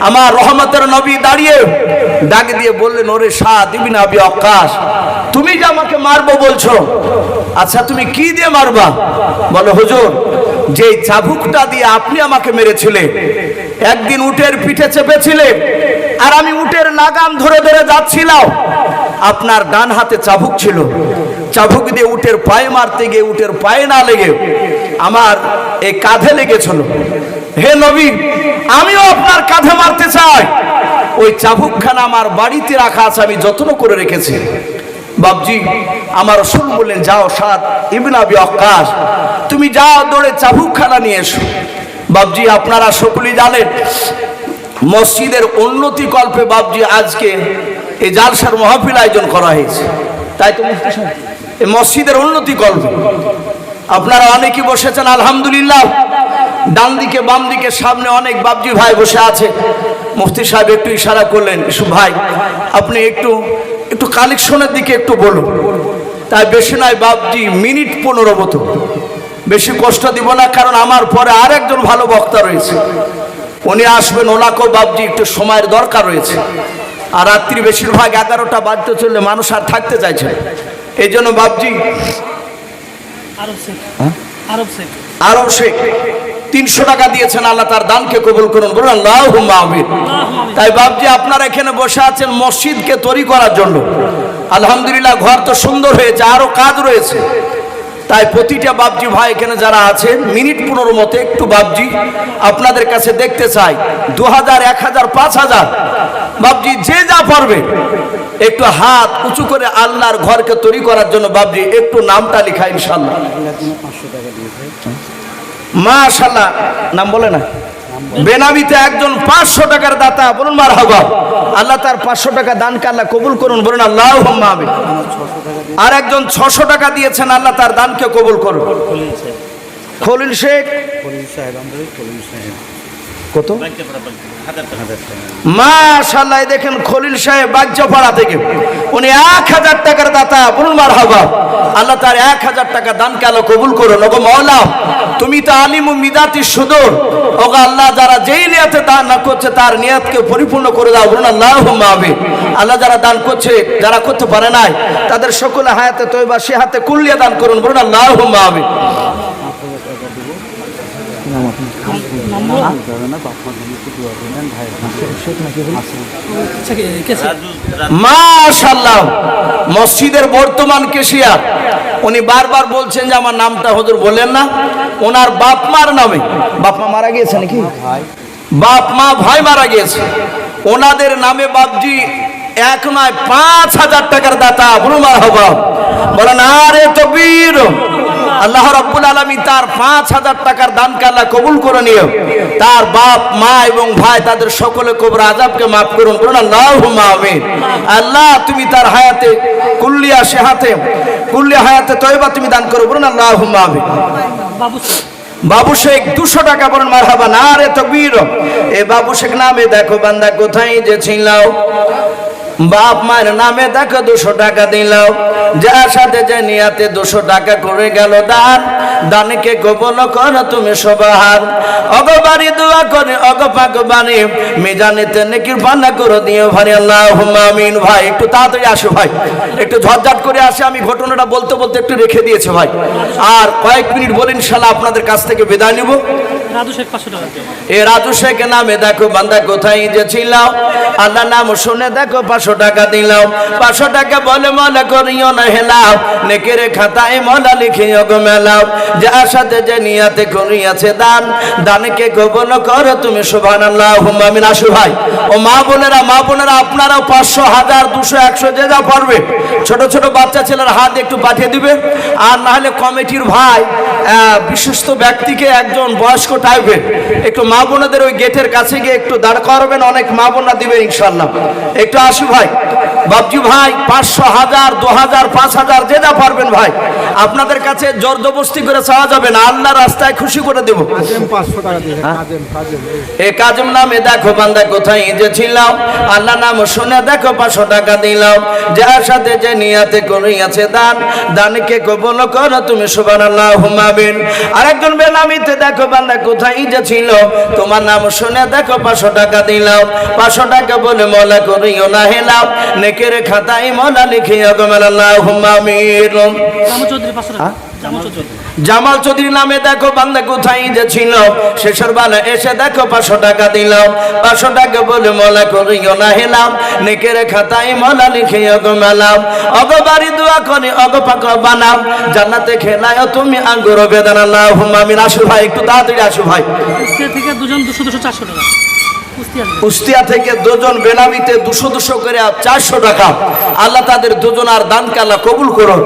আমার রহমতের নবী দাঁড়িয়ে ডাক দিয়ে বললেন, ওরে সাদ ইবনে আবি ওয়াক্কাস, তুমি যে আমাকে মারবো বলছো, আচ্ছা তুমি কি দিয়ে মারবা? বলে, হুজুর, যে চাবুকটা দিয়ে আপনি আমাকে মেরেছিলেন, একদিন উটের পিঠে চেপেছিলেন আর আমি উটের লাগাম ধরে ধরে যাচ্ছিলাম, আপনার ডান হাতে চাবুক ছিল, চাবুক দিয়ে উটের পায়ে মারতে গিয়ে উটের পায়ে না লেগে আমার এই কাঁধে লেগেছিল। হে নবী, আমিও আপনার কাঁধে মারতে চাই। ওই চাবুকখানা আমার বাড়িতে রাখা আছে, আমি যত্ন করে রেখেছি। বাবজি আমার রাসূল বললেন, যাও সাদ ইবনে আবি ওয়াক্কাস, তুমি যাও দৌড়ে চাবুকখানা নিয়ে এসো। বাবজি আপনারা সকলেই জানেন, মসজিদের উন্নতি কল্পে বাবজি আজকে এই জালসার মাহফিল আয়োজন করা হয়েছে, তাই তো মুফতি সাহেব? এই মসজিদের উন্নতি কল্পে আপনারা অনেকেই বসেছেন আলহামদুলিল্লাহ। ডান দিকে বাম দিকে সামনে অনেক বাবজি ভাই বসে আছে। মুফতি সাহেব একটু ইশারা করলেন, ইসু ভাই আপনি একটু একটু কালেকশনের দিকে একটু বলুন। তাই বেশি নয় বাবজি, মিনিট 15 মতো, বেশি কষ্ট দিব না, কারণ আমার পরে আর একজন ভালো বক্তা রয়েছে, উনি আসবেন, ওনাকেও বাবজি একটু সময়ের দরকার রয়েছে। আর রাত্রি বেশিরভাগ 11টা বাজতে চললে মানুষ আর থাকতে চাইছে না। এই জন্য বাবজি আরব শেখ 300 টাকা দিয়েছেন, আল্লাহ তার দানকে কবুল করুন, বলুন আল্লাহুম্মা আমিন। তাই বাবজি আপনারা এখানে বসে আছেন মসজিদকে তৈরি করার জন্য। আলহামদুলিল্লাহ ঘর তো সুন্দর হয়েছে, আরো কাজ রয়েছে। তাই প্রতিটা বাবজি ভাই এখানে যারা আছেন, মিনিট 15 মতো একটু বাবজি আপনাদের কাছে দেখতে চাই। 2000, 1000, 5000 বাবজি যে যা পারবে একটু হাত উঁচু করে আল্লাহর ঘরকে তৈরি করার জন্য বাবজি একটু নামটা লেখা ইনশাআল্লাহ। মাশাআল্লাহ, নাম বলে না, বেনামিতে একজন 500 টাকার দাতা, বলুন মারহাবা। আল্লাহ তার 500 টাকা দানকে আল্লাহ কবুল করুন, বলুন আল্লাহুম্মা আমিন। আর একজন 600 টাকা দিয়েছেন, আল্লাহ তার দানকে কবুল করুন। খলিল শেখ কত? মাশাআল্লাহ, দেখেন খলিল সাহেব বাজ্যপাড়া থেকে, উনি 1000 টাকার দাতা, বলুন মারহাবা। আল্লাহ তার 1000 টাকা দানকে আল্লাহ কবুল করুন। ওগো মাওলা, তুমি তো আলিমু মিদাতি সুদূর, ওগো আল্লাহ, যারা যেই নিয়তে দান না করছে তার নিয়তকে পরিপূর্ণ করে দাও, বলুন আল্লাহুম্মা আমিন। আল্লাহ যারা দান করছে, যারা করতে পারে নাই, তাদের সকলে হায়াতে তয়বা সে হাতে কুল্লিয়া দান করুন, বলুন আল্লাহুম্মা আমিন। মাশাআল্লাহ, মসজিদের বর্তমান কেশিয়ার, উনি বারবার বলছেন যে আমার নামটা হুজুর বলেন না। ওনার বাপ মার নামে, বাপ মা মারা গিয়েছে নাকি? বাপ মা ভাই মারা গিয়েছে, ওনাদের নামে বাবজি 1 নয় 5000 টাকার দাতা, বলুন মারহাবা। বলেন আরে তাকবীর। আল্লাহ রাব্বুল আলামিন তার 5000 টাকার দানকে আল্লাহ কবুল করে নিও। তার বাপ মা এবং ভাই তাদের সকলে কবর আযাবকে maaf করুন, বলুন আল্লাহুম্মা আমিন। আল্লাহ তুমি তার হায়াতে কুল্লিয়া সেহাতে কুল্লিয়া হায়াতে তয়বা তুমি দান করো, বলুন আল্লাহুম্মা আমিন। বাবু শেখ 200 টাকা, বলুন মারহাবা, নারে তাকবীর। এ বাবু শেখ নামে দেখো বান্দা কোথায় যে ছিলাও, বাপ মায়ের নামে দেখো 200 টাকা দিলাও, যার সাথে যে নিয়াতে 200 টাকা করে গেল দান, দানকে কবুল করো তুমি সবার। অগবারি দোয়া করে অগপাক বাণী মিজানেতে নেকির পান্না করে দিও ভাই, আল্লাহুম্মা আমিন। ভাই একটু তাড়াতাড়ি আসো ভাই, একটু ঝটঝট করে আসে, আমি ঘটনাটা বলতে বলতে একটু রেখে দিয়েছে ভাই। আর কয়েক মিনিট বলে ইনশাআল্লাহ আপনাদের কাছ থেকে বিদায় নিব। রাজু শেখ 500 টাকা। এ রাজু শেখ নামে দেখো বান্দা কোথায় যে ছিলাও, আল্লাহ নাম শুনে দেখো 500 টাকা দিলাম। 500 টাকা বলে মনে করিও না হেলাও, নেকের খাতায় মলা লিখিও গো মেলাও, যার সাথে যে নিয়াতে করিয়াছে দান, দানকে কবুল করো তুমি সুবহানাল্লাহুম্মা আমিন। আসো ভাই ও মা বোনেরা, আপনারাও 500, 1000, 200, 100 যে যা পারবে, ছোট ছোট বাচ্চা ছেলের হাত একটু পাঠিয়ে দিবে। আর না হলে কমিটির ভাই বিশ্বস্ত ব্যক্তিকে, একজন বয়স্ক টাইপের, একটু মা বোনদের ওই গেটের কাছে গিয়ে একটু দাঁড় করাবেন, অনেক মা বোনরা দিবে ইনশাআল্লাহ। একটু আসো ভাই, বাবজি ভাই 500, 1000, 2000, 5000 যে যা পারবেন ভাই, আপনাদের কাছে জবরদস্তি করে চাওয়া যাবে না, আল্লাহ রাস্তায় খুশি করে দেব। এ কাজেম নামে দেখো বান্দা কোথায় যে ছিলাম, আল্লাহ নাম শুনে দেখো 500 টাকা দিলাম, যার সাথে যে নিয়াতে করিয়াছে দান, দানকে কবুল করো তুমি সুবহানাল্লাহুম্মা আমিন। আরেকজন বেনামিতে দেখো বান্দা কোথায় যে ছিল, তোমার নাম শুনে দেখো 500 টাকা দিলাম, 500 টাকা বলে মওলা করিও না হেলাম, নেকের খাতায় মওলা লিখিয়া গো আল্লাহুম্মা আমিন। জামাল চৌধুরী নামে দেখো বান্দা কোথায় যে ছিল, শেষের বেলা এসে দেখো 500 টাকা দিলাম, 500 টাকা বলে মওলা করিও না হেলাম, নেকের খাতায় মওলা লিখিয়া গো মেলাম, অগো বাড়ি দোয়া করে অগো পাক বানাম, জান্নাতে খেলায় তুমি আঙ্গুর বেদানা আল্লাহুম্মা আমিন। আসু ভাই একটু তাড়াতাড়ি আসু ভাই। কুষ্টিয়া থেকে দুজন 200 400 টাকা, কুষ্টিয়া থেকে দুজন বেনামিতে 200 করে 400 টাকা, আল্লাহ তাদের দুজনার দানকে আল্লাহ কবুল করো,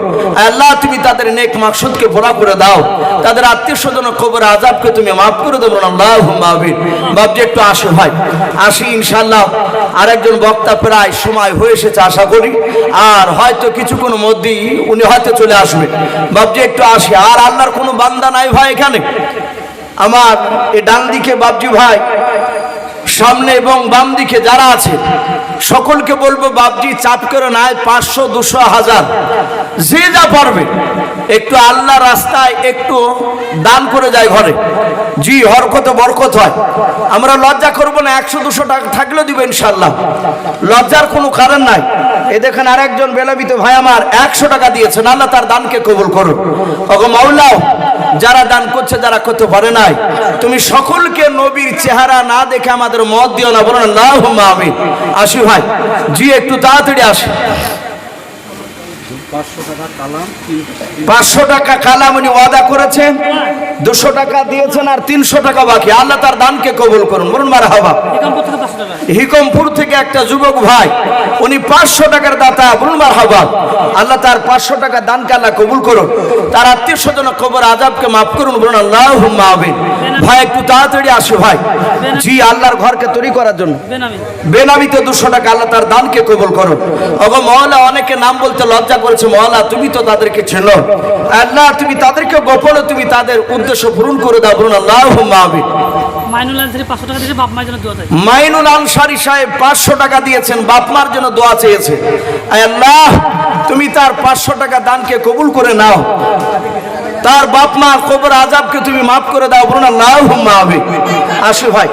আল্লাহ তুমি তাদের নেক মাকসুদকে পুরা করে দাও, তাদের আত্মীয় স্বজন কবর আযাবকে তুমি মাফ করে দেবো আল্লাহুম্মা আমিন। বাবজি একটু আসো ভাই, আসি ইনশাআল্লাহ। আরেকজন বক্তা প্রায় সময় হয়ে এসেছে আশা করি, আর হয়তো কিছুক্ষণ মধ্যেই উনি হয়তো চলে আসবে। বাবজি একটু আসি, আর আল্লাহর কোনো বান্দা নাই ভাই এখানে। আমার এই ডান দিকে বাবজি ভাই, সামনে এবং বাম দিকে যারা আছে সকলকে বলবো বাবজি চাপ করে নাই, 500, 200, 1000 যে যা পারবে একটু আল্লাহ রাস্তায় একটু দান করে যায় ঘরে, জি হরকত বরকত হয়। আমরা লজ্জা করবো না, 100, 200 টাকা থাকলেও দিব ইনশাআল্লাহ, লজ্জার কোনো কারণ নাই। এ দেখেন আরেকজন বেলাবিত ভাই আমার 100 টাকা দিয়েছেন, আল্লাহ তার দানকে কবুল করুন। ওগো মাওলা, যারা দান করছে যারা করতে পারে নাই, তুমি সকলকে নবীর চেহারা না দেখে আমাদের মত দিও না, বলুন আল্লাহুম্মা আমিন। আসি ভাই, জি একটু তাড়াতাড়ি আসি। 500 টাকা কালাম উনি ওয়াদা করেছেন, 200 টাকা দিয়েছেন আর 300 টাকা বাকি, আল্লাহ তার দানকে কবুল করুন, বলুন মারহাবা। হিকমপুর থেকে একটা যুবক ভাই, উনি 500 টাকার দাতা, বলুন মারহাবা। আল্লাহ তার 500 টাকা দানকে আল্লাহ কবুল করুন, তার আত্মীয় স্বজন কবর আযাবকে মাফ করুন, বলুন আল্লাহুম্মা আমিন। ভাই একটু তাড়াতাড়ি আসো ভাই, জি আল্লাহর ঘরকে তৈরি করার জন্য বেনামিতে 200 টাকা, আল্লাহ তার দানকে কবুল করুন। ওগো মাওলা, অনেকে নাম বলতে লজ্জা করেছে, মাওলা তুমি তো তাদেরকে চেনো, আল্লাহ তুমি তাদেরকে গোপনে তুমি তাদের উদ্দেশ্য পূরণ করে দাও, বলুন আল্লাহুম্মা আমিন। মাইনুল আনসারী 500 টাকা দিয়েছে, বাপ মায়ের জন্য দোয়া চাই। মাইনুল আনসারী সাহেব 500 টাকা দিয়েছেন, বাপ মার জন্য দোয়া চেয়েছে, আল্লাহ তুমি তার 500 টাকা দানকে কবুল করে নাও, তার বাপ মার কবর আযাবকে তুমি মাফ করে দাও, বলুন আল্লাহুম্মা আমিন। আসি ভাই,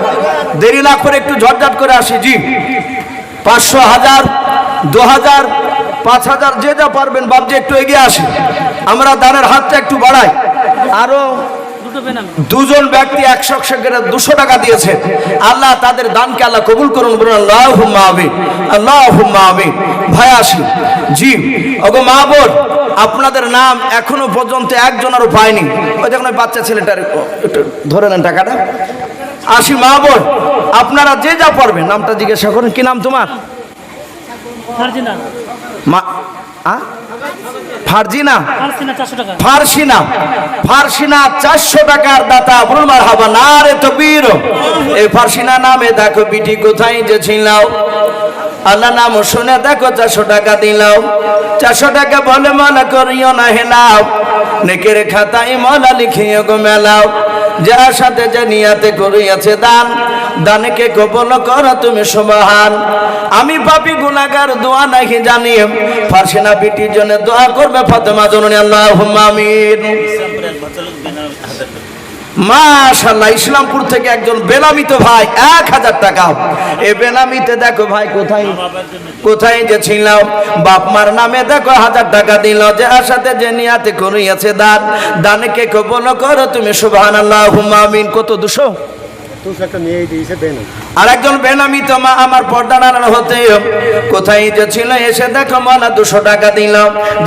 দেরি না করে একটু ঝটঝট করে আসি, জি 500, 1000, 2000, 5000 যে যা পারবেন বাবজি একটু এগিয়ে আসি, আমরা দানের হাতটা একটু বাড়াই। আরো দুজন ব্যক্তি 100 করে 200 টাকা দিয়েছে, আল্লাহ তাদের দানকে আল্লাহ কবুল করুন, বলুন আল্লাহুম্মা আমিন, আল্লাহুম্মা আমিন। ভাই আসি, জি ওগো মা বোন, আপনাদের নাম এখনো পর্যন্ত একজনেরও পাইনি, ওই দেখুন ওই বাচ্চা ছেলেটার একটু ধরে নেন টাকাটা। আসি মা বোন, আপনারা যে যা পারবেন নামটা জিজ্ঞাসা করেন, কি নাম তোমার? ফারজিনা। ফারজিনা, ফারসিনা 400 টাকার দাতা, বলুন মারহাবা, নারে তাকবীর। এই ফারসিনা নামে দেখো বিটি কোথায় যে ছিলাও, আল্লাহ নাম শুনে দেখো 400 টাকা দিলাও, 400 টাকা বলে মওলা করিও না হেলাও, নেকের খাতায় মওলা লিখিও গো মেলাও, যার সাথে যে নিয়াতে করিয়াছে দান, দানকে কবুল করো তুমি সুবহান। আমি পাপী গুনাহগার দোয়া নাহি জানি, ফারসিনা বিটির জন্য দোয়া করবে ফাতেমা জননী, আল্লাহুম্মা আমিন। মাশাআল্লাহ, ইসলামপুর থেকে একজন বেনামিতে ভাই 1000 টাকা। এই বেনামিতে দেখো ভাই কোথায় যে ছিলাম, বাপ মার নামে দেখো 1000 টাকা দিল, যে সাথে যে নিয়াতে করিয়াছে দান, দানকে কবুল করো তুমি সুবহানাল্লাহুম্মা আমিন। কত 200 আর একজন বেনামি তো মা আমার পর্দা নাড়ানো হতে কোথায় যে ছিল, এসে দেখো মালা 200 টাকা দিল,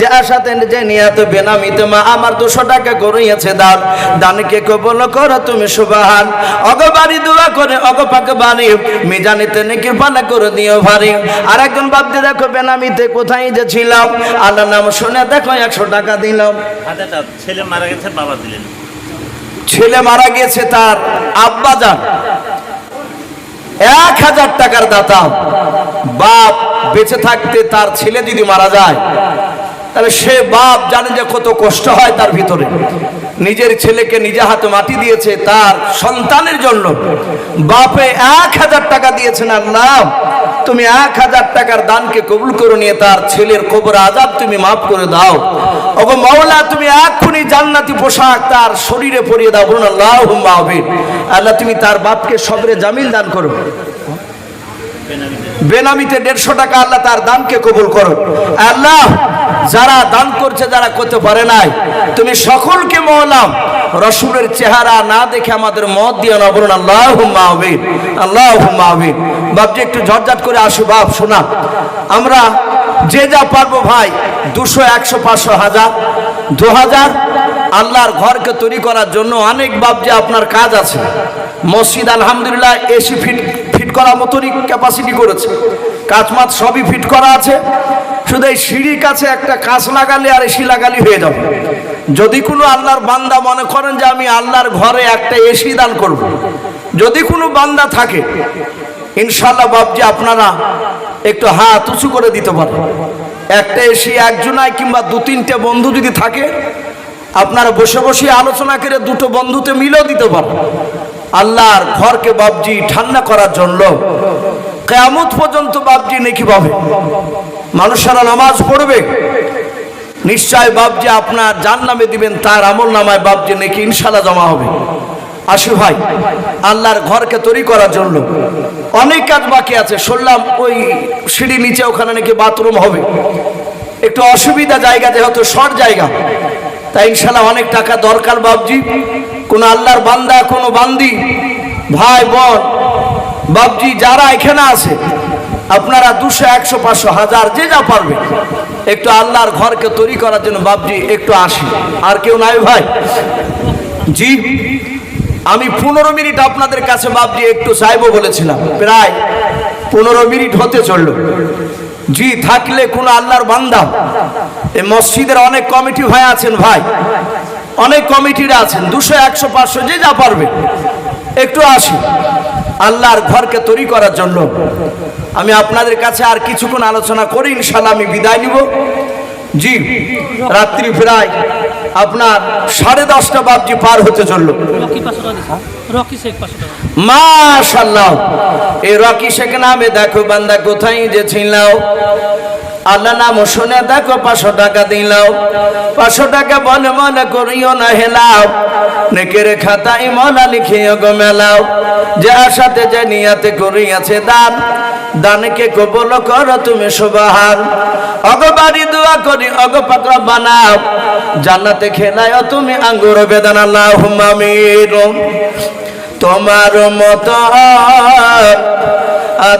যে সাথে যে নিয়াত বেনামি তো মা আমার 200 টাকা করিয়াছে দান, দানকে কবুল করো তুমি সুবহান। অগো বাড়ি দোয়া করে অগো পাক বাড়ি, মিজানিতে নেকির পানা করে দিও ভারী। আর একজন বাপজি দেখো বেনামিতে কোথায় যে ছিলাম, আল্লাহ নাম শুনে দেখো 100 টাকা দিল। ছেলে মারা গেছে, বাবা দিলেন। ছেলে মারা গেছে, তার আব্বা যান 1000 টাকার দাতা, বাপ বেঁচে থাকতে তার ছেলে যদি মারা যায়, তাহলে সে বাপ জানে যে কত কষ্ট হয় তার ভিতরে। নিজের ছেলেকে নিজে হাতে মাটি দিয়েছে তার সন্তানের জন্য, বাপে 1000 টাকা দিয়েছেন। আল্লাহ তুমি 1000 টাকার দানকে কবুল করে নিয়ে তার ছেলের কবর আযাব তুমি মাফ করে দাও। ওগো মাওলা তুমি এক্ষুনি জান্নাতি পোশাক তার শরীরে পরিয়ে দাও। বলুন আল্লাহুম্মা আমিন। আল্লাহ তুমি তার বাপকে সবরে জামিল দান করো। বেনামিতে 150 টাকা আল্লাহ তার দানকে কবুল করো। আল্লাহ যারা দান করছে, যারা করতে পারে নাই, তুমি সকলকে মওলা রাসূলের চেহারা না দেখে আমাদের মত দিও না। বলুন আল্লাহুম্মা আমিন, আল্লাহুম্মা আমিন। বাপজি একটু ঝটঝট করে আসো বাপ, শোনা আমরা যে যা পারবো ভাই, 200, 100, 500, 1000, 2000 আল্লাহর ঘরকে তৈরি করার জন্য অনেক বাপজি আপনার কাজ আছে। মসজিদ আলহামদুলিল্লাহ এসি ফিট করার মতনই ক্যাপাসিটি করেছে, কাঁচমাত সবই ফিট করা আছে। শুধু এই সিঁড়ির কাছে একটা কাঁচ লাগালে আর এসি লাগালি হয়ে যাবে। যদি কোনো আল্লাহর বান্দা মনে করেন যে আমি আল্লাহর ঘরে একটা এসি দান করব, যদি কোনো বান্দা থাকে, ইনশাআল্লাহ বাপজি আপনারা একটু হাত উঁচু করে দিতে পারেন। একটা এসি একজনায় কিংবা 2-3টে বন্ধু যদি থাকে, আপনারা বসে বসে আলোচনা করে 2টো বন্ধুতে মিলেও দিতে পারেন। আল্লাহর ঘরকে বাপজি ঠান্ডা করার জন্য কিয়ামত পর্যন্ত বাপজি নেকি পাবে। মানুষেরা নামাজ পড়বে, নিশ্চয় বাপজি আপনার জান্নামে দিবেন, তার আমল নামায় বাপজি নেকি ইনশাআল্লাহ জমা হবে। আসু ভাই, আল্লাহর ঘরকে তৈরি করার জন্য অনেক কাজ বাকি আছে। শুনলাম ওই সিঁড়ি নিচে ওখানে নাকি বাথরুম হবে, একটু অসুবিধা জায়গা, যেহেতু শর্ট জায়গা, তাই ইনশাআল্লাহ অনেক টাকা দরকার বাপজি। কোন আল্লাহর বান্দা, কোনো বান্দি, ভাই বোন বাপজি যারা এখানে আছে, আপনারা 200, 100, 500, 1000 যে যা পারবে একটু আল্লাহর ঘরকে তৈরি করার জন্য বাপজি একটু আসি। আর কেউ নাই ভাই? জি, আমি 15 মিনিট আপনাদের কাছে বাপজি একটু চাইবো বলেছিলাম, প্রায় 15 মিনিট হতে চললো। জি, থাকলে কোন আল্লাহর বান্দা, এই মসজিদের অনেক কমিটি ভাই আছেন, ভাই অনেক কমিটিরা আছেন, 200, 100, 500 যে যা পারবে একটু আসি আল্লাহর ঘরকে তৈরি করার জন্য। আমি আপনাদের কাছে আর কিছুক্ষণ আলোচনা করি, ইনশাআল্লাহ আমি বিদায় নিব। জি, রাত্রি প্রায় আপনার 10:30 বাপজি পার হতে চললো। রকি শেখ 500 টাকা। মাশাআল্লাহ, এই রকি শেখ নামে দেখো বান্দা কোথায় যে ছিলাও, আল্লাহ নাম শুনে দেখো 500 টাকা দিলাও। 500 টাকা মনে মনে করিও না হেলাও, নেকের খাতায় মলা লিখিও গো মেলাও। যে আশাতে যে নিয়াতে করিয়াছে দান, দানকে কবুল করো তুমি সুবহান। অগবাড়ি দোয়া করি অগ পাত্র বানাও, জান্নাতে খেলায় তুমি আঙ্গুর বেদান। আল্লাহুম্মা আমিন। তোমার মতো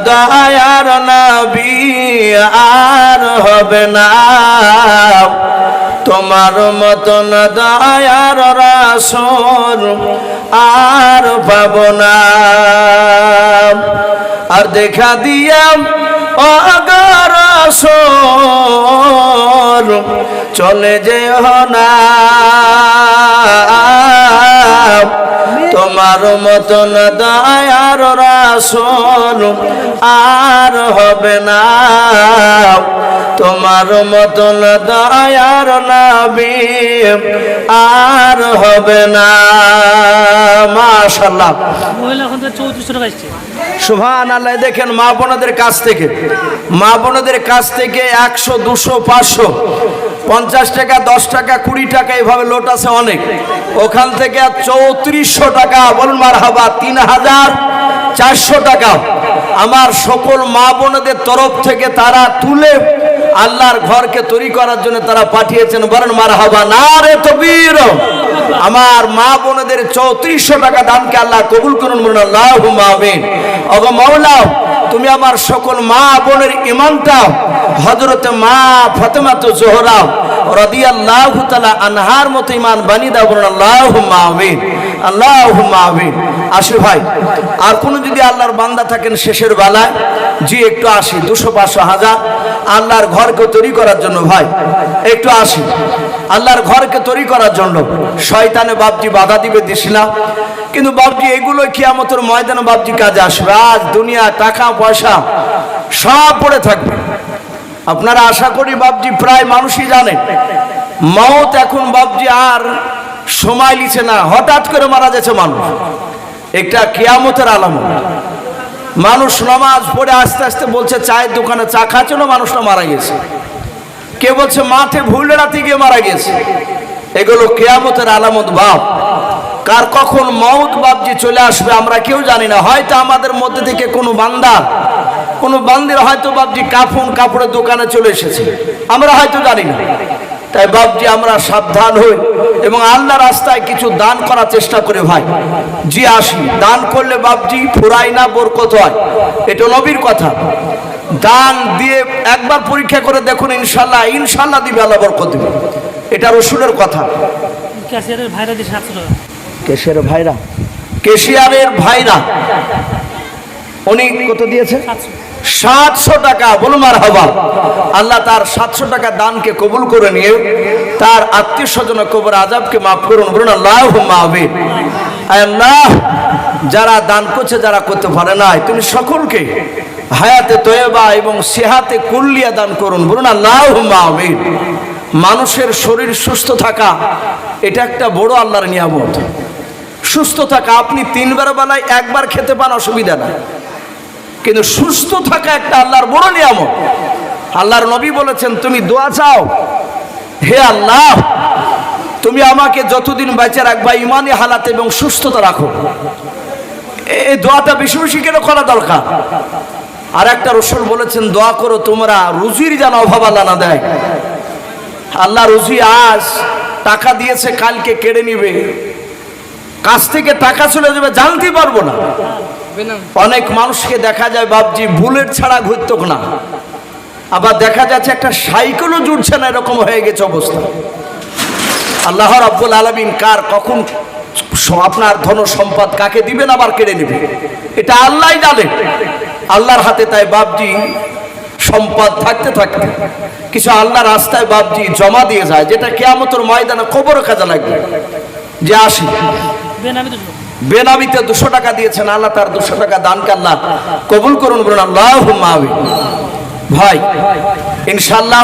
দয়ার নবী আর হবে না, তোমার মতন দয়ার রাসূল আর পাব না। আর দেখা দিয়া ও রাসূল চলে যেও না, তোমার মতন দয়ার রাসূল আর হবে না, তোমার মতন দয়ার নবী আর হবে না। মাশাআল্লাহ, মহিলা এখন 3400 টাকা আসছে। সুবহানাল্লাহ। দেখেন মা বোনদের কাছ থেকে 100, 200, 500, 50 টাকা, 10 টাকা, 20 টাকা এভাবে লোট আছে অনেক। ওখান থেকে 3400 টাকা, বলুন মারহাবা, 3400 টাকা আমার সকল মা বোনদের তরফ থেকে তারা তুলে আল্লাহর ঘরকে তৈরি করার জন্য তারা পাঠিয়েছেন। বলেন মারহাবা, নারে তাকবীর। আমার মা বোনদের 3400 টাকা দানকে আল্লাহ কবুল করুন। বলুন আল্লাহুম্মা আমিন। ওগো মাওলা, তুমি আমার সকল মা বোনের ঈমানটা হযরতে মা ফাতেমা জোহরা রাদিয়াল্লাহু তাআলা আনহার মতো ঈমান বানিয়ে দাও। বলুন আল্লাহুম্মা আমিন, আল্লাহুম্মা আমিন। আসি ভাই, আর কোনো যদি আল্লাহর বান্দা থাকেন শেষের বেলায়, জি একটু আসি, 200, 500, 1000 আল্লাহর ঘরকে তৈরি করার জন্য ভাই একটু আসি আল্লাহর ঘরকে তৈরি করার জন্য। শয়তানে বাপজি বাধা দিবে দিস না, কিন্তু বাপজি এগুলো কিয়ামতের ময়দানে বাপজি কাজে আসবে। আজ দুনিয়া টাকা পয়সা সব পড়ে থাকবে, আপনারা আশা করি বাপজি প্রায় মানুষই জানেন মওত এখন বাপজি আর সময় লিছে না, হঠাৎ করে মারা যাচ্ছে মানুষ। একটা কিয়ামতের আলামত। মানুষ নামাজ পড়ে আস্তে আস্তে বলছে চায়ের দোকানে চা খাচ্ছিল, মানুষটা মারা গেছে। কে বলছে মাঠে ভুল রাতে গিয়ে মারা গেছে। এগুলো কিয়ামতের আলামত বাপ। কার কখন মওত বাপজি চলে আসবে আমরা কেউ জানি না। হয়তো আমাদের মধ্যে থেকে কোনো বান্দির হয়তো বাপজি কাপড়ের দোকানে চলে এসেছে, আমরা হয়তো জানি না। তাই বাপজি আমরা সাবধান হই এবং আল্লাহ রাস্তায় কিছু দান করার চেষ্টা করি ভাই। জি আসি, দান করলে বাপজি ফুরাই না, বরকত হয়। এটা নবীর কথা। দান দিয়ে একবার পরীক্ষা করে দেখুন, ইনশাল্লাহ দিবে, আল্লাহ বরকত দিবে। এটা রসুলের কথা। ক্যাশিয়ারের ভাইরা দিয়ে 700 টাকা। কেশিয়ারের ভাইরা উনি কত দিয়েছে? 700 টাকা। বলুন মারহাবা। আল্লাহ তার 700 টাকা দানকে কবুল করে নিয়ে তার আত্মীয় স্বজন কবর আযাবকে মাফ করুন। বলুন আল্লাহুম্মা আমিন। আল্লাহ যারা দান করছে, যারা করতে পারে না, তুমি সকলকে হায়াতে তয়্যবা এবং সেহাতে কুল্লিয়া দান করুন। বলুন আল্লাহুম্মা আমিন। মানুষের শরীর সুস্থ থাকা এটা একটা বড় আল্লাহর নিয়ামত। সুস্থ থাকা, আপনি 3 বেলায় একবার খেতে পান, অসুবিধা নাই, কিন্তু সুস্থ থাকা একটা আল্লাহর বড় নিয়ামত। আল্লাহর নবী বলেছেন তুমি দোয়া চাও, হে আল্লাহ তুমি আমাকে যতদিন বেঁচে রাখবা ইমানি হালাতে এবং সুস্থতা রাখো। এই দোয়াটা বেশি বেশি কেন করা দরকার? আর একটা রাসূল বলেছেন দোয়া করো তোমরা রুজির যেন অভাব আল্লাহ না দেয়। আল্লাহ রুজি আজ টাকা দিয়েছে, কালকে কেড়ে নিবে, কাছ থেকে টাকা চলে যাবে, জানতে পারবো না। অনেক মানুষকে দেখা যায় বাপজি বুলেট ছাড়া ঘুরতো না, আবার দেখা যাচ্ছে একটা সাইকেলও জুড়ছে না, এরকম হয়ে গেছে অবস্থা। আল্লাহ রাব্বুল আলামিন কার কখন আপনার ধন সম্পদ কাকে দিবেন আবার কেড়ে নেবে, এটা আল্লাহই জানে, আল্লাহর হাতে। তাই বাপজি সম্পদ থাকতে থাকতে কিছু আল্লাহর রাস্তায় বাপজি জমা দিয়ে যায়, যেটা কিয়ামতের ময়দানে কবরে কাজে লাগবে। যে আসি বেনামিতে 200 টাকা দিয়েছেন, আল্লাহ তার 200 টাকা দানকে আল্লাহ কবুল করুন। বলুন আল্লাহুম্মা আমিন। ভাই ইনশাআল্লাহ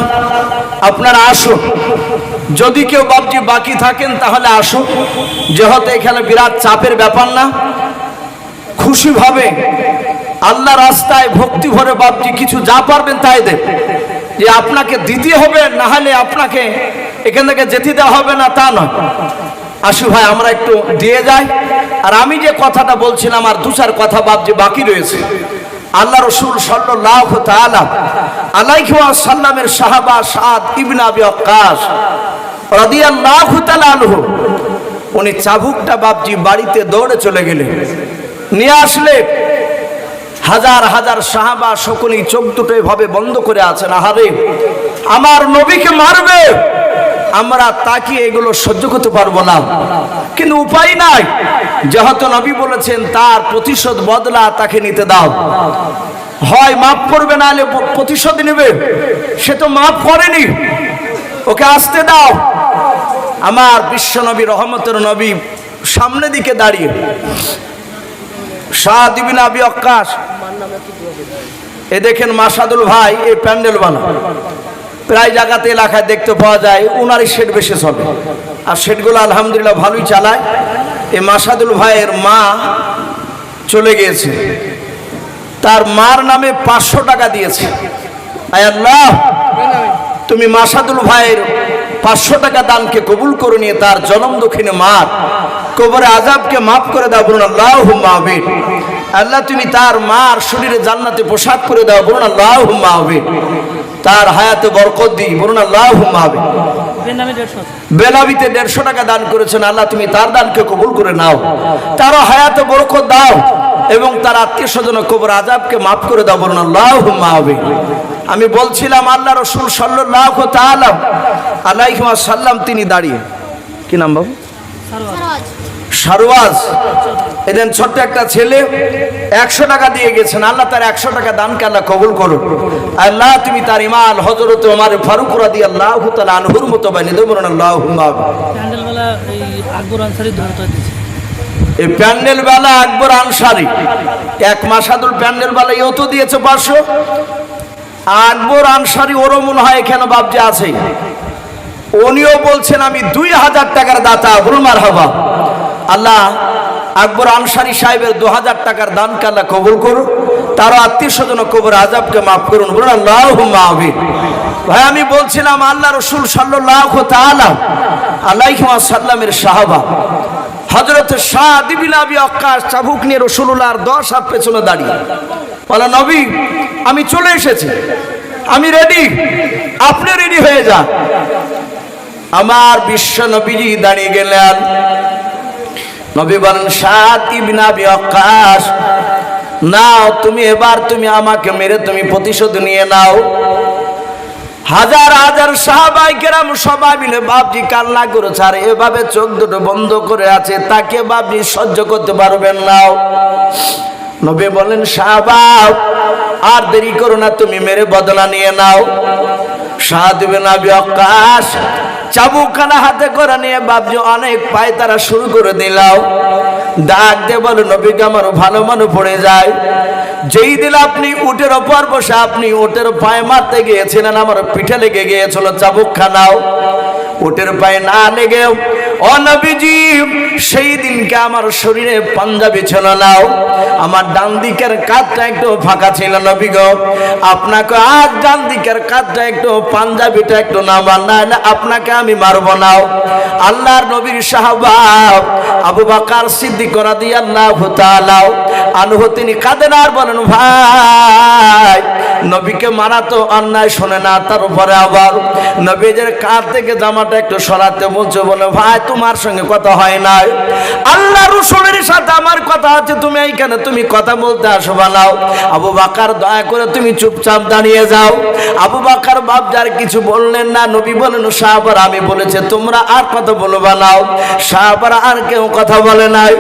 আপনারা আসুন, যদি কেউ বাপজি বাকি থাকেন তাহলে আসুন, যেহেতু এখানে বিরাট চাপের ব্যাপার না, খুশিভাবে আল্লাহ রাস্তায় ভক্তি ভরে বাপজি কিছু যা পারবেন তাই দেন। যে আপনাকে দিতে হবে, না হলে আপনাকে এখান থেকে যেতে দেওয়া হবে না, তা নয়। আসু ভাই আমরা একটু দিয়ে যাই। আর আমি যে কথাটা বলছিলাম, আর 2-4 কথা বাপজি বাকি রয়েছে। আল্লাহ রাসূল সাল্লাল্লাহু তাআলা আলাইহি ওয়াসাল্লামের সাহাবা সাদ ইবনে আবি ওয়াক্কাস রাদিয়াল্লাহু তাআলা আনহু, উনি চাবুকটা বাপজি বাড়িতে দৌড়ে চলে গেলেন, নিয়ে আসলে হাজার হাজার সাহাবা সকলেই চোখ দুটো এভাবে বন্ধ করে আছেন। আহারে আমার নবীকে মারবে, আমরা তাকিয়ে এগুলো সহ্য করতে পারবো না, কিন্তু উপায় নাই। যেহেতু নবী বলেছেন তার প্রতিশোধ বদলা তাকে নিতে দাও, হয় মাফ করবে না হলে প্রতিশোধ নেবে। সে তো মাফ করেনি, ওকে আসতে দাও। আমার বিশ্ব নবী রহমতের নবী সামনে দিকে দাঁড়িয়ে সাদ ইবনে আবি ওয়াক্কাস, এ দেখেন মাসাদুল ভাই এই প্যান্ডেল বানা প্রায় জায়গাতে এলাকায় দেখতে পাওয়া যায়, উনারই শেড বেশি চলে, আর শেডগুলো আলহামদুলিল্লাহ ভালোই চালায়। এই মাসাদুল ভাইয়ের মা চলে গিয়েছে, তার মার নামে 500 টাকা দিয়েছে। আয় আল্লাহ তুমি মাসাদুল ভাইয়ের 500 টাকা দানকে কবুল করে নিয়ে তার জনম দক্ষিণে মার কবরে আযাবকে মাফ করে দাও। বলুন আল্লাহুম্মা আমিন। আল্লাহ তুমি তার মার শরীরে জান্নাতে পোশাক করে দাও। বলুন আল্লাহুম্মা আমিন। তার হায়াতে বরকত দিই। বলুন আল্লাহুম্মা আমিন। বেনামিতে 150 টাকা দান করেছেন, আল্লাহ তুমি তার দানকে কবুল করে নাও, তার হায়াতে বরকত দাও এবং তার আত্মীয় স্বজন কবর আযাবকে মাফ করে দাও। বলুন আল্লাহুম্মা আমিন। আমি বলছিলাম আল্লাহ রাসূল সাল্লাল্লাহু তাআলা আলাইহি ওয়াসাল্লাম তিনি দাঁড়িয়ে, কি নাম বাবু? সারওয়াজ। এদিন ছোট্ট একটা ছেলে 100 টাকা দিয়ে গেছেন, আল্লাহ তার 100 টাকা দানকে আল্লাহ কবুল করুন। আল্লাহ তুমি তার ইমাম হযরত ওমর ফারুক রাদিয়াল্লাহু তাআলা আনহুর মতো বানিয়ে দাও। বলুন আল্লাহুম্মা আমিন। প্যান্ডেলওয়ালা এই আকবর আনসারী ধরতে দিয়েছে, এই প্যান্ডেলওয়ালা আকবর আনসারী, এক মাসাদুল প্যান্ডেলওয়ালা ইও তো দিয়েছে 500, আকবর আনসারি, ওরও মনে হয় এখানে বাপজি আছে, উনিও বলছেন আমি 2000 টাকার দাতা। বলুন মারহাবা। আল্লাহ আকবর আনসারি সাহেবের 2000 টাকার দান আল্লাহ কবুল করুন, তারও আত্মীয় স্বজন কবর আযাবকে মাফ করুন। বলুন আল্লাহুম্মা আমিন। ভাই আমি বলছিলাম আল্লাহ রসুল সাল্লাল্লাহু তাআলা আলাইহি ওয়াসাল্লামের সাহাবা হযরত সাদ ইবনে আবি ওয়াক্কাস চাবুক নিয়ে রাসূলুল্লাহর 10 হাত পেছনে দাঁড়িয়ে বলে, নবী আমি চলে এসেছি, আমি রেডি, আপনি রেডি হয়ে যান। আমার বিশ্ব নবীজি দাঁড়িয়ে গেলেন। নবী বলেন, সাদ ইবনে আবি ওয়াক্কাস নাও তুমি, এবার তুমি আমাকে মেরে তুমি প্রতিশোধ নিয়ে নাও। হাজার হাজার সাহাবায়ে কেরাম সবাই মিলে বাপজি কান্না করেছে, আর এভাবে চোখ দুটো বন্ধ করে আছে, তাকে বাপজি সহ্য করতে পারবেন না। নবী বলেন, সাহাবা আর দেরি করো না, তুমি মেরে বদলা নিয়ে নাও। সাদ ইবনে আবি ওয়াক্কাস চাবুকখানা হাতে করে নিয়ে বাপজি অনেক পায় তারা শুরু করে দিলাও। ডাক দিয়ে বলো, নবীকে আমার ভালো মনে পড়ে যায়, যেই দিন আপনি উটের ওপর বসে আপনি উটের পায়ে মারতে গিয়েছিলেন, আমার পিঠে লেগে গিয়েছিল চাবুকখানাও, উটের পায়ে না লেগেও ও নবীজি সেই দিনকে আমার শরীরে পাঞ্জাবি ছিল নাও, আমার ডান দিকের কাঁধটা একটু ফাঁকা ছিল। নবী গো আপনাকে আজ ডান দিকের কাঁধটা একটু পাঞ্জাবিটা একটু নামান, না আপনাকে আমি মারবো না। আল্লাহর নবীর সাহাবা আবু বকর সিদ্দিক রাদিয়াল্লাহু তাআলা আনহু তিনি কাঁদেন আর বলেন, ভাই নবীকে মারা তো অন্যায় শোনে না, তার উপরে আবার নবীদের কাঁধ থেকে জামাটা একটু সরাতে বলছে, বলে ভাই তোমার সঙ্গে কথা হয় নাই, আল্লাহ রাসূলের সাথে আমার কথা আছে, তুমি এইখানে তুমি কথা বলতে আসবা না। আবু বকর দয়া করে তুমি চুপচাপ দাঁড়িয়ে যাও। আবু বকর বাপজার কিছু বললেন না। নবী বলেন, সাহাবারা আমি বলেছে তোমরা আর কথা বলবা না। সাহাবারা আর কেউ কথা বলে নাই।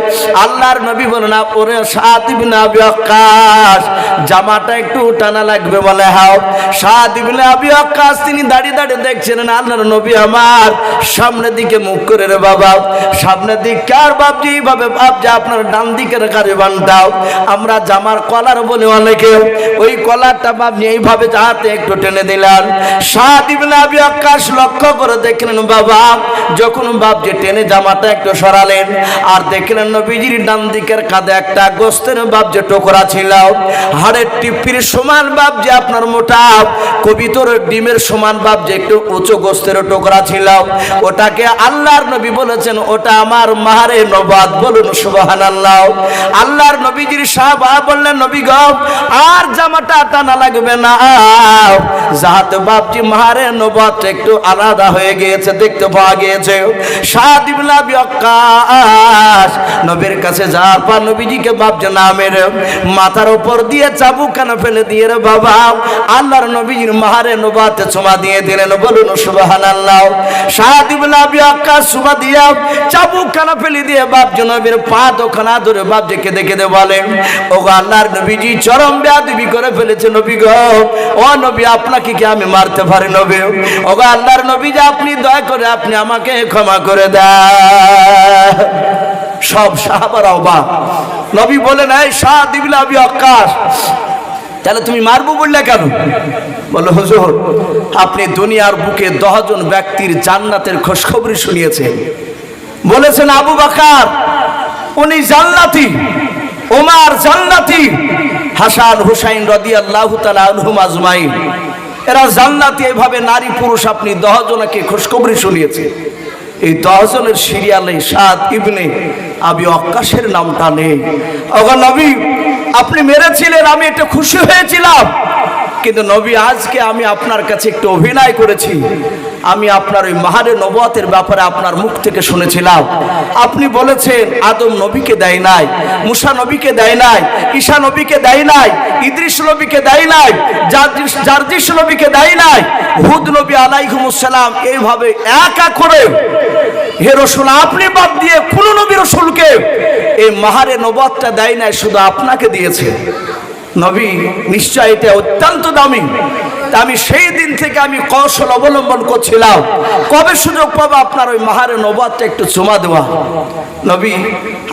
আল্লাহর নবী বলেন, ওরে সাদ ইবনে আবি ওয়াক্কাস জামাটা একটু টানা লাগবে, বলে হাও। সাদ ইবনে আবি ওয়াক্কাস তিনি দাঁড়িয়ে দাঁড়িয়ে দেখছেন আল্লাহর নবী আমার সামনের দিকে মুখ করে, রে বাবা সামনের দিক কার বাপজি, এইভাবে বাপজি আপনার ডান দিকের কারে বান্ধাও। আমরা জামার কলার বলে অনেকে, ওই কলারটা বাপজি এইভাবে হাতে একটু টেনে দিলেন। সাদ ইবনে আবি ওয়াক্কাস লক্ষ্য করে দেখলেন বাবা যখন বাপজি টেনে জামাটা একটু সরালেন, আর দেখলেন নবীজির ডান দিকের কাঁধে একটা গোস্তের বাপজি টুকরা ছিল, হাড়ের টিপির সমান বাপজি আপনার মোটা, কবিতর ডিমের সমান বাপজি একটু উঁচু গোস্তের টুকরা ছিল। ওটাকে আল্লাহর নবী বলেছেন ওটা আমার মাহারে নবাত। বলুন সুবহানাল্লাহ। আল্লাহর নবীজির সাহাবা বললেন, নবী গো আর জামাটা টানা লাগবে না, যাহাতে বাপজি মাহারে নবাত একটু আলাদা হয়ে গিয়েছে, দেখতে পাওয়া গিয়েছে। সাদ ইবনে আবি ওয়াক্কাস নবীর কাছে যাওয়ার পর নবীজিকে বাপজি নামের মাথার উপর দিয়ে চাবুকখানা ফেলে দিয়ে, রে বাবা আল্লাহর নবীজির মাহারে নবাতে চুমা দিয়ে দিলেন। বলুন সুবহানাল্লাহ। সাদ ইবনে আবি ওয়াক্কাস চুমা দিয়া চাবুকখানা ফেলে দিয়ে বাপজি নবীর পা দোখানা ধরে বাপজি কেঁদে কেঁদে বলেন, ও আল্লাহর নবীজি চরম বেয়াদবি করে ফেলেছে। নবী গো ও নবী আপনাকে কি আমি মারতে পারি? নবী ও আল্লাহর নবী যে আপনি দয়া করে আপনি আমাকে ক্ষমা করে দেন। সব সাহাবারা অবাক। নবী বলেন, এই সাদ ইবনে আবি ওয়াক্কাস তাহলে তুমি মারবো বললে কেন? বলে, হুজুর আপনি দুনিয়ার বুকে 10 জন ব্যক্তির জান্নাতের খোঁজখবরি শুনিয়েছেন। বলেছেন আবু বকর উনি জান্নাতি, ওমর জান্নাতি, হাসান হুসাইন রাদিয়াল্লাহু তাআলা আনহুম আজমাইন এরা জান্নাতি। এইভাবে নারী পুরুষ আপনি 10 জনকে খোঁজখবরি শুনিয়েছেন। এই 10 জনের সিরিয়ালে সাদ ইবনে আবি ওয়াক্কাসের নামটা নেই। ওগো নবী আপনি মেরেছিলেন, আমি একটু খুশি হয়েছিলাম, কিন্তু নবী আজকে আমি আপনার কাছে একটু অভিনয় করেছি। আমি আপনার ওই মাহারে নবুয়তের ব্যাপারে আপনার মুখ থেকে শুনেছিলাম। আপনি বলেছেন আদম নবীকে দেয় নাই, মুসা নবীকে দেয় নাই, ঈসা নবীকে দেয় নাই, ইদ্রিস নবীকে দেয় নাই, জারজিস নবীকে দেয় নাই, হুদ নবী আলাইহিমুস সালাম এইভাবে একা করে হে রাসূল আপনি বাদ দিয়ে কোন নবী রাসূলকে এই মাহারে নবুয়তটা দেয় নাই, শুধু আপনাকে দিয়েছে। নবী নিশ্চয় এটা অত্যন্ত দামি। তা আমি সেই দিন থেকে আমি কৌশল অবলম্বন করছিলাম কবে সুযোগ পাবো আপনার ওই মাহারে নবুয়তটা একটু চুমা দেওয়া। নবী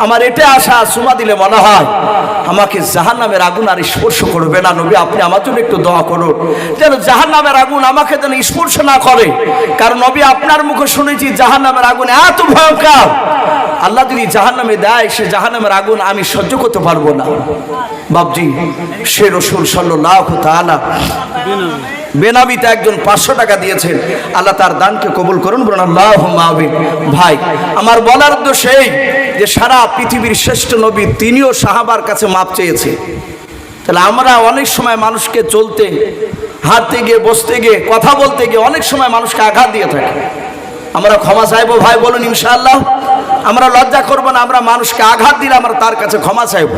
আমার এটা আশা, সুমা দিলে মনে হয় আমাকে জাহান্নামের আগুন আর স্পর্শ করবে না। নবী আপনি আমার জন্য একটু দোয়া করুন যেন জাহান্নামের আগুন আমাকে যেন স্পর্শ না করে। কারণ নবী আপনার মুখে শুনেছি জাহান্নামের আগুন এত ভয়ঙ্কর, আল্লাহ যদি জাহান্নামে দেয় সে জাহান্নামের আগুন আমি সহ্য করতে পারবো না। বাপজি, সে রসুল সাল্লাল্লাহু তাআলা বেনামিতে একজন 500 টাকা দিয়েছেন, আল্লাহ তার দানকে কবুল করুন, বলুন আল্লাহুম্মা আমিন। ভাই আমার বলার উদ্দেশ্য এই যে সারা পৃথিবীর শ্রেষ্ঠ নবী তিনিও সাহাবার কাছে মাপ চেয়েছে। তাহলে আমরা অনেক সময় মানুষকে চলতে, হাঁটতে গিয়ে, বসতে গিয়ে, কথা বলতে গিয়ে অনেক সময় মানুষকে আঘাত দিয়ে থাকি। আমরা ক্ষমা চাইবো ভাই, বলুন ইনশাআল্লাহ। আমরা লজ্জা করবো না, আমরা মানুষকে আঘাত দিলে আমরা তার কাছে ক্ষমা চাইবো।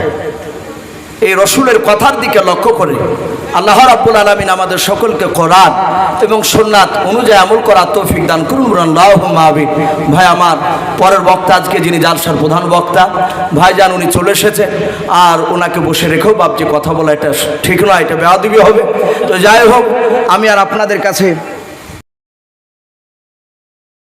এই রসুলের কথার দিকে লক্ষ্য করে আল্লাহ রাব্বুল আলামিন আমাদের সকলকে কোরআন এবং সুন্নাত অনুযায়ী আমল করার তৌফিক দান করুন, আল্লাহুম্মা আমিন। ভাই আমার পরের বক্তা, আজকে যিনি জালসার প্রধান বক্তা ভাইজান, উনি চলে এসেছে, আর ওনাকে বসে রেখেও বাপজি কথা বলা এটা ঠিক নয়, এটা বেয়াদবি হবে। তো যাই হোক, আমি আর আপনাদের কাছে